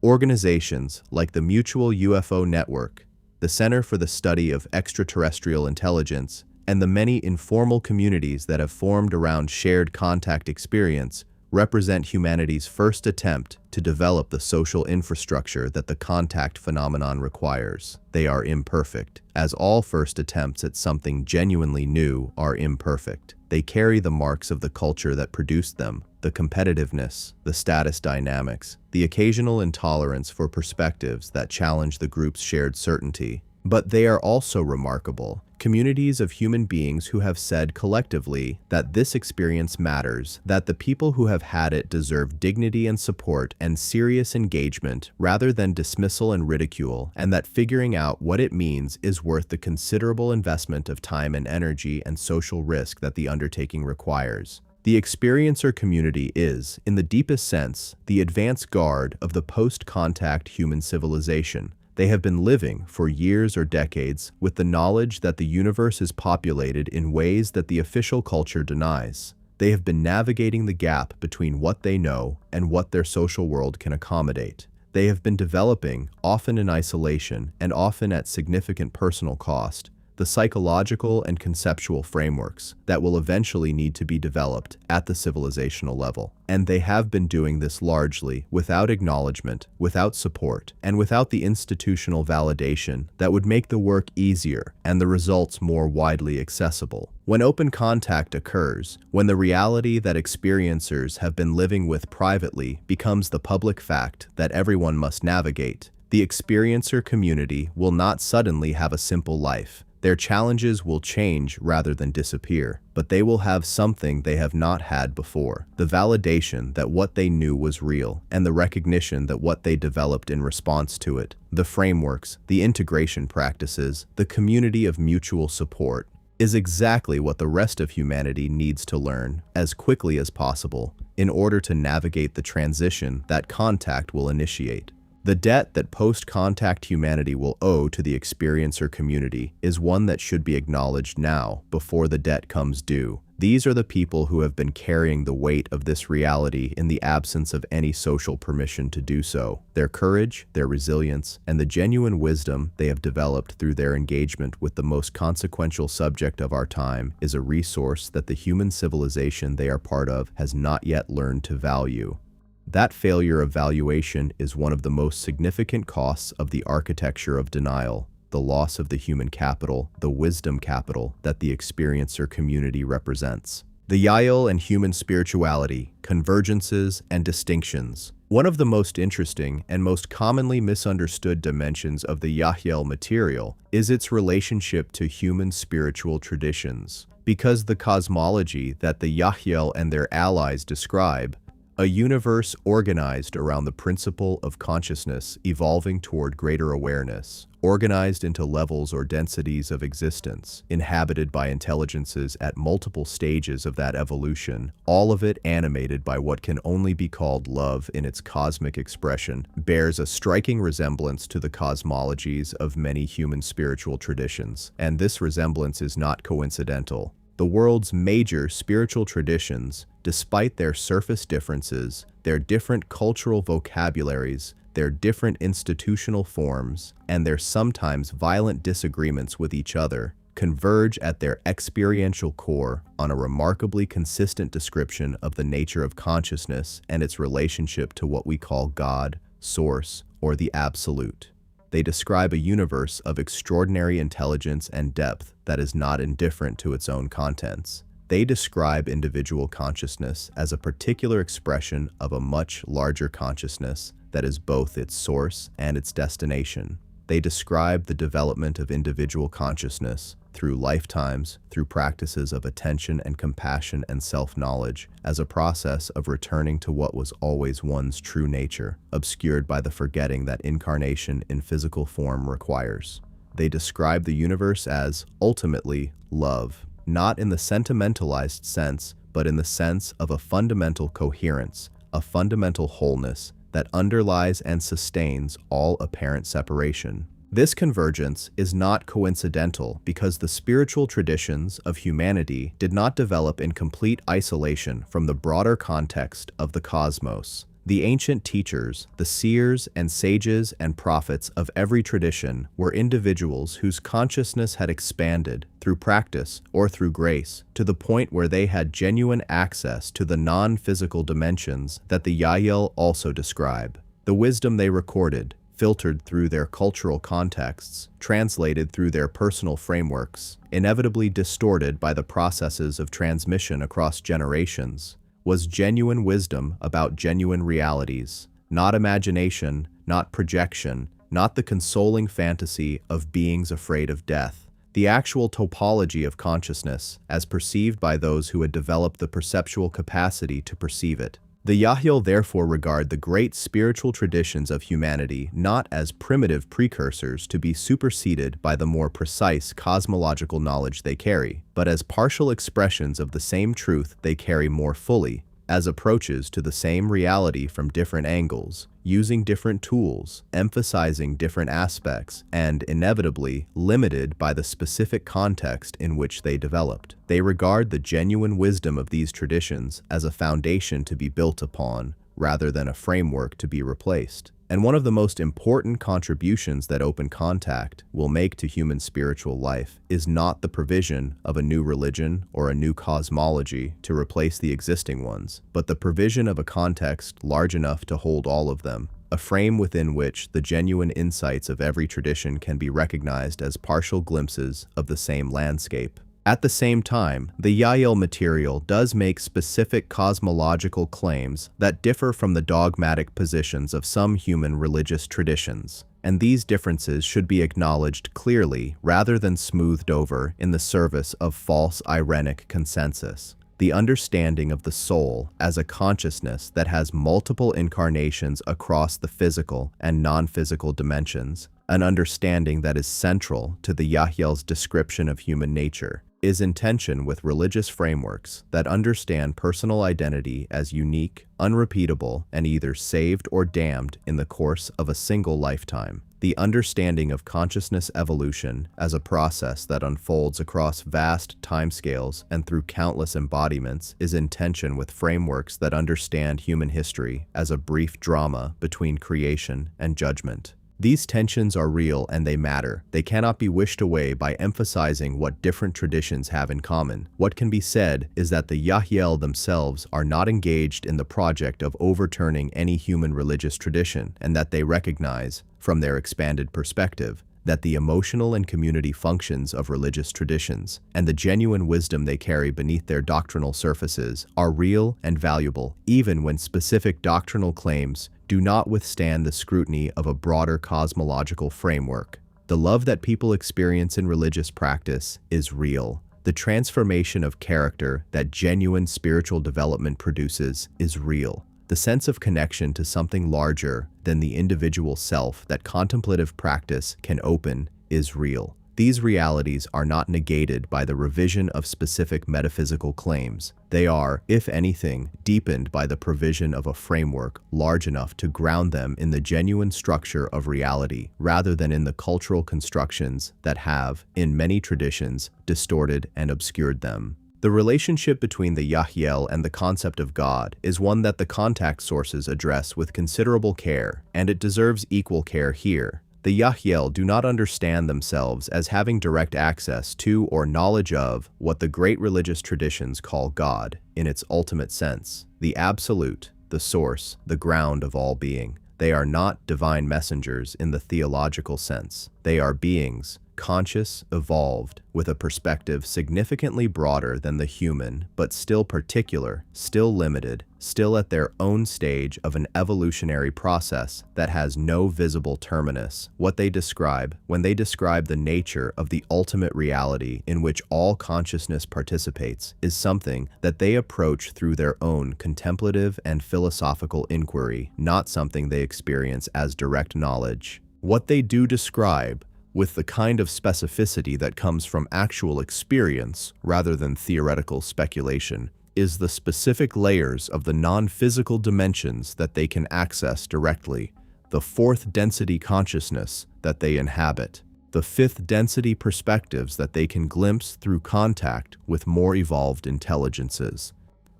Organizations like the Mutual UFO Network, the Center for the Study of Extraterrestrial Intelligence, and the many informal communities that have formed around shared contact experience represent humanity's first attempt to develop the social infrastructure that the contact phenomenon requires. They are imperfect, as all first attempts at something genuinely new are imperfect. They carry the marks of the culture that produced them, the competitiveness, the status dynamics, the occasional intolerance for perspectives that challenge the group's shared certainty. But they are also remarkable, communities of human beings who have said collectively that this experience matters, that the people who have had it deserve dignity and support and serious engagement rather than dismissal and ridicule, and that figuring out what it means is worth the considerable investment of time and energy and social risk that the undertaking requires. The experiencer community is, in the deepest sense, the advance guard of the post-contact human civilization. They have been living for years or decades with the knowledge that the universe is populated in ways that the official culture denies. They have been navigating the gap between what they know and what their social world can accommodate. They have been developing, often in isolation and often at significant personal cost, the psychological and conceptual frameworks that will eventually need to be developed at the civilizational level. And they have been doing this largely without acknowledgement, without support, and without the institutional validation that would make the work easier and the results more widely accessible. When open contact occurs, when the reality that experiencers have been living with privately becomes the public fact that everyone must navigate, the experiencer community will not suddenly have a simple life. Their challenges will change rather than disappear, but they will have something they have not had before: the validation that what they knew was real, and the recognition that what they developed in response to it, the frameworks, the integration practices, the community of mutual support, is exactly what the rest of humanity needs to learn as quickly as possible in order to navigate the transition that contact will initiate. The debt that post-contact humanity will owe to the experiencer community is one that should be acknowledged now before the debt comes due. These are the people who have been carrying the weight of this reality in the absence of any social permission to do so. Their courage, their resilience, and the genuine wisdom they have developed through their engagement with the most consequential subject of our time is a resource that the human civilization they are part of has not yet learned to value. That failure of valuation is one of the most significant costs of the architecture of denial, the loss of the human capital, the wisdom capital that the experiencer community represents. The Yahyel and human spirituality, convergences and distinctions. One of the most interesting and most commonly misunderstood dimensions of the Yahyel material is its relationship to human spiritual traditions. Because the cosmology that the Yahyel and their allies describe, a universe organized around the principle of consciousness evolving toward greater awareness, organized into levels or densities of existence, inhabited by intelligences at multiple stages of that evolution, all of it animated by what can only be called love in its cosmic expression, bears a striking resemblance to the cosmologies of many human spiritual traditions, and this resemblance is not coincidental. The world's major spiritual traditions, despite their surface differences, their different cultural vocabularies, their different institutional forms, and their sometimes violent disagreements with each other, converge at their experiential core on a remarkably consistent description of the nature of consciousness and its relationship to what we call God, Source, or the Absolute. They describe a universe of extraordinary intelligence and depth that is not indifferent to its own contents. They describe individual consciousness as a particular expression of a much larger consciousness that is both its source and its destination. They describe the development of individual consciousness through lifetimes, through practices of attention and compassion and self-knowledge, as a process of returning to what was always one's true nature, obscured by the forgetting that incarnation in physical form requires. They describe the universe as, ultimately, love, not in the sentimentalized sense, but in the sense of a fundamental coherence, a fundamental wholeness that underlies and sustains all apparent separation. This convergence is not coincidental because the spiritual traditions of humanity did not develop in complete isolation from the broader context of the cosmos. The ancient teachers, the seers and sages and prophets of every tradition were individuals whose consciousness had expanded through practice or through grace to the point where they had genuine access to the non-physical dimensions that the Yahyel also describe. The wisdom they recorded, filtered through their cultural contexts, translated through their personal frameworks, inevitably distorted by the processes of transmission across generations, was genuine wisdom about genuine realities, not imagination, not projection, not the consoling fantasy of beings afraid of death. The actual topology of consciousness, as perceived by those who had developed the perceptual capacity to perceive it. The Yahyel therefore regard the great spiritual traditions of humanity not as primitive precursors to be superseded by the more precise cosmological knowledge they carry, but as partial expressions of the same truth they carry more fully, as approaches to the same reality from different angles, using different tools, emphasizing different aspects, and inevitably limited by the specific context in which they developed. They regard the genuine wisdom of these traditions as a foundation to be built upon, rather than a framework to be replaced. And one of the most important contributions that open contact will make to human spiritual life is not the provision of a new religion or a new cosmology to replace the existing ones, but the provision of a context large enough to hold all of them, a frame within which the genuine insights of every tradition can be recognized as partial glimpses of the same landscape. At the same time, the Yahyel material does make specific cosmological claims that differ from the dogmatic positions of some human religious traditions, and these differences should be acknowledged clearly rather than smoothed over in the service of false irenic consensus. The understanding of the soul as a consciousness that has multiple incarnations across the physical and non-physical dimensions, an understanding that is central to the Yahyel's description of human nature, is in tension with religious frameworks that understand personal identity as unique, unrepeatable, and either saved or damned in the course of a single lifetime. The understanding of consciousness evolution as a process that unfolds across vast timescales and through countless embodiments is in tension with frameworks that understand human history as a brief drama between creation and judgment. These tensions are real and they matter. They cannot be wished away by emphasizing what different traditions have in common. What can be said is that the Yahyel themselves are not engaged in the project of overturning any human religious tradition, and that they recognize, from their expanded perspective, that the emotional and community functions of religious traditions and the genuine wisdom they carry beneath their doctrinal surfaces are real and valuable, even when specific doctrinal claims do not withstand the scrutiny of a broader cosmological framework. The love that people experience in religious practice is real. The transformation of character that genuine spiritual development produces is real. The sense of connection to something larger than the individual self that contemplative practice can open is real. These realities are not negated by the revision of specific metaphysical claims. They are, if anything, deepened by the provision of a framework large enough to ground them in the genuine structure of reality, rather than in the cultural constructions that have, in many traditions, distorted and obscured them. The relationship between the Yahyel and the concept of God is one that the contact sources address with considerable care, and it deserves equal care here. The Yahyel do not understand themselves as having direct access to or knowledge of what the great religious traditions call God, in its ultimate sense, the absolute, the source, the ground of all being. They are not divine messengers in the theological sense. They are beings, conscious, evolved, with a perspective significantly broader than the human, but still particular, still limited, still at their own stage of an evolutionary process that has no visible terminus. What they describe, when they describe the nature of the ultimate reality in which all consciousness participates, is something that they approach through their own contemplative and philosophical inquiry, not something they experience as direct knowledge. What they do describe, with the kind of specificity that comes from actual experience rather than theoretical speculation, is the specific layers of the non-physical dimensions that they can access directly, the fourth density consciousness that they inhabit, the fifth density perspectives that they can glimpse through contact with more evolved intelligences.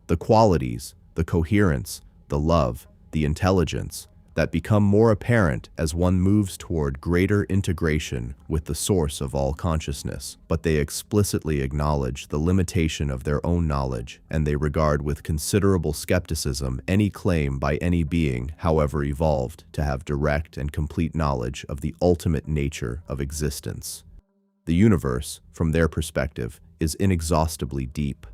The qualities, the coherence, the love, the intelligence, that become more apparent as one moves toward greater integration with the source of all consciousness, but they explicitly acknowledge the limitation of their own knowledge, and they regard with considerable skepticism any claim by any being, however evolved, to have direct and complete knowledge of the ultimate nature of existence. The universe, from their perspective, is inexhaustibly deep,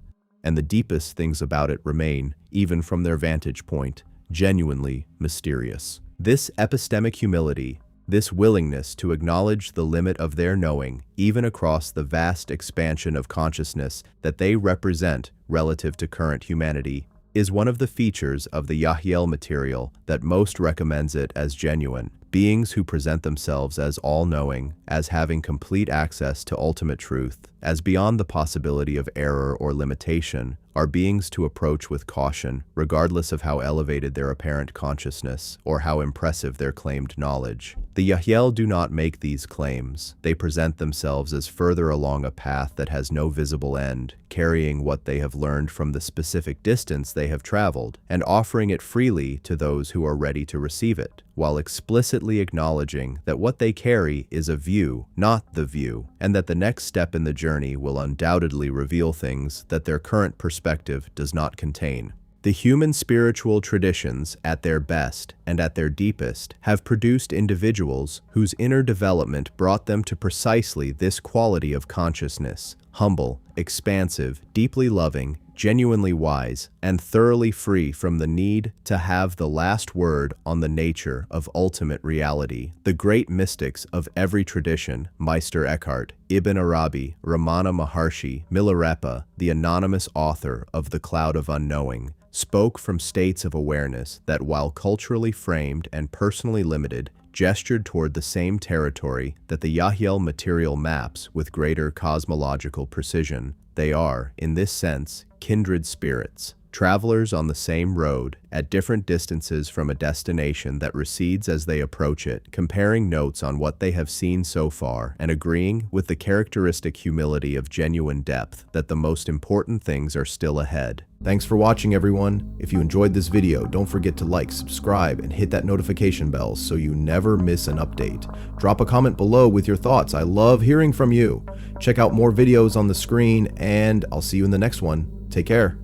and the deepest things about it remain, even from their vantage point, genuinely mysterious. This epistemic humility, this willingness to acknowledge the limit of their knowing, even across the vast expansion of consciousness that they represent relative to current humanity, is one of the features of the Yahyel material that most recommends it as genuine. beings who present themselves as all-knowing, as having complete access to ultimate truth, as beyond the possibility of error or limitation, are beings to approach with caution, regardless of how elevated their apparent consciousness or how impressive their claimed knowledge. The Yahyel do not make these claims. They present themselves as further along a path that has no visible end, carrying what they have learned from the specific distance they have traveled, and offering it freely to those who are ready to receive it, while explicitly acknowledging that what they carry is a view, not the view, and that the next step in the journey will undoubtedly reveal things that their current perspective does not contain. The human spiritual traditions, at their best and at their deepest, have produced individuals whose inner development brought them to precisely this quality of consciousness: humble, expansive, deeply loving, genuinely wise, and thoroughly free from the need to have the last word on the nature of ultimate reality. The great mystics of every tradition, Meister Eckhart, Ibn Arabi, Ramana Maharshi, Milarepa, the anonymous author of The Cloud of Unknowing, spoke from states of awareness that, while culturally framed and personally limited, gestured toward the same territory that the Yahyel material maps with greater cosmological precision. They are, in this sense, kindred spirits, travelers on the same road, at different distances from a destination that recedes as they approach it, comparing notes on what they have seen so far and agreeing with the characteristic humility of genuine depth that the most important things are still ahead. Thanks for watching, everyone. If you enjoyed this video, don't forget to like, subscribe, and hit that notification bell so you never miss an update. Drop a comment below with your thoughts. I love hearing from you. Check out more videos on the screen, and I'll see you in the next one. Take care.